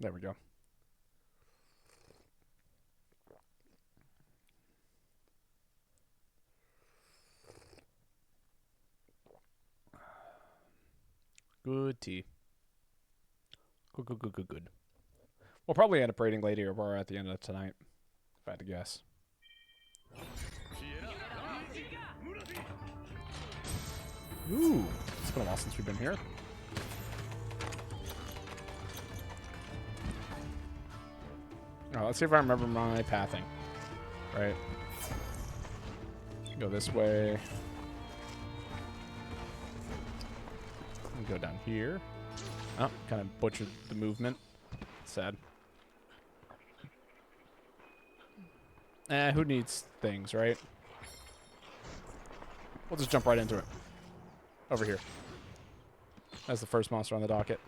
Speaker 2: There we go. Good tea. Good. We'll probably end up raiding Lady Aurora at the end of tonight, if I had to guess. Ooh, it's been a while since we've been here. Oh, let's see if I remember my pathing. Right. Go this way. Go down here. Oh, kind of butchered the movement. Sad. Who needs things, right? We'll just jump right into it. Over here. That's the first monster on the docket.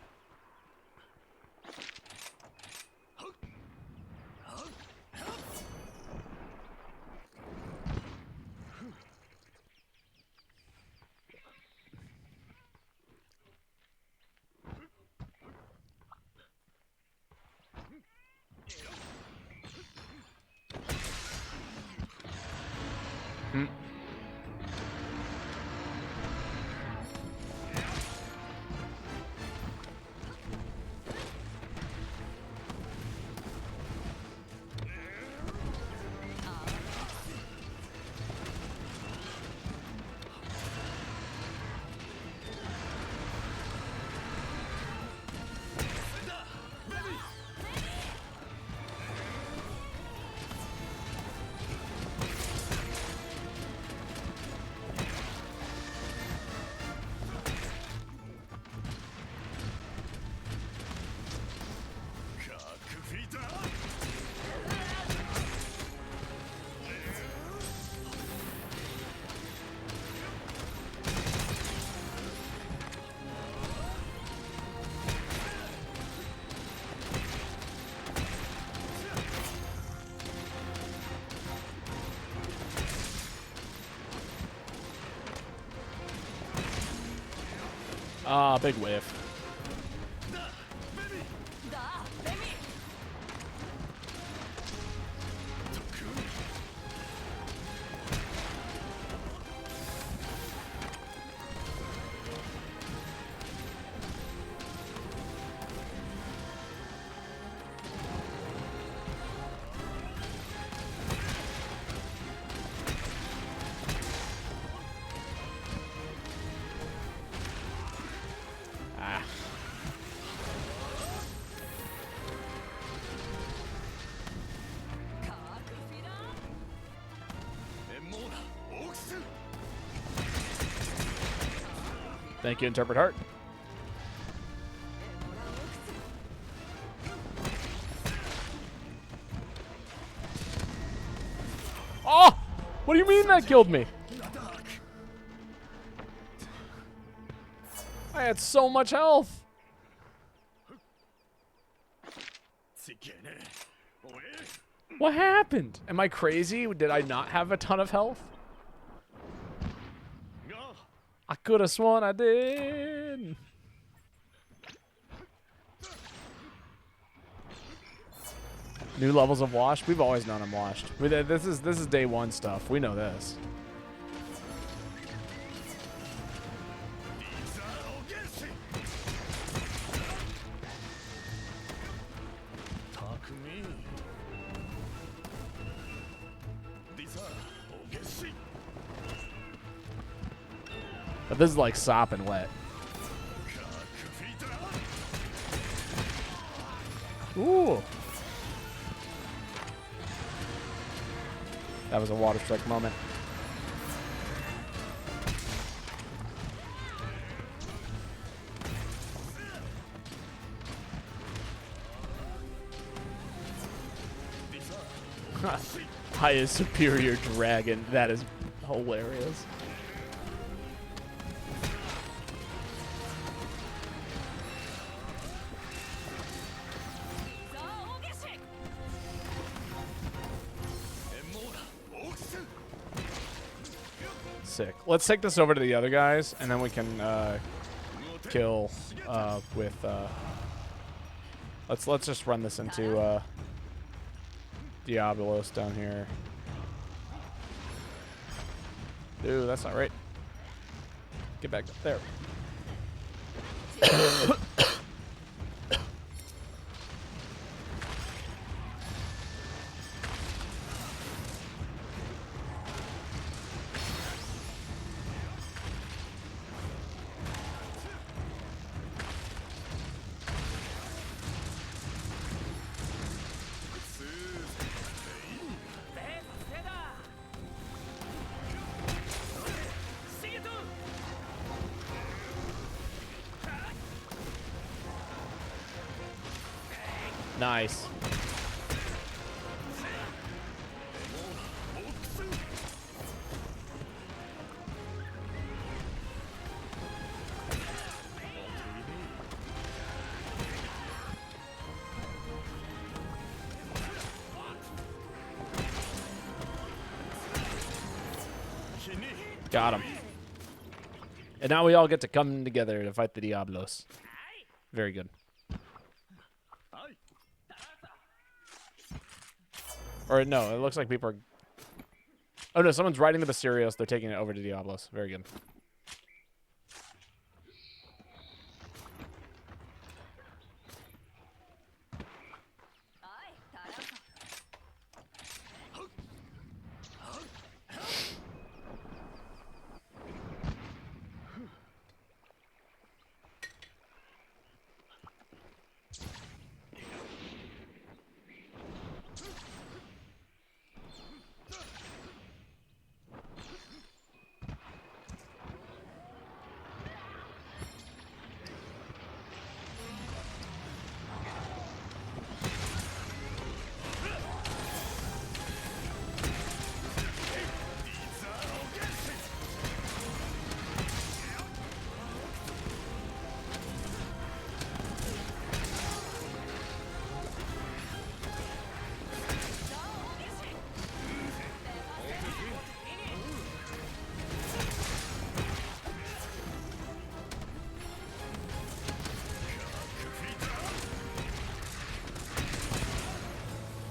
Speaker 2: Ah, big whiff. Ah. Thank you, Interpret Heart. Oh! What do you mean that killed me? I had so much health. What happened? Am I crazy? Did I not have a ton of health? I could have sworn I did. New levels of washed? We've always known I'm washed. This is day one stuff. We know this. But this is like sopping wet. Ooh. That was a water strike moment. Highest superior dragon. That is hilarious. Sick. Let's take this over to the other guys, and then we can kill with. Let's just run this into Diabolos down here. Dude, that's not right. Get back up there. Nice. Got him. And now we all get to come together to fight the Diablos. Very good. Or no, it looks like people are... Oh no, someone's riding the Basterios. They're taking it over to Diablos. Very good.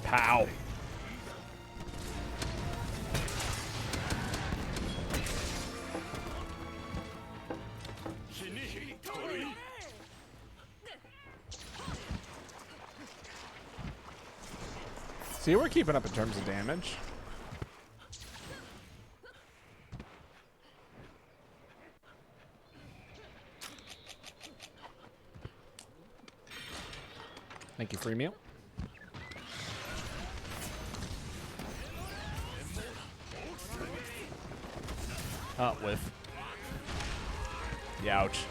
Speaker 2: Pow. See, we're keeping up in terms of damage. Thank you, free meal. Whiff. Youch.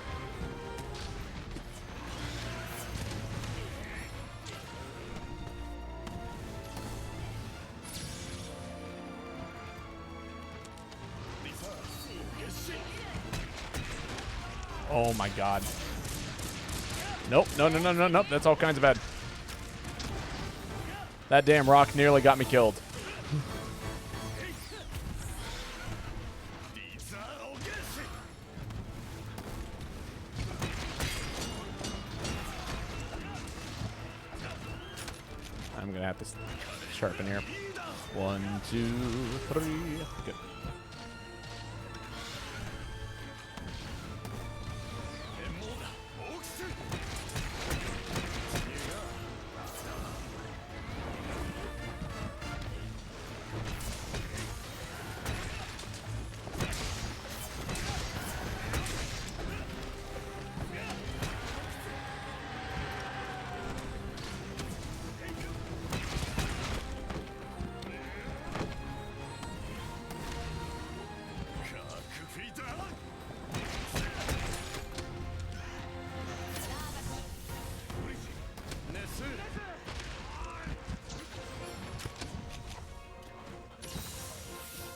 Speaker 2: Oh my god. Nope, no, no, no, no, nope. That's all kinds of bad. That damn rock nearly got me killed. I'm gonna have to sharpen here. 1, 2, 3. Good.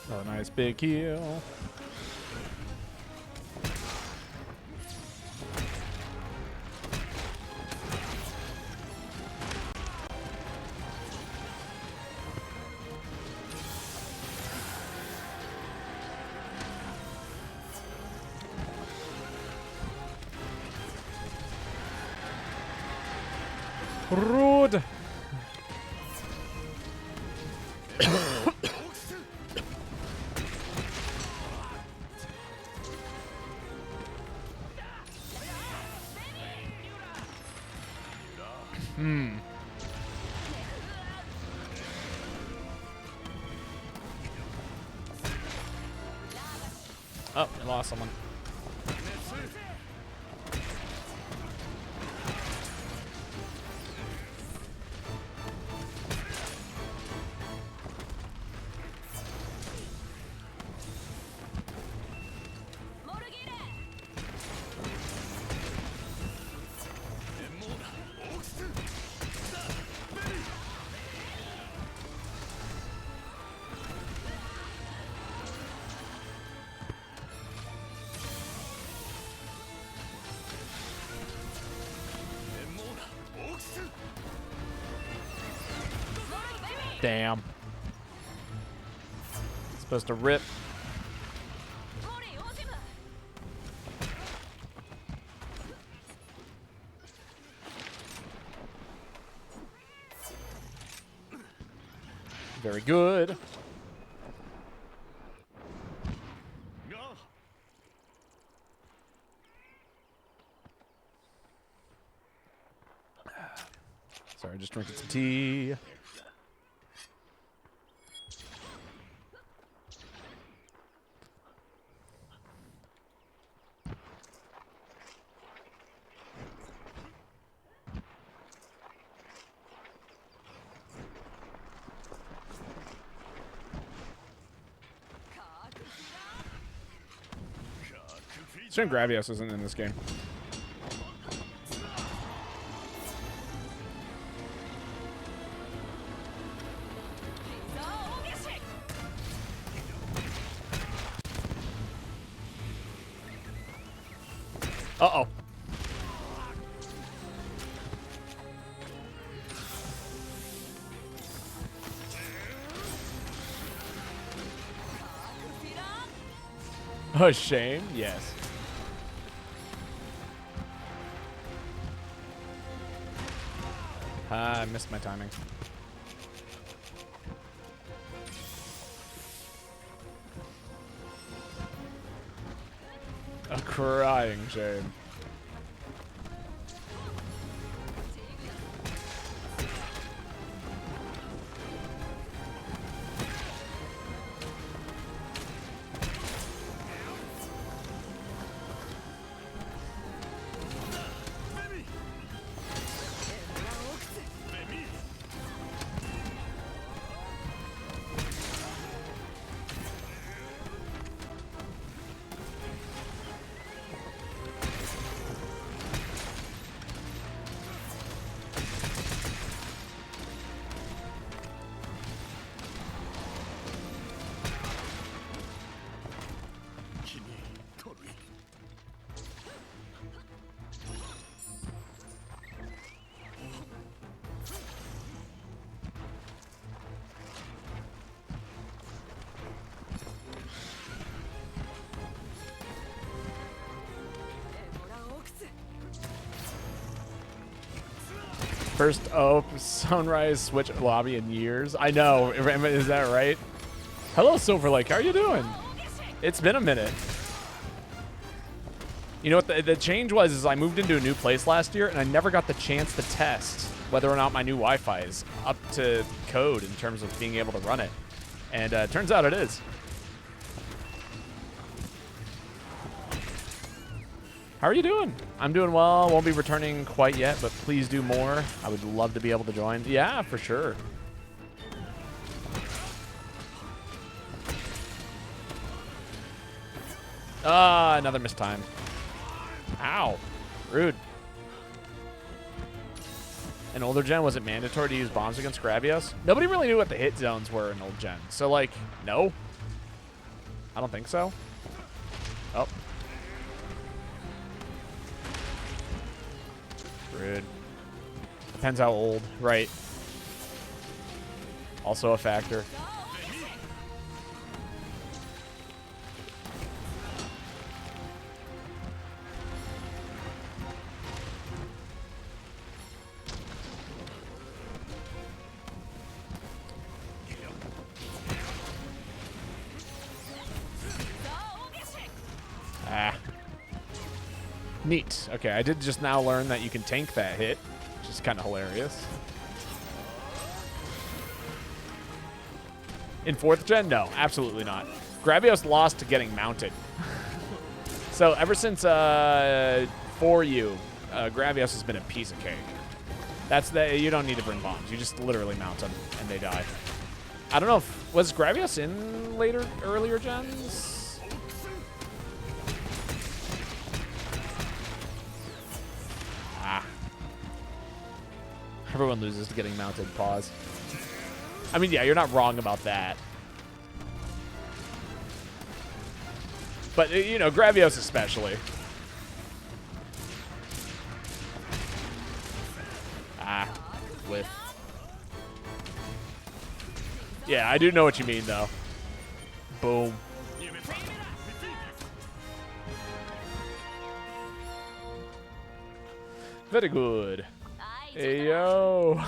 Speaker 2: Oh, nice big heal. Rude. Oh, I lost someone. Damn. Supposed to rip. Very good. Sorry, just drinking some tea. Shame Gravios isn't in this game. Uh-oh. A shame? Yes. I missed my timing. A crying shame. First sunrise Switch lobby in years. I know. Is that right? Hello, Silver Lake. How are you doing? It's been a minute. You know what the change was is I moved into a new place last year, and I never got the chance to test whether or not my new Wi-Fi is up to code in terms of being able to run it. And turns out it is. How are you doing? I'm doing well. Won't be returning quite yet, but please do more. I would love to be able to join. Yeah, for sure. Another missed time. Ow. Rude. In older gen, was it mandatory to use bombs against Gravios? Nobody really knew what the hit zones were in old gen. So, like, no. I don't think so. Oh. Rude. Depends how old. Right. Also a factor. Neat. Okay, I did just now learn that you can tank that hit, which is kind of hilarious. In 4th gen? No, absolutely not. Gravios lost to getting mounted. So ever since for you, Gravios has been a piece of cake. That's you don't need to bring bombs. You just literally mount them and they die. I don't know if was Gravios in earlier gens? Everyone loses to getting mounted. Pause. I mean, yeah, you're not wrong about that. But, you know, Gravios especially. Whiff. Yeah, I do know what you mean, though. Boom. Very good. Hey, yo.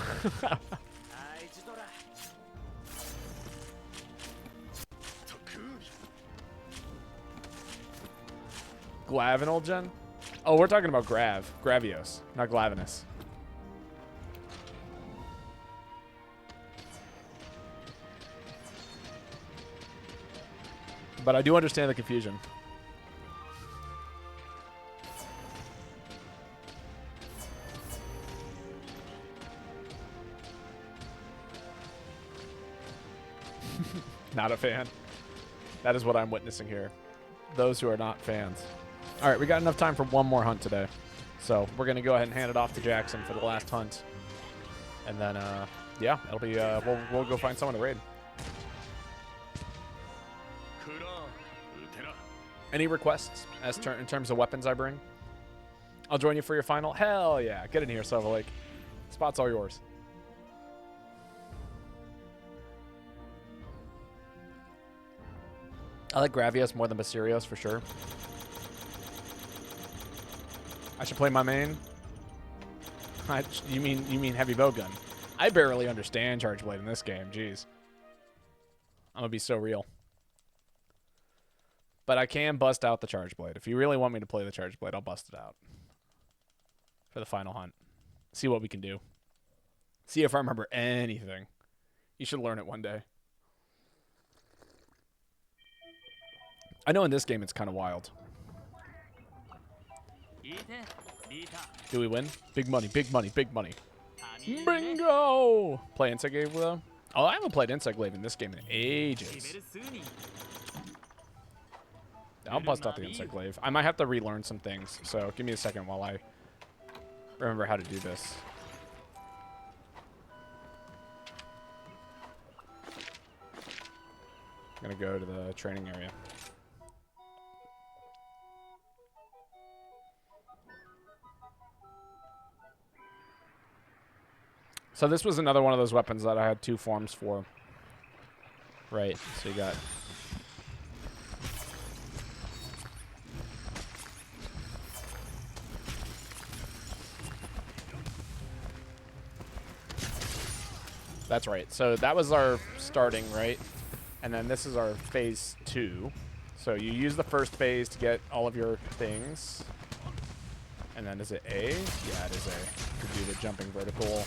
Speaker 2: Glav in old gen? Oh, we're talking about Gravios, not Glavinus. But I do understand the confusion. Not a fan. That is what I'm witnessing here. Those who are not fans. All right, we got enough time for one more hunt today. So we're going to go ahead and hand it off to Jackson for the last hunt. And then, yeah, it'll be, we'll go find someone to raid. Any requests in terms of weapons I bring? I'll join you for your final. Hell yeah. Get in here, Silver Lake. Spot's all yours. I like Gravios more than Basirios for sure. I should play my main. You mean heavy bow gun? I barely understand Charge Blade in this game. Jeez, I'm gonna be so real. But I can bust out the Charge Blade. If you really want me to play the Charge Blade, I'll bust it out for the final hunt. See what we can do. See if I remember anything. You should learn it one day. I know in this game it's kind of wild. Do we win? Big money, big money, big money. Bingo! Play Insect Glaive though? Oh, I haven't played Insect Glaive in this game in ages. I'll bust out the Insect Glaive. I might have to relearn some things, so give me a second while I remember how to do this. I'm gonna go to the training area. So this was another one of those weapons that I had 2 forms for. Right, so you got... That's right. So that was our starting, right? And then this is our phase 2. So you use the first phase to get all of your things. And then is it A? Yeah, it is A. To do the jumping vertical.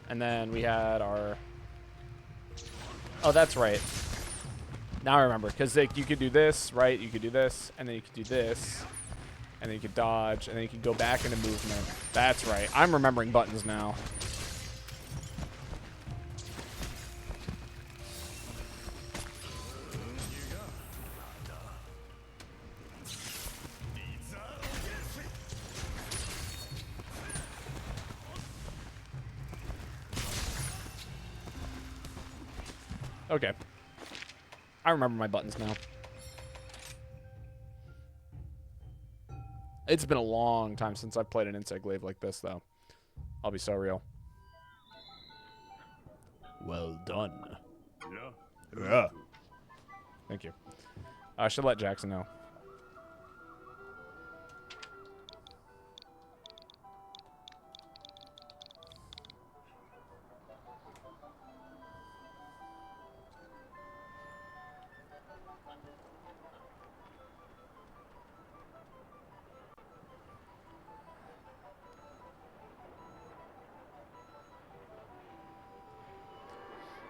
Speaker 2: And then we had our... Oh, that's right. Now I remember. Because like, you could do this, right? You could do this, and then you could do this. And then you could dodge, and then you could go back into movement. That's right. I'm remembering buttons now. Okay. I remember my buttons now. It's been a long time since I've played an insect glaive like this, though. I'll be so real. Well done. Yeah. Thank you. I should let Jackson know.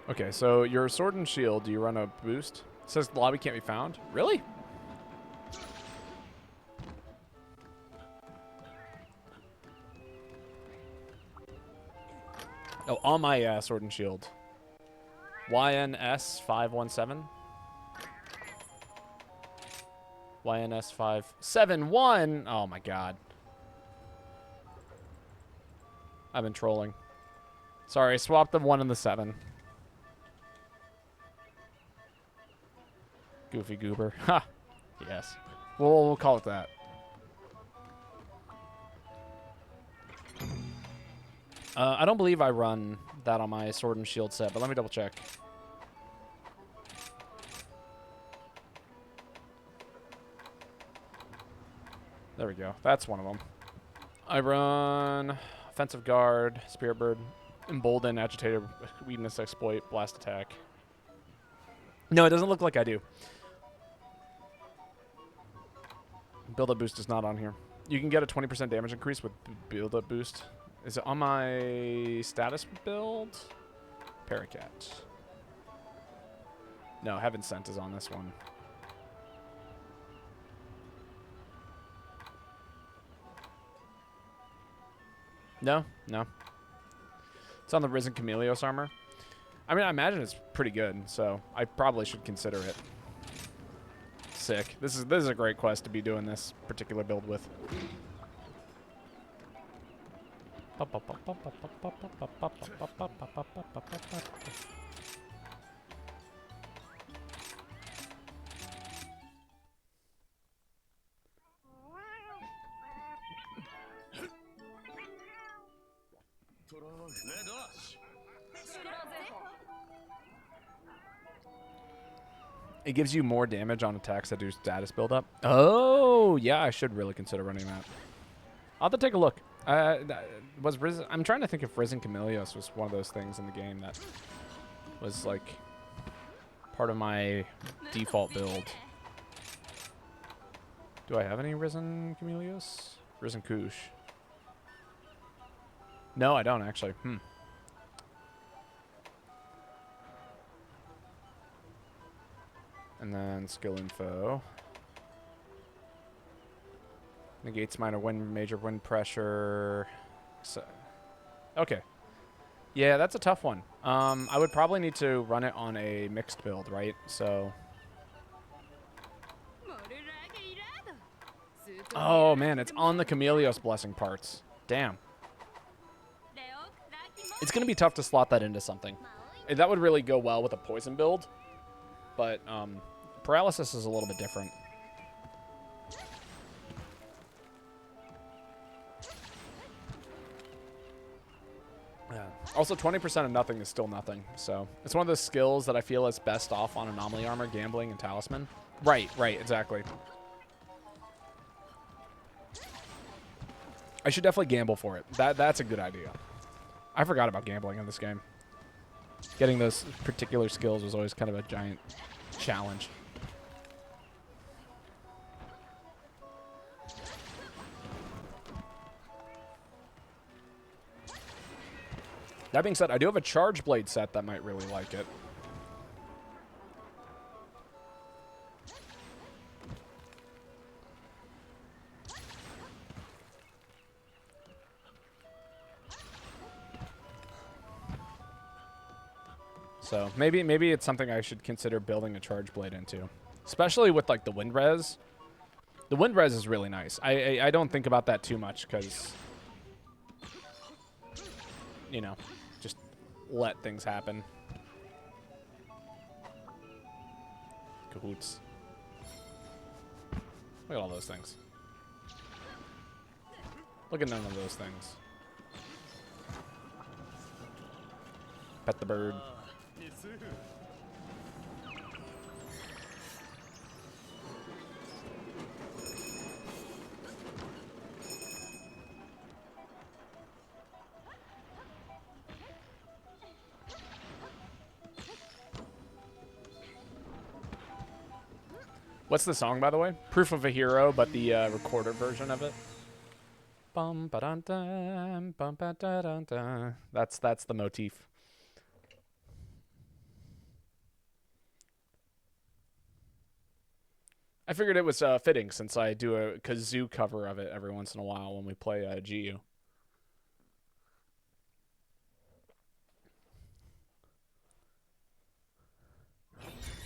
Speaker 2: Okay, so your sword and shield, do you run a boost? It says the lobby can't be found. Really? Oh, on my sword and shield. YNS517. YNS571. Oh my god. I've been trolling. Sorry, swap the 1 and the 7. Goofy goober. Ha! Yes. We'll call it that. I don't believe I run that on my sword and shield set, but let me double check. There we go. That's one of them. I run offensive guard, spirit bird, embolden, agitator, weakness, exploit, blast attack. No, it doesn't look like I do. Build-up boost is not on here. You can get a 20% damage increase with build-up boost. Is it on my status build? Paracat. No, Heaven Sent is on this one. No. It's on the Risen Chameleos armor. I mean, I imagine it's pretty good, so I probably should consider it. Sick. This is a great quest to be doing this particular build with. It gives you more damage on attacks that do status buildup. Oh, yeah, I should really consider running that. I'll have to take a look. Was Risen? I'm trying to think if Risen Chameleos was one of those things in the game that was like part of my default build. Do I have any Risen Chameleos? Risen Koosh. No, I don't actually. And then skill info. Negates minor wind, major wind pressure. So, okay. Yeah, that's a tough one. I would probably need to run it on a mixed build, right? So. Oh man, it's on the Chameleos blessing parts. Damn. It's gonna be tough to slot that into something. That would really go well with a poison build, but paralysis is a little bit different. Also, 20% of nothing is still nothing. So it's one of those skills that I feel is best off on Anomaly Armor, Gambling, and Talisman. Right, exactly. I should definitely gamble for it. That's a good idea. I forgot about gambling in this game. Getting those particular skills was always kind of a giant challenge. That being said, I do have a Charge Blade set that might really like it. So maybe it's something I should consider building a Charge Blade into, especially with like the wind res. The wind res is really nice. I don't think about that too much because, you know, just let things happen. Cahoots. Look at all those things. Look at none of those things. Pet the bird. What's the song, by the way? Proof of a Hero, but the recorded version of it. Bum ba dun dun, bum ba da dun dun. That's the motif. I figured it was fitting since I do a kazoo cover of it every once in a while when we play GU.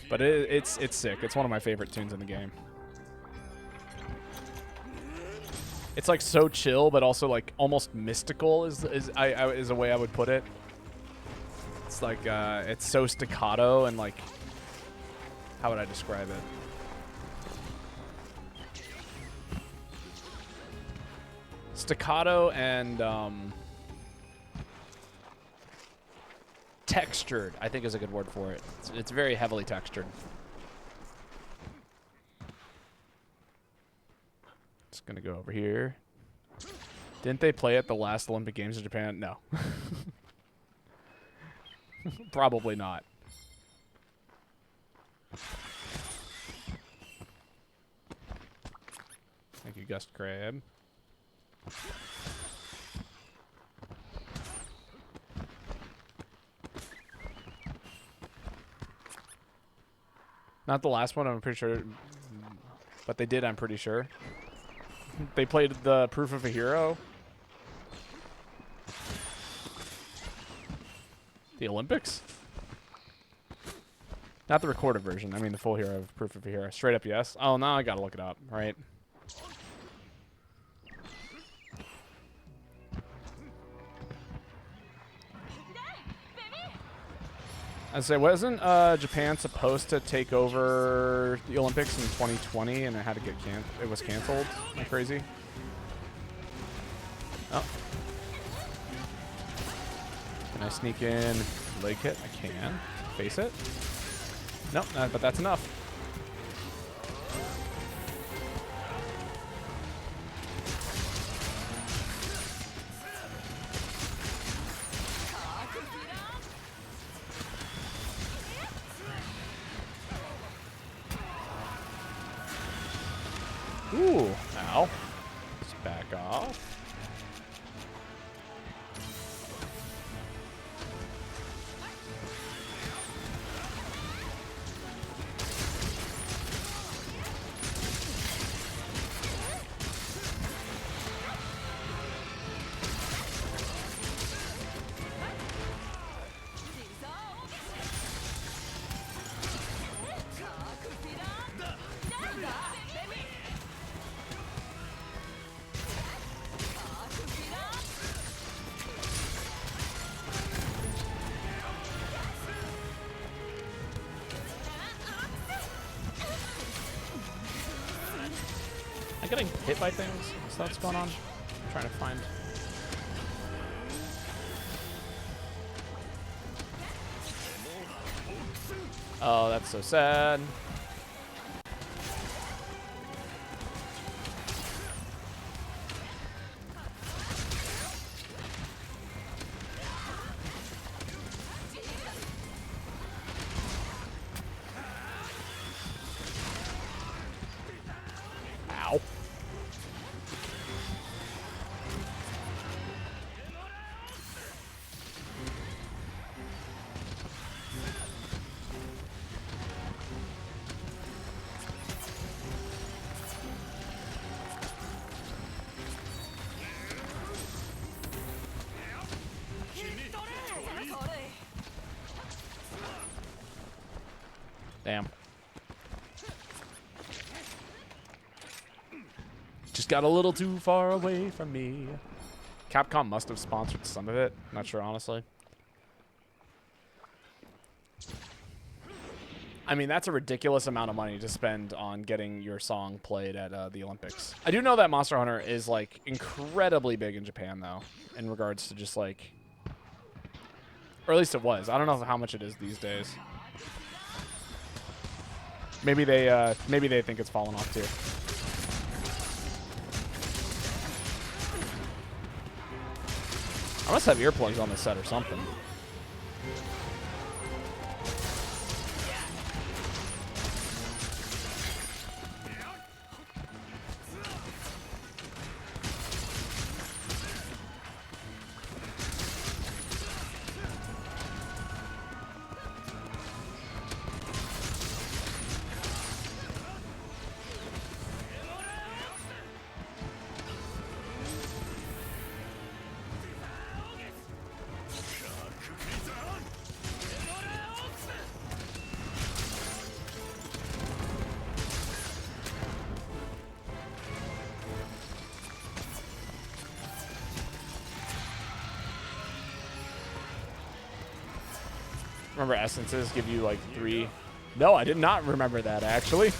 Speaker 2: But it's sick. It's one of my favorite tunes in the game. It's like so chill, but also like almost mystical is a way I would put it. It's like it's so staccato and like, how would I describe it? Staccato and textured, I think is a good word for it. It's very heavily textured. Just gonna go over here. Didn't they play at the last Olympic Games in Japan? No. Probably not. Thank you, Gust Crab. Not the last one, I'm pretty sure. But they did, I'm pretty sure. They played the Proof of a Hero. The Olympics? Not the recorded version. I mean the full hero of Proof of a Hero. Straight up yes. Oh, now I gotta look it up, right? I say, wasn't Japan supposed to take over the Olympics in 2020 and it had to get it was canceled? Am I crazy? Oh. Can I sneak in leg hit? I can. Face it? Nope, but that's enough. Ooh, ow. Let's back off. Getting hit by things? Is that what's going on? I'm trying to find. Oh, that's so sad. Ow. Damn. Just got a little too far away from me. Capcom must have sponsored some of it. Not sure, honestly. I mean, that's a ridiculous amount of money to spend on getting your song played at the Olympics. I do know that Monster Hunter is, like, incredibly big in Japan, though, in regards to just, like... Or at least it was. I don't know how much it is these days. Maybe they think it's fallen off, too. I must have earplugs on this set or something. Remember essences give you like 3. No, I did not remember that, actually.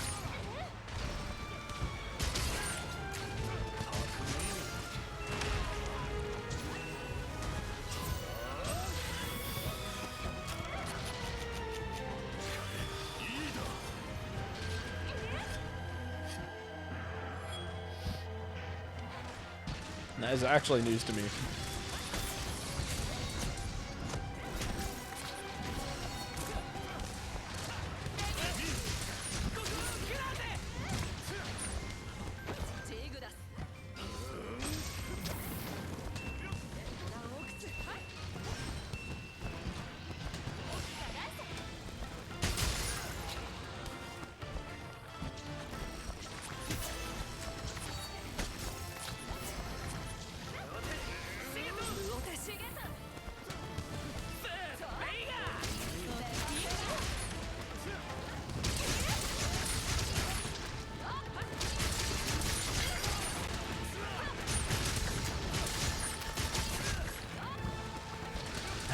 Speaker 2: That is actually news to me.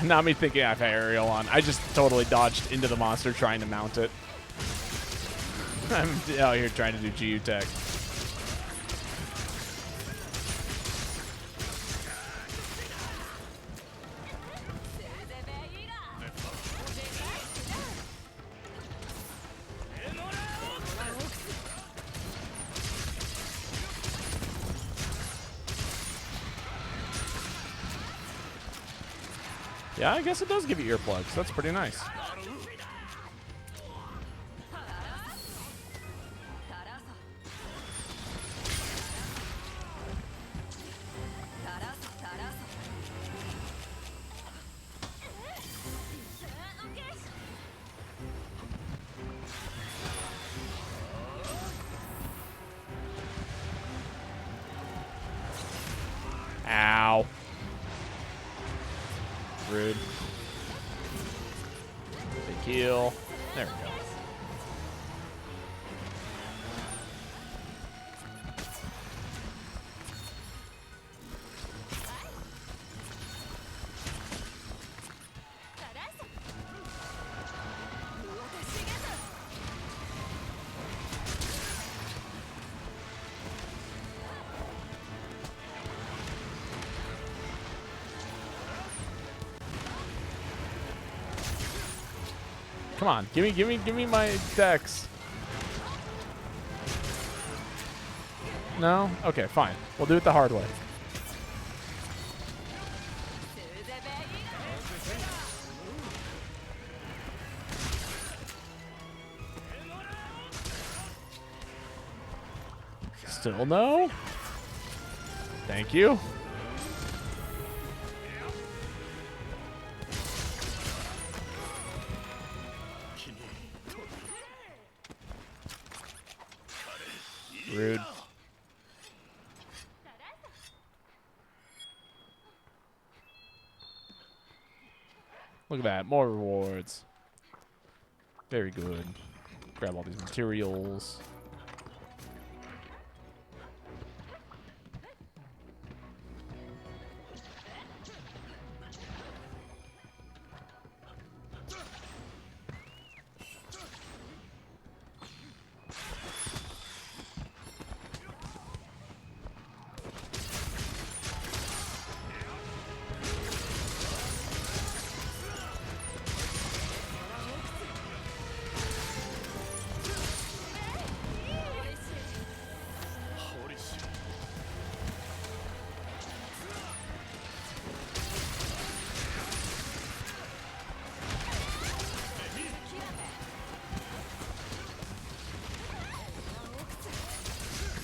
Speaker 2: Not me thinking I have aerial on. I just totally dodged into the monster trying to mount it. I'm out here trying to do GU tech. Yeah, I guess it does give you earplugs. That's pretty nice. Ow. Rude. Big heal. There we go. Come on, give me my dex. No? Okay, fine. We'll do it the hard way. Still no? Thank you. Rude. Look at that. More rewards. Very good. Grab all these materials.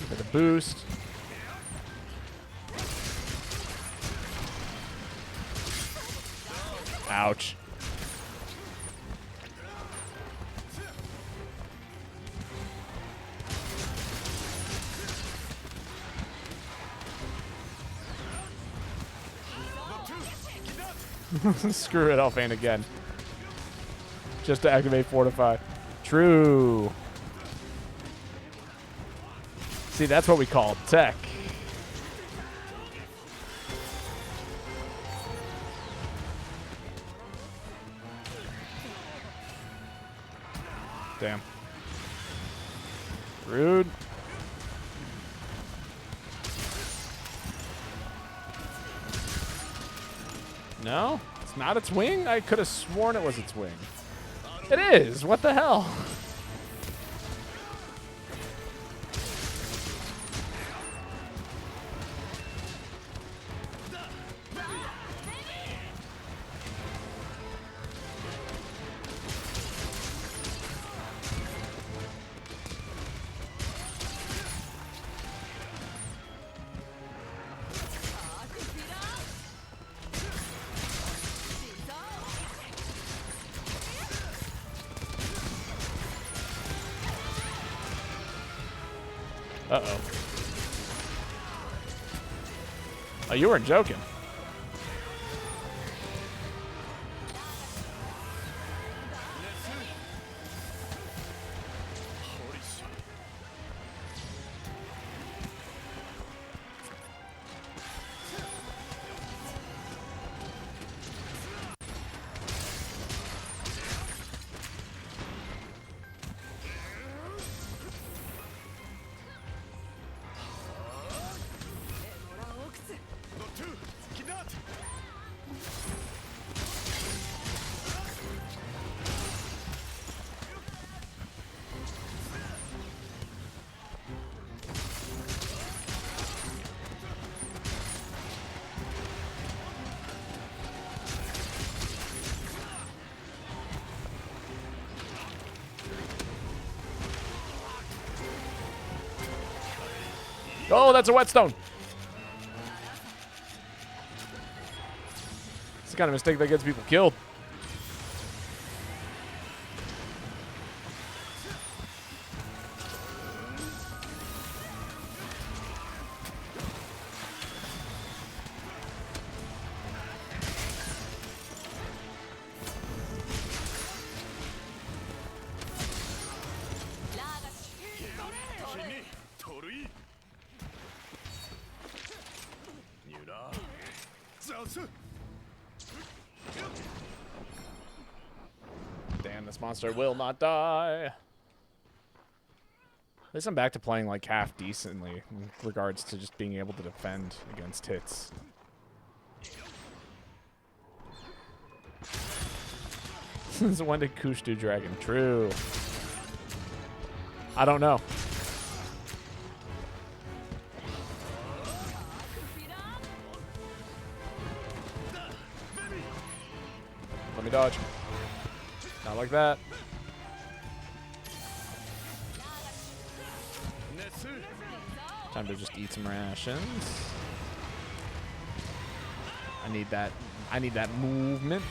Speaker 2: For the boost. Ouch. Screw it, I'll faint again. Just to activate Fortify. True. See, that's what we call tech. Damn. Rude. No? It's not its wing? I could have sworn it was its wing. It is! What the hell? Uh-oh. Oh, you weren't joking. Oh, that's a whetstone. It's the kind of mistake that gets people killed. Damn, this monster will not die. At least I'm back to playing like half decently in regards to just being able to defend against hits. Since when did Kush do dragon? True. I don't know. Let me dodge. Not like that. Time to just eat some rations. I need that. I need that movement.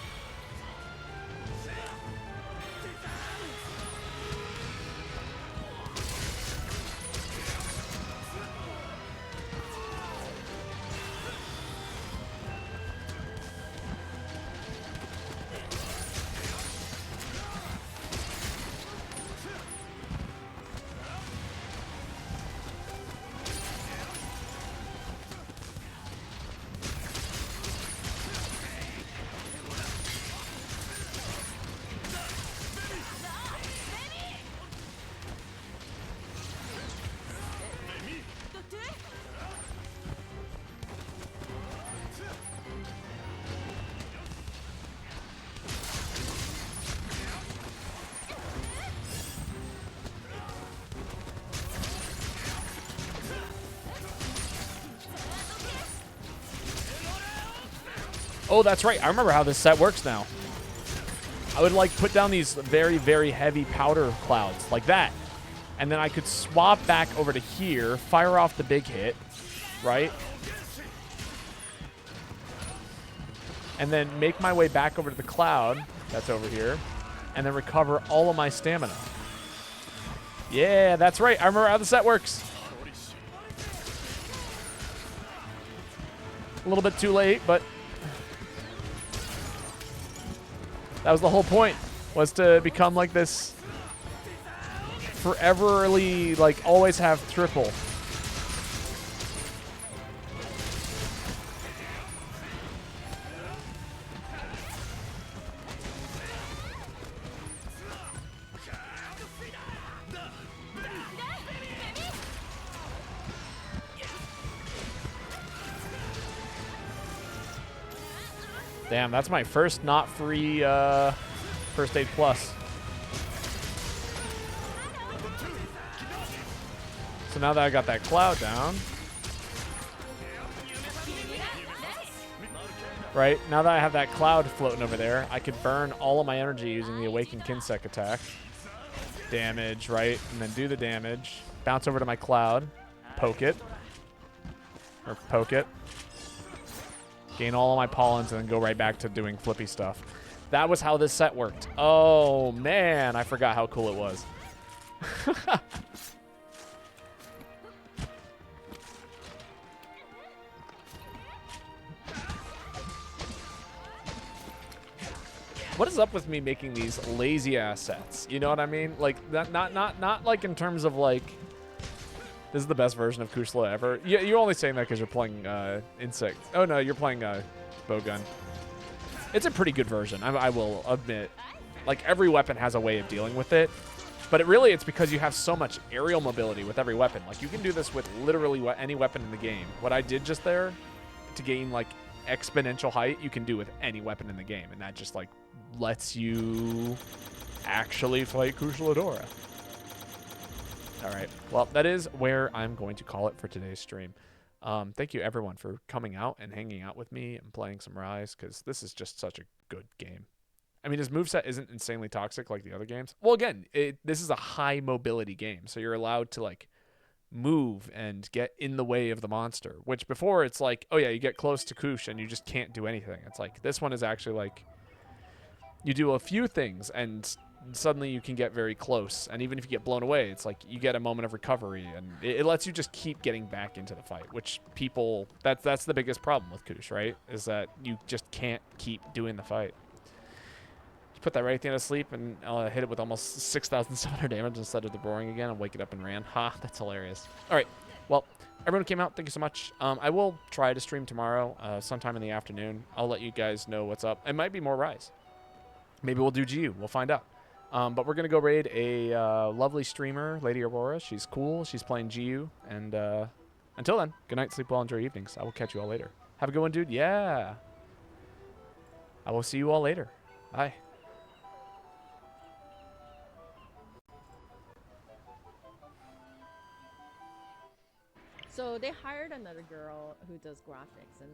Speaker 2: Oh, that's right. I remember how this set works now. I would like put down these very, very heavy powder clouds like that. And then I could swap back over to here, fire off the big hit, right? And then make my way back over to the cloud that's over here, and then recover all of my stamina. Yeah, that's right. I remember how the set works. A little bit too late, but that was the whole point, was to become like this foreverly, like always have triple. Damn, that's my first not free first aid plus. So now that I got that cloud down, right? Now that I have that cloud floating over there, I could burn all of my energy using the Awakened Kinsec attack. Damage, right? And then do the damage. Bounce over to my cloud. Poke it. Or poke it. Gain all of my pollens and then go right back to doing flippy stuff. That was how this set worked. Oh, man. I forgot how cool it was. What is up with me making these lazy ass sets? You know what I mean? Like that, not like in terms of like this is the best version of Kushala ever. You're only saying that because you're playing Insect. Oh no, you're playing Bowgun. It's a pretty good version, I will admit. Like every weapon has a way of dealing with it, but it's because you have so much aerial mobility with every weapon. Like you can do this with literally any weapon in the game. What I did just there to gain like exponential height, you can do with any weapon in the game, and that just like lets you actually fight Kushaladora. All right, well, that is where I'm going to call it for today's stream. Thank you everyone for coming out and hanging out with me and playing some Rise, because this is just such a good game. I mean, his moveset isn't insanely toxic like the other games. Well, again, this is a high mobility game, so you're allowed to like move and get in the way of the monster, which before it's like, oh yeah, you get close to Kush and you just can't do anything. It's like this one is actually like you do a few things and suddenly you can get very close, and even if you get blown away, it's like you get a moment of recovery, and it lets you just keep getting back into the fight, which people, that's the biggest problem with Kush, right? Is that you just can't keep doing the fight. Just put that right at the end of sleep and hit it with almost 6,700 damage instead of the roaring again and wake it up and ran. Ha, that's hilarious. All right, well, everyone who came out, thank you so much. I will try to stream tomorrow sometime in the afternoon. I'll let you guys know what's up. It might be more Rise. Maybe we'll do GU. We'll find out. But we're going to go raid a lovely streamer, Lady Aurora. She's cool. She's playing GU. And until then, good night, sleep well, enjoy your evenings. I will catch you all later. Have a good one, dude. Yeah. I will see you all later. Bye.
Speaker 3: they hired another girl who does graphics, and